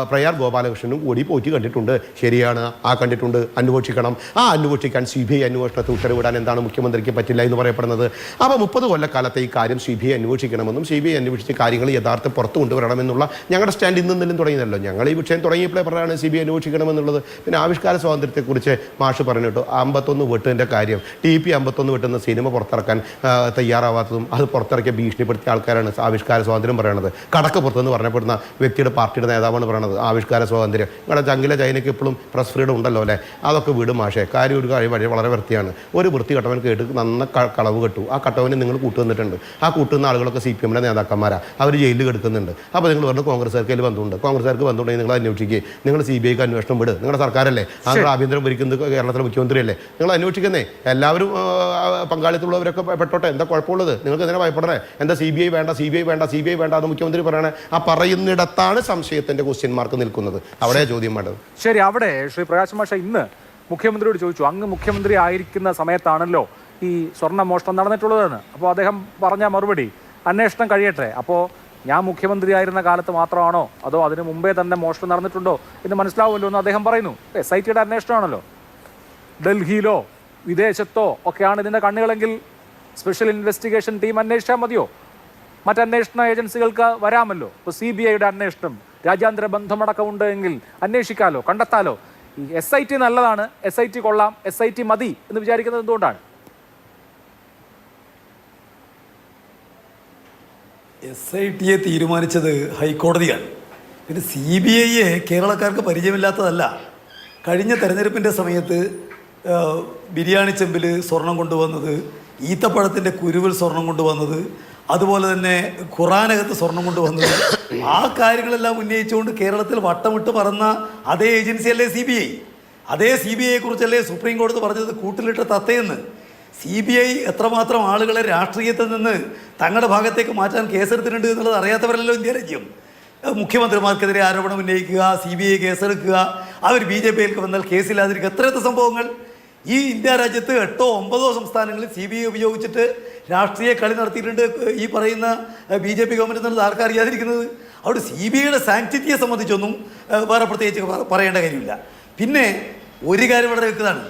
പ്രയാർ ഗോപാലകൃഷ്ണനും കൂടി പോറ്റി കണ്ടിട്ടുണ്ട്. ശരിയാണ്, കണ്ടിട്ടുണ്ട്, അന്വേഷിക്കണം. അന്വേഷിക്കാൻ CBI അന്വേഷണത്തെ ഉത്തരവിടാൻ എന്താണ് മുഖ്യമന്ത്രിക്ക് പറ്റില്ല എന്ന് പറയപ്പെടുന്നത്? അപ്പോൾ 30 കൊല്ലക്കാലത്തെ ഈ കാര്യം CBI അന്വേഷിക്കണമെന്നും CBI അന്വേഷിച്ച് കാര്യങ്ങൾ യഥാർത്ഥം പുറത്തു കൊണ്ടുവരണമെന്നുള്ള ഞങ്ങളുടെ സ്റ്റാൻഡ് ഇന്നും തുടങ്ങിയല്ലോ. ഞങ്ങൾ ഈ വിഷയം തുടങ്ങിയപ്പോഴേ പറഞ്ഞാണ് CBI അന്വേഷിക്കണമെന്നുള്ളത്. പിന്നെ ആവിഷ്കാര സ്വാതന്ത്ര്യത്തെക്കുറിച്ച് മാഷ് പറഞ്ഞിട്ടു 51 വെട്ടിൻ്റെ കാര്യം, TP 51 വെട്ടുന്ന സിനിമ പുറത്തിറക്കാൻ തയ്യാറാവാത്തതും അത് പുറത്തിറക്കിയ ഭീഷണിപ്പെടുത്തിയ ആൾക്കാരാണ് ആവിഷ്കാര സ്വാതന്ത്ര്യം പറയണത്. കടക്ക് പുറത്തെന്ന് പറഞ്ഞപ്പെടുന്ന വ്യക്തിയുടെ പാർട്ടിയുടെ നേതാവാണ് പറയണത് ആവിഷ്കാര സ്വാതന്ത്ര്യം. നിങ്ങളുടെ ചങ്കിലെ ചൈനയ്ക്ക് ഇപ്പോഴും പ്രസ് ഫ്രീഡം ഉണ്ടല്ലോ അല്ലേ? അതൊക്കെ വിടും മാഷേ. കാര്യം ഒരു കാര്യം വളരെ വൃത്തിയാണ്. ഒരു വൃത്തി കട്ടവൻ കേട്ട് നന്ന കളവ് കെട്ടു. ആ കട്ടവന് നിങ്ങൾ കൂട്ടുവന്നിട്ടുണ്ട്. ആ കൂട്ടുന്ന ആളുകളൊക്കെ CPM നേതാക്കന്മാരാണ്. അവർ ജയിലിൽ കിടക്കുന്നുണ്ട്. അപ്പോൾ നിങ്ങൾ പറഞ്ഞു കോൺഗ്രസ്സുകാർക്ക് ബന്ധമുണ്ട്. കോൺഗ്രസ്സുകാർക്ക് ബന്ധമുണ്ടെങ്കിൽ നിങ്ങൾ അന്വേഷിക്കുക. നിങ്ങൾ CBIക്ക് അന്വേഷണം വിട്. നിങ്ങളുടെ സർക്കാരല്ലേ? ആളുകൾ ആഭ്യന്തരം ഭരിക്കുന്നത് കേരളത്തിലെ മുഖ്യമന്ത്രിയല്ലേ? നിങ്ങൾ അന്വേഷിക്കുന്നേ. എല്ലാവരും പങ്കാളിത്തമുള്ളവരൊക്കെ പെട്ടോട്ടെ. എന്താ കുഴപ്പമുള്ളത്? നിങ്ങൾക്ക് എന്തിനാ ഭയപ്പെടണേ? എന്താ CBI വേണ്ട എന്ന് മുഖ്യമന്ത്രി പറയണേ? ആ പറയുന്നിടത്താണ് സംശയത്തിന്റെ ക്വസ്റ്റ്യൻ മാർക്ക് നിൽക്കുന്നത്. അവിടെ ചോദ്യം വേണ്ടത്. ശരി, അവിടെ ശ്രീ പ്രകാശ് മാഷ ഇന്ന് മുഖ്യമന്ത്രിയോട് ചോദിച്ചു, അങ്ങ് മുഖ്യമന്ത്രി ആയിരിക്കുന്ന സമയത്താണല്ലോ ഈ സ്വർണ്ണ മോഷണം നടന്നിട്ടുള്ളതെന്ന്. അപ്പോൾ അദ്ദേഹം പറഞ്ഞ മറുപടി അന്വേഷണം കഴിയട്ടെ. അപ്പോൾ ഞാൻ മുഖ്യമന്ത്രി ആയിരുന്ന കാലത്ത് മാത്രമാണോ അതോ അതിന് മുമ്പേ തന്നെ മോഷണം നടന്നിട്ടുണ്ടോ എന്ന് മനസ്സിലാവുമല്ലോ എന്ന് അദ്ദേഹം പറയുന്നു. SITയുടെ അന്വേഷണമാണല്ലോ. ഡൽഹിയിലോ വിദേശത്തോ ഒക്കെയാണ് ഇതിൻ്റെ കണ്ണുകളെങ്കിൽ സ്പെഷ്യൽ ഇൻവെസ്റ്റിഗേഷൻ ടീം അന്വേഷിച്ചാൽ മതിയോ? മറ്റന്വേഷണ ഏജൻസികൾക്ക് വരാമല്ലോ. ഇപ്പോൾ CBIയുടെ അന്വേഷണം രാജ്യാന്തര ബന്ധമടക്കമുണ്ട് എങ്കിൽ അന്വേഷിക്കാമല്ലോ, കണ്ടെത്താലോ. ഈ SIT നല്ലതാണ്, SIT കൊള്ളാം, SIT മതി എന്ന് വിചാരിക്കുന്നത് എന്തുകൊണ്ടാണ്? SITയെ തീരുമാനിച്ചത് ഹൈക്കോടതിയാണ്. പിന്നെ CBIയെ കേരളക്കാർക്ക് പരിചയമില്ലാത്തതല്ല. കഴിഞ്ഞ തെരഞ്ഞെടുപ്പിൻ്റെ സമയത്ത് ബിരിയാണി ചെമ്പിൽ സ്വർണം കൊണ്ടുവന്നത്, ഈത്തപ്പഴത്തിൻ്റെ കുരുവിൽ സ്വർണം കൊണ്ടുവന്നത്, അതുപോലെ തന്നെ ഖുറാനകത്ത് സ്വർണം കൊണ്ടുവന്നത്, ആ കാര്യങ്ങളെല്ലാം ഉന്നയിച്ചുകൊണ്ട് കേരളത്തിൽ വട്ടമിട്ട് പറന്ന അതേ ഏജൻസിയല്ലേ CBI. അതേ CBIയെ കുറിച്ചല്ലേ സുപ്രീം കോടതി പറഞ്ഞത് കൂട്ടിലിട്ട തത്തയെന്ന്. CBI എത്രമാത്രം ആളുകളെ രാഷ്ട്രീയത്തിൽ നിന്ന് തങ്ങളുടെ ഭാഗത്തേക്ക് മാറ്റാൻ കേസെടുത്തിട്ടുണ്ട് എന്നുള്ളത് അറിയാത്തവരല്ലോ ഇന്ത്യ രാജ്യം. മുഖ്യമന്ത്രിമാർക്കെതിരെ ആരോപണം ഉന്നയിക്കുക, CBI കേസെടുക്കുക, അവർ BJPയിലേക്ക് വന്നാൽ കേസില്ലാതിരിക്കുക, എത്രയത്തെ സംഭവങ്ങൾ. ഈ ഇന്ത്യ രാജ്യത്ത് 8ഓ 9ഓ സംസ്ഥാനങ്ങളിൽ CBI ഉപയോഗിച്ചിട്ട് രാഷ്ട്രീയ കളി നടത്തിയിട്ടുണ്ട് ഈ പറയുന്ന BJP ഗവൺമെൻറ് എന്നുള്ളത് ആർക്കറിയാതിരിക്കുന്നത്. അവിടെ CBIയുടെ സാങ്ക്ടിറ്റിയെ സംബന്ധിച്ചൊന്നും വേറെ പ്രത്യേകിച്ച് പറയേണ്ട കാര്യമില്ല. പിന്നെ ഒരു കാര്യം വളരെ വ്യക്തമാണ്.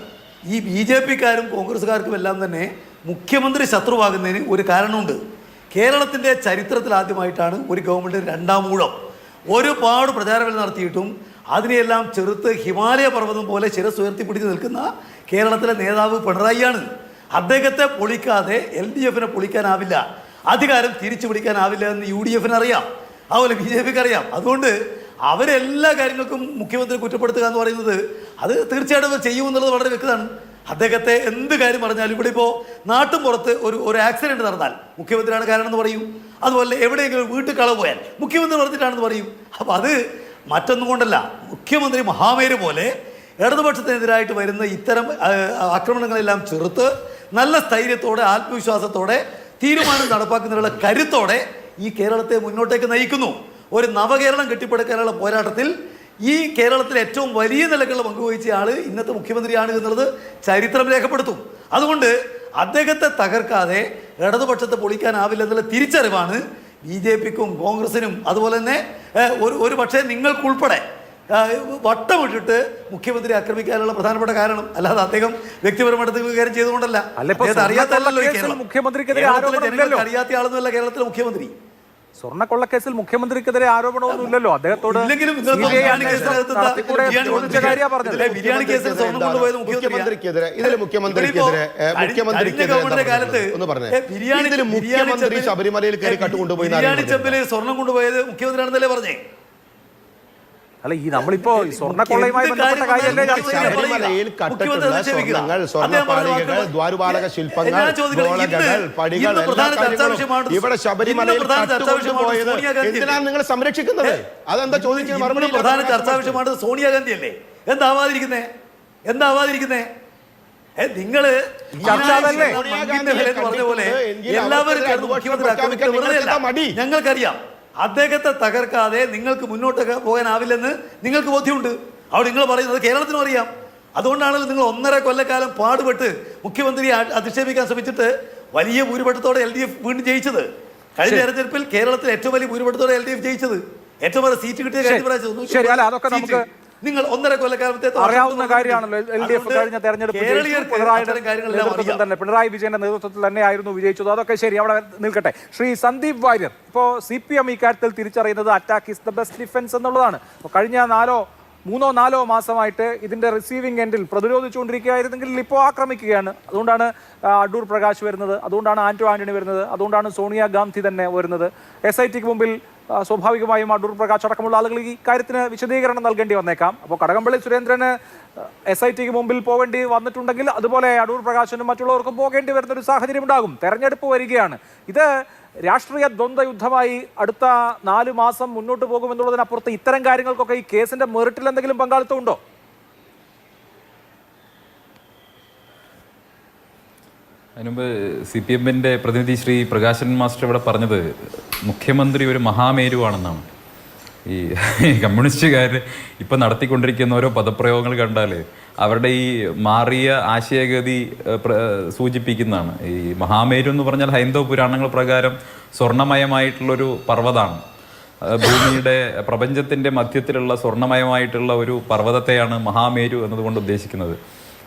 ഈ BJPക്കാരും കോൺഗ്രസ്സുകാർക്കും എല്ലാം തന്നെ മുഖ്യമന്ത്രി ശത്രുവാകുന്നതിന് ഒരു കാരണമുണ്ട്. കേരളത്തിൻ്റെ ചരിത്രത്തിൽ ആദ്യമായിട്ടാണ് ഒരു ഗവൺമെൻറ് രണ്ടാം ഊഴം. ഒരുപാട് പ്രചാരങ്ങൾ നടത്തിയിട്ടും അതിനെയെല്ലാം ചെറുത്ത് ഹിമാലയ പർവ്വതം പോലെ ശിരസ് ഉയർത്തിപ്പിടിച്ച് നിൽക്കുന്ന കേരളത്തിലെ നേതാവ് പിണറായിയാണ്. അദ്ദേഹത്തെ പൊളിക്കാതെ LDFനെ പൊളിക്കാനാവില്ല, അധികാരം തിരിച്ചു പിടിക്കാനാവില്ല എന്ന് UDFന് അറിയാം, അതുപോലെ BJPക്ക് അറിയാം. അതുകൊണ്ട് അവരെല്ലാ കാര്യങ്ങൾക്കും മുഖ്യമന്ത്രി കുറ്റപ്പെടുത്തുക എന്ന് പറയുന്നത് അത് തീർച്ചയായിട്ടും ചെയ്യുമെന്നുള്ളത് വളരെ വ്യക്തമാണ്. അദ്ദേഹത്തെ എന്ത് കാര്യം പറഞ്ഞാലും ഇവിടെ ഇപ്പോൾ നാട്ടും പുറത്ത് ഒരു ആക്സിഡൻറ്റ് നടന്നാൽ മുഖ്യമന്ത്രിയാണ് കാരണം എന്ന് പറയും. അതുപോലെ എവിടെയെങ്കിലും വീട്ടിൽ കളവ് പോയാൽ മുഖ്യമന്ത്രി പറഞ്ഞിട്ടാണെന്ന് പറയും. അപ്പോൾ അത് മറ്റൊന്നും കൊണ്ടല്ല, മുഖ്യമന്ത്രി മഹാമേര് പോലെ ഇടതുപക്ഷത്തിനെതിരായിട്ട് വരുന്ന ഇത്തരം ആക്രമണങ്ങളെല്ലാം ചെറുത്ത് നല്ല സ്ഥൈര്യത്തോടെ ആത്മവിശ്വാസത്തോടെ തീരുമാനം നടപ്പാക്കുന്നതിനുള്ള കരുത്തോടെ ഈ കേരളത്തെ മുന്നോട്ടേക്ക് നയിക്കുന്നു. ഒരു നവകേരളം കെട്ടിപ്പടുക്കാനുള്ള പോരാട്ടത്തിൽ ഈ കേരളത്തിലെ ഏറ്റവും വലിയ നിലക്കുള്ള പങ്കുവഹിച്ച ആൾ ഇന്നത്തെ മുഖ്യമന്ത്രിയാണ് എന്നുള്ളത് ചരിത്രം രേഖപ്പെടുത്തും. അതുകൊണ്ട് അദ്ദേഹത്തെ തകർക്കാതെ ഇടതുപക്ഷത്തെ പൊളിക്കാനാവില്ല എന്നുള്ള തിരിച്ചറിവാണ് BJPക്കും കോൺഗ്രസിനും അതുപോലെ തന്നെ ഒരു പക്ഷേ നിങ്ങൾക്കുൾപ്പെടെ വട്ടമിട്ടിട്ട് മുഖ്യമന്ത്രി ആക്രമിക്കാനുള്ള പ്രധാനപ്പെട്ട കാരണം. അല്ലാതെ അദ്ദേഹം വ്യക്തിപരമായിട്ട് കാര്യം ചെയ്തുകൊണ്ടല്ല. അറിയാത്തല്ലോ അറിയാത്ത ആളൊന്നുമല്ല കേരളത്തിലെ മുഖ്യമന്ത്രി. സ്വർണ്ണക്കൊള്ളക്കേസിൽ മുഖ്യമന്ത്രിക്കെതിരെ ആരോപണമൊന്നുമില്ലല്ലോ. അദ്ദേഹത്തോട് ശബരിമലയിൽ സ്വർണം കൊണ്ടുപോയത് മുഖ്യമന്ത്രിയാണെന്നല്ലേ പറഞ്ഞേ? അല്ല, ഈ നമ്മളിപ്പോ സ്വർണ്ണക്കൊള്ളയുമായി ബന്ധപ്പെട്ട കാര്യമല്ലേ ചർച്ച ശബരിമലയിൽ കട്ടിട്ടുള്ള സ്വർണ്ണങ്ങൾ, സ്വർണ്ണപ്പാളികൾ, ദ്വാരപാലക ശില്പങ്ങൾ, ഗോളകൾ, പടികൾ, ഇവിടെ ശബരിമലയിൽ കട്ടുകൊണ്ടുപോയത് എന്തിനാണ് നിങ്ങൾ സംരക്ഷിക്കുന്നത്? അതെന്താ ചോദിക്കുന്നത്? മറുപടി പ്രധാന ചർച്ചാ വിഷയമാണ് സോണിയാഗാന്ധി അല്ലേ? എന്താവാതിരിക്കുന്നേ? നിങ്ങള് പറഞ്ഞ പോലെ എല്ലാവരും ഞങ്ങൾക്കറിയാം അദ്ദേഹത്തെ തകർക്കാതെ നിങ്ങൾക്ക് മുന്നോട്ട് പോകാനാവില്ലെന്ന് നിങ്ങൾക്ക് ബോധ്യമുണ്ട്. അവിടെ നിങ്ങൾ പറയുന്നത് കേരളത്തിനും അറിയാം. അതുകൊണ്ടാണല്ലോ നിങ്ങൾ 1.5 കൊല്ലക്കാലം പാടുപെട്ട് മുഖ്യമന്ത്രിയെ അധിക്ഷേപിക്കാൻ ശ്രമിച്ചിട്ട് വലിയ ഭൂരിപക്ഷത്തോടെ LDF വീണ്ടും ജയിച്ചത്. കഴിഞ്ഞ തെരഞ്ഞെടുപ്പിൽ കേരളത്തിൽ ഏറ്റവും വലിയ ഭൂരിപക്ഷത്തോടെ LDF ജയിച്ചത്, ഏറ്റവും വലിയ സീറ്റ് കിട്ടിയ കഴിഞ്ഞ പ്രാവശ്യം. അതൊക്കെ നമുക്ക് നിങ്ങൾ 1.5 കൊല്ലക്കാലത്തെ അറിയാവുന്ന കാര്യമാണല്ലോ. LDF കഴിഞ്ഞ തെരഞ്ഞെടുപ്പ് പിണറായി വിജയന്റെ നേതൃത്വത്തിൽ തന്നെയായിരുന്നു വിജയിച്ചത്. അതൊക്കെ ശരി, അവിടെ നിൽക്കട്ടെ. ശ്രീ സന്ദീപ് വാര്യർ, ഇപ്പോൾ CPM ഈ കാര്യത്തിൽ തിരിച്ചറിയുന്നത് attack is the best defence എന്നുള്ളതാണ്. അപ്പോൾ കഴിഞ്ഞ 3-4 മാസമായിട്ട് ഇതിന്റെ റിസീവിംഗ് എൻഡിൽ പ്രതിരോധിച്ചുകൊണ്ടിരിക്കുകയായിരുന്നെങ്കിൽ ഇപ്പോൾ ആക്രമിക്കുകയാണ്. അതുകൊണ്ടാണ് അടൂർ പ്രകാശ് വരുന്നത്, അതുകൊണ്ടാണ് ആന്റണി വരുന്നത്, അതുകൊണ്ടാണ് സോണിയാഗാന്ധി തന്നെ വരുന്നത്. SITക്ക് മുമ്പിൽ സ്വാഭാവികമായും അടൂർ പ്രകാശ് അടക്കമുള്ള ആളുകൾ ഈ കാര്യത്തിന് വിശദീകരണം നൽകേണ്ടി വന്നേക്കാം. അപ്പോൾ കടകംപള്ളി സുരേന്ദ്രന് SITക്ക് മുമ്പിൽ പോകേണ്ടി വന്നിട്ടുണ്ടെങ്കിൽ അതുപോലെ അടൂർ പ്രകാശിനും മറ്റുള്ളവർക്കും പോകേണ്ടി വരുന്ന ഒരു സാഹചര്യം ഉണ്ടാകും. തെരഞ്ഞെടുപ്പ് വരികയാണ്. ഇത് രാഷ്ട്രീയ ദ്വന്ദ്വ യുദ്ധമായി അടുത്ത 4 മാസം മുന്നോട്ട് പോകുമെന്നുള്ളതിനപ്പുറത്ത് ഇത്തരം കാര്യങ്ങൾക്കൊക്കെ ഈ കേസിന്റെ മെറിറ്റിൽ എന്തെങ്കിലും പങ്കാളിത്തം ഉണ്ടോ? അതിനുമുമ്പ് CPMന്റെ പ്രതിനിധി ശ്രീ പ്രകാശൻ മാസ്റ്റർ ഇവിടെ പറഞ്ഞത് മുഖ്യമന്ത്രി ഒരു മഹാമേരുവാണെന്നാണ്. ഈ കമ്മ്യൂണിസ്റ്റുകാർ ഇപ്പം നടത്തിക്കൊണ്ടിരിക്കുന്ന ഓരോ പദപ്രയോഗങ്ങൾ കണ്ടാൽ അവരുടെ ഈ മാറിയ ആശയഗതി സൂചിപ്പിക്കുന്നതാണ്. ഈ മഹാമേരു എന്ന് പറഞ്ഞാൽ ഹൈന്ദവ പുരാണങ്ങൾ പ്രകാരം സ്വർണ്ണമയമായിട്ടുള്ളൊരു പർവ്വതമാണ്. ഭൂമിയുടെ പ്രപഞ്ചത്തിൻ്റെ മധ്യത്തിലുള്ള സ്വർണ്ണമയമായിട്ടുള്ള ഒരു പർവ്വതത്തെയാണ് മഹാമേരു എന്നതുകൊണ്ട് ഉദ്ദേശിക്കുന്നത്.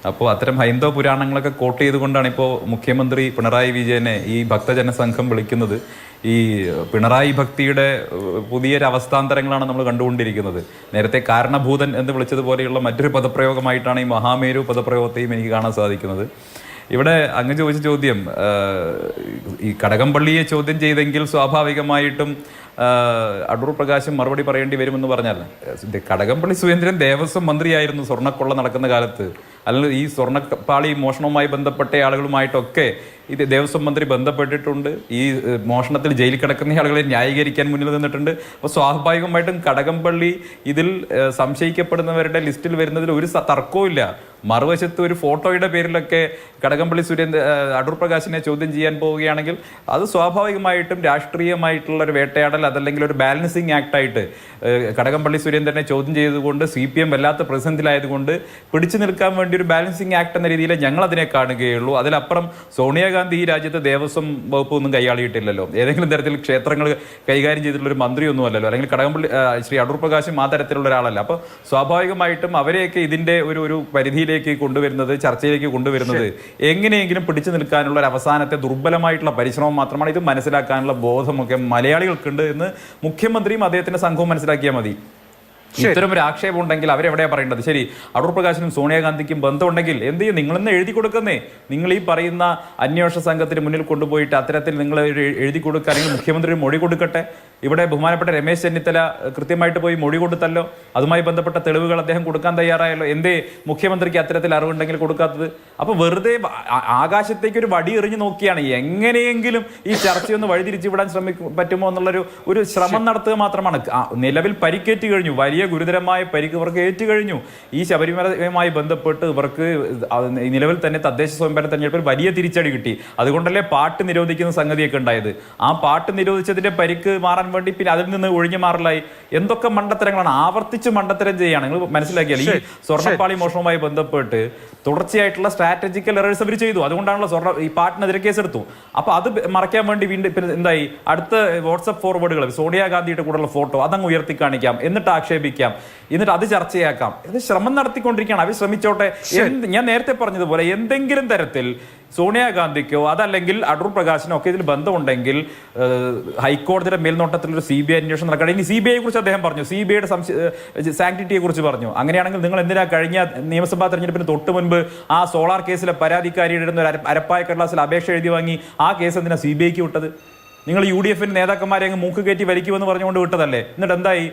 അപ്പോൾ അത്തരം ഹൈന്ദവ പുരാണങ്ങളൊക്കെ കോട്ട് ചെയ്തുകൊണ്ടാണ് ഇപ്പോൾ മുഖ്യമന്ത്രി പിണറായി വിജയനെ ഈ ഭക്തജന സംഘം വിളിക്കുന്നത്. ഈ പിണറായി ഭക്തിയുടെ പുതിയൊരു അവസ്ഥാന്തരങ്ങളാണ് നമ്മൾ കണ്ടുകൊണ്ടിരിക്കുന്നത്. നേരത്തെ കാരണഭൂതൻ എന്ന് വിളിച്ചതുപോലെയുള്ള മറ്റൊരു പദപ്രയോഗമായിട്ടാണ് ഈ മഹാമേരു പദപ്രയോഗത്തെയും എനിക്ക് കാണാൻ സാധിക്കുന്നത്. ഇവിടെ അങ്ങ് ചോദിച്ച ചോദ്യം, ഈ കടകംപള്ളിയെ ചോദ്യം ചെയ്തെങ്കിൽ സ്വാഭാവികമായിട്ടും അടൂർ പ്രകാശം മറുപടി പറയേണ്ടി വരുമെന്ന് പറഞ്ഞാൽ, കടകംപള്ളി സുരേന്ദ്രൻ ദേവസ്വം മന്ത്രിയായിരുന്നു സ്വർണ്ണക്കൊള്ള നടക്കുന്ന കാലത്ത്. അല്ലെങ്കിൽ ഈ സ്വർണ്ണപ്പാളി മോഷണവുമായി ബന്ധപ്പെട്ട ആളുകളുമായിട്ടൊക്കെ ഇത് ദേവസ്വം മന്ത്രി ബന്ധപ്പെട്ടിട്ടുണ്ട്. ഈ മോഷണത്തിൽ ജയിലിൽ കിടക്കുന്ന ആളുകളെ ന്യായീകരിക്കാൻ മുന്നിൽ നിന്നിട്ടുണ്ട്. അപ്പോൾ സ്വാഭാവികമായിട്ടും കടകംപള്ളി ഇതിൽ സംശയിക്കപ്പെടുന്നവരുടെ ലിസ്റ്റിൽ വരുന്നതിൽ ഒരു തർക്കവും ഇല്ല. മറുവശത്ത് ഒരു ഫോട്ടോയുടെ പേരിലൊക്കെ കടകംപള്ളി അടൂർ പ്രകാശിനെ ചോദ്യം ചെയ്യാൻ പോവുകയാണെങ്കിൽ അത് സ്വാഭാവികമായിട്ടും രാഷ്ട്രീയമായിട്ടുള്ള ഒരു വേട്ടയാടൽ, അതല്ലെങ്കിൽ ഒരു ബാലൻസിങ് ആക്ടായിട്ട് കടകംപള്ളി സുരേന്ദ്രനെ ചോദ്യം ചെയ്തുകൊണ്ട് CPM വല്ലാത്ത പ്രതിസന്ധിയിലായതുകൊണ്ട് പിടിച്ചു നിൽക്കാൻ വേണ്ടി ഒരു ബാലൻസിങ് ആക്ട് എന്ന രീതിയിൽ ഞങ്ങൾ അതിനെ കാണുകയുള്ളൂ. അതിലപ്പുറം സോണിയാഗാന്ധി ഈ രാജ്യത്ത് ദേവസ്വം വകുപ്പ് ഒന്നും കൈയാളിയിട്ടില്ലല്ലോ. ഏതെങ്കിലും തരത്തിൽ ക്ഷേത്രങ്ങൾ കൈകാര്യം ചെയ്തിട്ടുള്ള ഒരു മന്ത്രിയൊന്നും അല്ലല്ലോ. അല്ലെങ്കിൽ കടകംപള്ളി ശ്രീ അടൂർ പ്രകാശും ആ തരത്തിലുള്ള ഒരാളല്ല. അപ്പോൾ സ്വാഭാവികമായിട്ടും അവരെയൊക്കെ ഇതിന്റെ ഒരു പരിധിയിലേക്ക് കൊണ്ടുവരുന്നത്, ചർച്ചയിലേക്ക് കൊണ്ടുവരുന്നത് എങ്ങനെയെങ്കിലും പിടിച്ചു നിൽക്കാനുള്ള ഒരു അവസാനത്തെ ദുർബലമായിട്ടുള്ള പരിശ്രമം മാത്രമാണ്. ഇത് മനസ്സിലാക്കാനുള്ള ബോധമൊക്കെ മലയാളികൾക്കുണ്ട് എന്ന് മുഖ്യമന്ത്രിയും അദ്ദേഹത്തിന്റെ സംഘവും മനസ്സിലാക്കിയാൽ മതി. ഇത്തരം ഒരു ആക്ഷേപം ഉണ്ടെങ്കിൽ അവരെവിടെയാണ് പറയേണ്ടത്? ശരി, അടൂർ പ്രകാശിനും സോണിയാഗാന്ധിക്കും ബന്ധമുണ്ടെങ്കിൽ എന്ത് ചെയ്യും? നിങ്ങളിന്ന് എഴുതി കൊടുക്കുന്നേ. നിങ്ങൾ ഈ പറയുന്ന അന്വേഷണ സംഘത്തിന് മുന്നിൽ കൊണ്ടുപോയിട്ട് അത്തരത്തിൽ നിങ്ങൾ എഴുതി കൊടുക്കുക, അല്ലെങ്കിൽ മുഖ്യമന്ത്രി മൊഴി കൊടുക്കട്ടെ. ഇവിടെ ബഹുമാനപ്പെട്ട രമേശ് ചെന്നിത്തല കൃത്യമായിട്ട് പോയി മൊഴി കൊടുത്തല്ലോ. അതുമായി ബന്ധപ്പെട്ട തെളിവുകൾ അദ്ദേഹം കൊടുക്കാൻ തയ്യാറായല്ലോ. എന്തേ മുഖ്യമന്ത്രിക്ക് അത്തരത്തിൽ അറിവുണ്ടെങ്കിൽ കൊടുക്കാത്തത്? അപ്പൊ വെറുതെ ആകാശത്തേക്ക് ഒരു വടി എറിഞ്ഞു നോക്കിയാണ് എങ്ങനെയെങ്കിലും ഈ ചർച്ചയൊന്ന് വഴിതിരിച്ചു വിടാൻ പറ്റുമോ എന്നുള്ളൊരു ശ്രമം നടത്തുക മാത്രമാണ്. നിലവിൽ പരിക്കേറ്റ് കഴിഞ്ഞു, വലിയ ഗുരുതരമായ പരിക്ക് ഇവർക്ക് ഏറ്റുകഴിഞ്ഞു. ഈ ശബരിമലയുമായി ബന്ധപ്പെട്ട് ഇവർക്ക് നിലവിൽ തന്നെ തദ്ദേശ സ്വയംഭരണ തെരഞ്ഞെടുപ്പിൽ വലിയ തിരിച്ചടി കിട്ടി. അതുകൊണ്ടല്ലേ പാട്ട് നിരോധിക്കുന്ന സംഗതിയൊക്കെ ഉണ്ടായത്. ആ പാട്ട് നിരോധിച്ചതിന്റെ പരിക്ക് മാറാൻ വേണ്ടി പിന്നെ അതിൽ നിന്ന് ഒഴിഞ്ഞു മാറലായി. എന്തൊക്കെ മണ്ടത്തരങ്ങളാണ്, ആവർത്തിച്ച് മണ്ടത്തരം ചെയ്യുകയാണ്. നിങ്ങൾ മനസ്സിലാക്കിയാൽ ഈ സ്വർണ്ണപ്പാളി മോഷണവുമായി ബന്ധപ്പെട്ട് തുടർച്ചയായിട്ടുള്ള സ്ട്രാറ്റജിക്കൽ എറേഴ്സ് അവർ ചെയ്തു. അതുകൊണ്ടാണല്ലോ ഈ പാട്ടിനെതിരെ കേസെടുത്തു. അപ്പൊ അത് മറയ്ക്കാൻ വേണ്ടി വീണ്ടും പിന്നെ എന്തായി, അടുത്ത വാട്സ്ആപ്പ് ഫോർവേഡുകൾ സോണിയാഗാന്ധിയുടെ കൂടെയുള്ള ഫോട്ടോ അതങ്ങ് ഉയർത്തി കാണിക്കാം, എന്നിട്ട് ആക്ഷേപിക്കാം, എന്നിട്ട് അത് ചർച്ചയാക്കാം. ഇത് ശ്രമം നടത്തിക്കൊണ്ടിരിക്കുകയാണ്. അവർ ശ്രമിച്ചോട്ടെ. ഞാൻ നേരത്തെ പറഞ്ഞതുപോലെ എന്തെങ്കിലും തരത്തിൽ സോണിയാഗാന്ധിക്കോ അതല്ലെങ്കിൽ അടൂർ പ്രകാശിനോ ഒക്കെ ഇതിൽ ബന്ധമുണ്ടെങ്കിൽ ഹൈക്കോടതിയുടെ മേൽനോട്ടത്തിൽ ഒരു CBI അന്വേഷണം നടക്കണം. ഇനി CBI കുറിച്ച് അദ്ദേഹം പറഞ്ഞു, CBIയുടെ സാങ്ക്ടിറ്റിയെ കുറിച്ച് പറഞ്ഞു. അങ്ങനെയാണെങ്കിൽ നിങ്ങൾ എന്തിനാ കഴിഞ്ഞ നിയമസഭാ തെരഞ്ഞെടുപ്പിന് തൊട്ട് മുൻപ് ആ സോളാർ കേസിലെ പരാതിക്കാരിയുടെ ഒരു അരപ്പായ കടലാസിൽ അപേക്ഷ എഴുതി വാങ്ങി ആ കേസ് എന്തിനാ CBIക്ക് വിട്ടത്? നിങ്ങൾ UDF നേതാക്കന്മാരെ അങ്ങ് മൂക്ക് കയറ്റി വലിക്കുമെന്ന് പറഞ്ഞുകൊണ്ട് വിട്ടതല്ലേ? എന്നിട്ട് എന്തായി?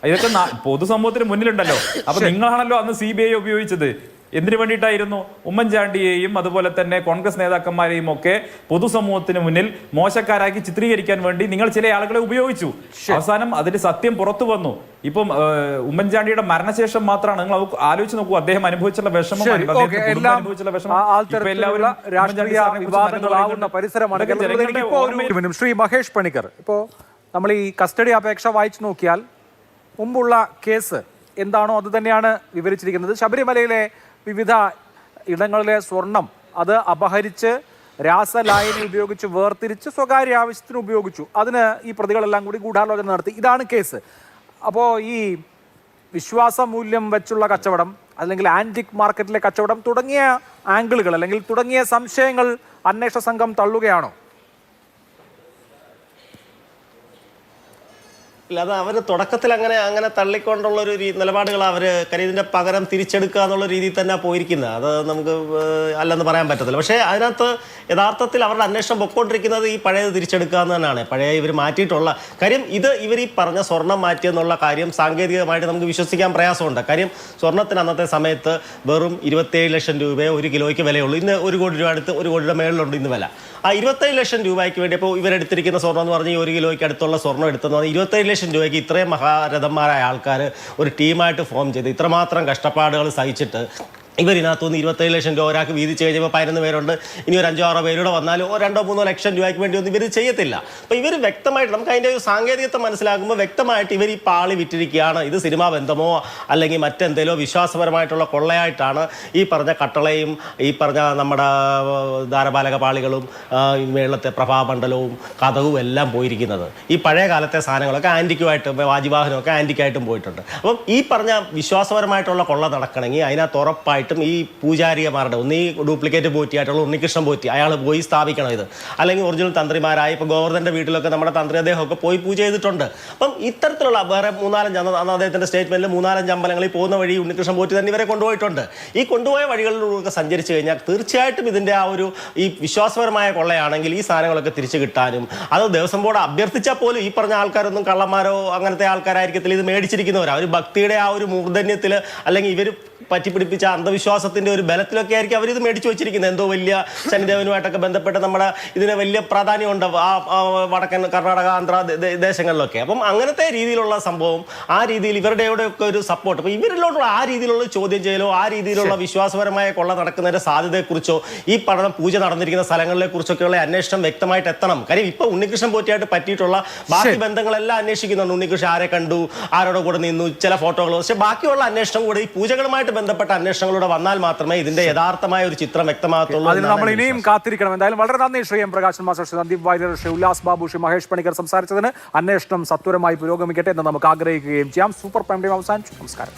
ഇതൊക്കെ പൊതുസമൂഹത്തിന് മുന്നിലുണ്ടല്ലോ. അപ്പൊ നിങ്ങളാണല്ലോ അന്ന് CBI ഉപയോഗിച്ചത്. എന്തിനു വേണ്ടിയിട്ടായിരുന്നു? ഉമ്മൻചാണ്ടിയെയും അതുപോലെ തന്നെ കോൺഗ്രസ് നേതാക്കന്മാരെയും ഒക്കെ പൊതുസമൂഹത്തിന് മുന്നിൽ മോശക്കാരാക്കി ചിത്രീകരിക്കാൻ വേണ്ടി നിങ്ങൾ ചില ആളുകളെ ഉപയോഗിച്ചു. അവസാനം അതിന്റെ സത്യം പുറത്തു വന്നു. ഇപ്പം ഉമ്മൻചാണ്ടിയുടെ മരണശേഷം മാത്രമാണ്, നിങ്ങൾ ആലോചിച്ച് നോക്കൂ, അദ്ദേഹം അനുഭവിച്ചുള്ള വിഷമം, ശ്രീ മഹേഷ് പണിക്കർ, ഇപ്പോ നമ്മൾ ഈ കസ്റ്റഡി അപേക്ഷ വായിച്ചു നോക്കിയാൽ മുമ്പുള്ള കേസ് എന്താണോ അത് തന്നെയാണ് വിവരിച്ചിരിക്കുന്നത്. ശബരിമലയിലെ വിവിധ ഇടങ്ങളിലെ സ്വർണം അത് അപഹരിച്ച് രാസലായനി ഉപയോഗിച്ച് വേർതിരിച്ച് സ്വകാര്യ ആവശ്യത്തിന് ഉപയോഗിച്ചു. അതിന് ഈ പ്രതികളെല്ലാം കൂടി ഗൂഢാലോചന നടത്തി. ഇതാണ് കേസ്. അപ്പോൾ ഈ വിശ്വാസമൂല്യം വെച്ചുള്ള കച്ചവടം അല്ലെങ്കിൽ ആന്റിക് മാർക്കറ്റിലെ കച്ചവടം തുടങ്ങിയ ആംഗിളുകൾ അല്ലെങ്കിൽ തുടങ്ങിയ സംശയങ്ങൾ അന്വേഷണ സംഘം തള്ളുകയാണോ? ഇല്ല, അത് അവർ തുടക്കത്തിൽ അങ്ങനെ തള്ളിക്കൊണ്ടുള്ള ഒരു നിലപാടുകൾ അവർ കാര്യം ഇതിന്റെ പകരം തിരിച്ചെടുക്കുക എന്നുള്ള രീതിയിൽ തന്നെ പോയിരിക്കുന്നത്. അത് നമുക്ക് അല്ലെന്ന് പറയാൻ പറ്റത്തില്ല. പക്ഷേ അതിനകത്ത് യഥാർത്ഥത്തിൽ അവരുടെ അന്വേഷണം പൊയ്ക്കൊണ്ടിരിക്കുന്നത് ഈ പഴയത് തിരിച്ചെടുക്കുക എന്ന് തന്നെയാണ്. പഴയ ഇവർ മാറ്റിയിട്ടുള്ള കാര്യം ഇവർ ഈ പറഞ്ഞ സ്വർണം മാറ്റിയെന്നുള്ള കാര്യം സാങ്കേതികമായിട്ട് നമുക്ക് വിശ്വസിക്കാൻ പ്രയാസമുണ്ട്. കാര്യം സ്വർണത്തിന് അന്നത്തെ സമയത്ത് വെറും 27 ലക്ഷം രൂപയെ 1 കിലോയ്ക്ക് വിലയുള്ളൂ. ഇന്ന് 1 കോടി രൂപ അടുത്ത് 1 കോടിയുടെ മേളിലുണ്ട് ഇന്ന് വില. ആ 27 ലക്ഷം രൂപയ്ക്ക് വേണ്ടി ഇപ്പോൾ ഇവരെടുത്തിരിക്കുന്ന സ്വർണ്ണം എന്ന് പറഞ്ഞാൽ ഈ 1 കിലോയ്ക്ക് അടുത്തുള്ള സ്വർണ്ണം എടുത്തെന്ന് പറഞ്ഞാൽ 27 ലക്ഷം രൂപയ്ക്ക് ഇത്രയും മഹാരഥന്മാരായ ആൾക്കാർ ഒരു ടീമായിട്ട് ഫോം ചെയ്ത് ഇത്രമാത്രം കഷ്ടപ്പാടുകൾ സഹിച്ചിട്ട് ഇവരിനകത്തുനിന്ന് 27 ലക്ഷം രൂപ ഒരാൾക്ക് വീതിച്ച് കഴിഞ്ഞപ്പോൾ 11 പേരുണ്ട്. ഇനി ഒരു 5-6 പേരുടെ വന്നാലും 2-3 ലക്ഷം രൂപയ്ക്ക് വേണ്ടി ഒന്നും ഇവർ ചെയ്യത്തില്ല. അപ്പോൾ ഇവർ വ്യക്തമായിട്ട് നമുക്ക് അതിൻ്റെ ഒരു സാങ്കേതികത്വം മനസ്സിലാക്കുമ്പോൾ വ്യക്തമായിട്ട് ഇവർ ഈ പാളി വിറ്റിരിക്കുകയാണ്. ഇത് സിനിമാ ബന്ധമോ അല്ലെങ്കിൽ മറ്റെന്തെങ്കിലോ വിശ്വാസപരമായിട്ടുള്ള കൊള്ളയായിട്ടാണ് ഈ പറഞ്ഞ കട്ടളയും ഈ പറഞ്ഞ നമ്മുടെ ദ്വാരപാലക പാളികളും മേളത്തെ പ്രഭാമണ്ഡലവും കഥവും എല്ലാം പോയിരിക്കുന്നത്. ഈ പഴയ കാലത്തെ സാധനങ്ങളൊക്കെ ആൻറ്റിക്കുമായിട്ട് വാജിവാഹനമൊക്കെ ആൻറ്റിക്കായിട്ടും പോയിട്ടുണ്ട്. അപ്പം ഈ പറഞ്ഞ വിശ്വാസപരമായിട്ടുള്ള കൊള്ള നടക്കണമെങ്കിൽ അതിനകത്ത് ഉറപ്പായിട്ട് ഈ പൂജാരിമാരുടെ ഒന്നീ ഡ്യൂപ്ലിക്കേറ്റ് പോറ്റിയായിട്ടുള്ള ഉണ്ണികൃഷ്ണൻ പോറ്റി അയാൾ പോയി സ്ഥാപിക്കണം ഇത്. അല്ലെങ്കിൽ ഒറിജിനൽ തന്ത്രിമാരായ ഇപ്പോൾ ഗോവർദ്ധൻ്റെ വീട്ടിലൊക്കെ നമ്മുടെ തന്ത്രി അദ്ദേഹമൊക്കെ പോയി പൂജ ചെയ്തിട്ടുണ്ട്. അപ്പം ഇത്തരത്തിലുള്ള വേറെ 3-4 അന്ന് അദ്ദേഹത്തിൻ്റെ സ്റ്റേറ്റ്മെൻറ്റിൽ 3-5 അമ്പലങ്ങളിൽ പോകുന്ന വഴി ഉണ്ണികൃഷ്ണൻ പോറ്റി തന്നെ ഇവരെ കൊണ്ടുപോയിട്ടുണ്ട്. ഈ കൊണ്ടുപോയ വഴികളിലൂടെ സഞ്ചരിച്ച് കഴിഞ്ഞാൽ തീർച്ചയായിട്ടും ഇതിൻ്റെ ആ ഒരു ഈ വിശ്വാസപരമായ കൊള്ളയാണെങ്കിൽ ഈ സാധനങ്ങളൊക്കെ തിരിച്ചു കിട്ടാനും അത് ദേവസ്വം ബോർഡ് അഭ്യർത്ഥിച്ചാൽ പോലും ഈ പറഞ്ഞ ആൾക്കാരൊന്നും കള്ളന്മാരോ അങ്ങനത്തെ ആൾക്കാരായിരിക്കത്തില്ല ഇത് മേടിച്ചിരിക്കുന്നവർ. അവർ ഭക്തിയുടെ ആ ഒരു മൂർധന്യത്തിൽ അല്ലെങ്കിൽ ഇവർ പറ്റിപ്പിടിപ്പിച്ച അന്ധവിശ്വാസത്തിന്റെ ഒരു ബലത്തിലൊക്കെ ആയിരിക്കും അവരിത് മേടിച്ചു വെച്ചിരിക്കുന്നത്. എന്തോ വലിയ ശനിദേവനുമായിട്ടൊക്കെ ബന്ധപ്പെട്ട് നമ്മുടെ ഇതിന് വലിയ പ്രാധാന്യമുണ്ട് ആ വടക്കൻ കർണാടക ആന്ധ്ര ദേശങ്ങളിലൊക്കെ. അപ്പം അങ്ങനത്തെ രീതിയിലുള്ള സംഭവം ആ രീതിയിൽ ഇവരുടെയൊക്കെ ഒരു സപ്പോർട്ട് അപ്പോൾ ഇവരിലോട്ടുള്ള ആ രീതിയിലുള്ള ചോദ്യം ചെയ്യലോ ആ രീതിയിലുള്ള വിശ്വാസപരമായ കൊള്ള നടക്കുന്നതിന്റെ സാധ്യതയെക്കുറിച്ചോ ഈ പഠനം പൂജ നടന്നിരിക്കുന്ന സ്ഥലങ്ങളെ കുറിച്ചൊക്കെയുള്ള അന്വേഷണം വ്യക്തമായിട്ട് എത്തണം. കാര്യം ഇപ്പൊ ഉണ്ണികൃഷ്ണൻ പോറ്റിയായിട്ട് പറ്റിയിട്ടുള്ള ബാക്കി ബന്ധങ്ങളെല്ലാം അന്വേഷിക്കുന്നുണ്ട്. ഉണ്ണികൃഷ്ണൻ ആരെ കണ്ടു, ആരോടെ കൂടെ നിന്നു, ചില ഫോട്ടോകൾ. പക്ഷെ ബാക്കിയുള്ള അന്വേഷണം കൂടെ ഈ പൂജകളുമായിട്ട് ബന്ധപ്പെട്ട അന്വേഷണങ്ങളൂടെ വന്നാൽ മാത്രമേ ഇതിന്റെ യഥാർത്ഥമായ ഒരു ചിത്രം വ്യക്തമാകത്തുള്ളൂ. അതിന് നമ്മൾ ഇനിയും കാത്തിരിക്കണം. എന്തായാലും വളരെ നന്ദി ശ്രീ എം പ്രകാശൻ മാസ്റ്റർ, ശ്രീ സന്ദീപ് വാര്യർ, ശ്രീ ഉല്ലാസ് ബാബു, ശ്രീ മഹേഷ് പണിക്കർ സംസാരിച്ചതിന്. അന്വേഷണം സത്വരമായി പുരോഗമിക്കട്ടെ എന്ന് നമുക്ക് ആഗ്രഹിക്കുകയും ചെയ്യാം. സൂപ്പർ പ്രൈം ടൈം അവസാനിച്ചു. നമസ്കാരം.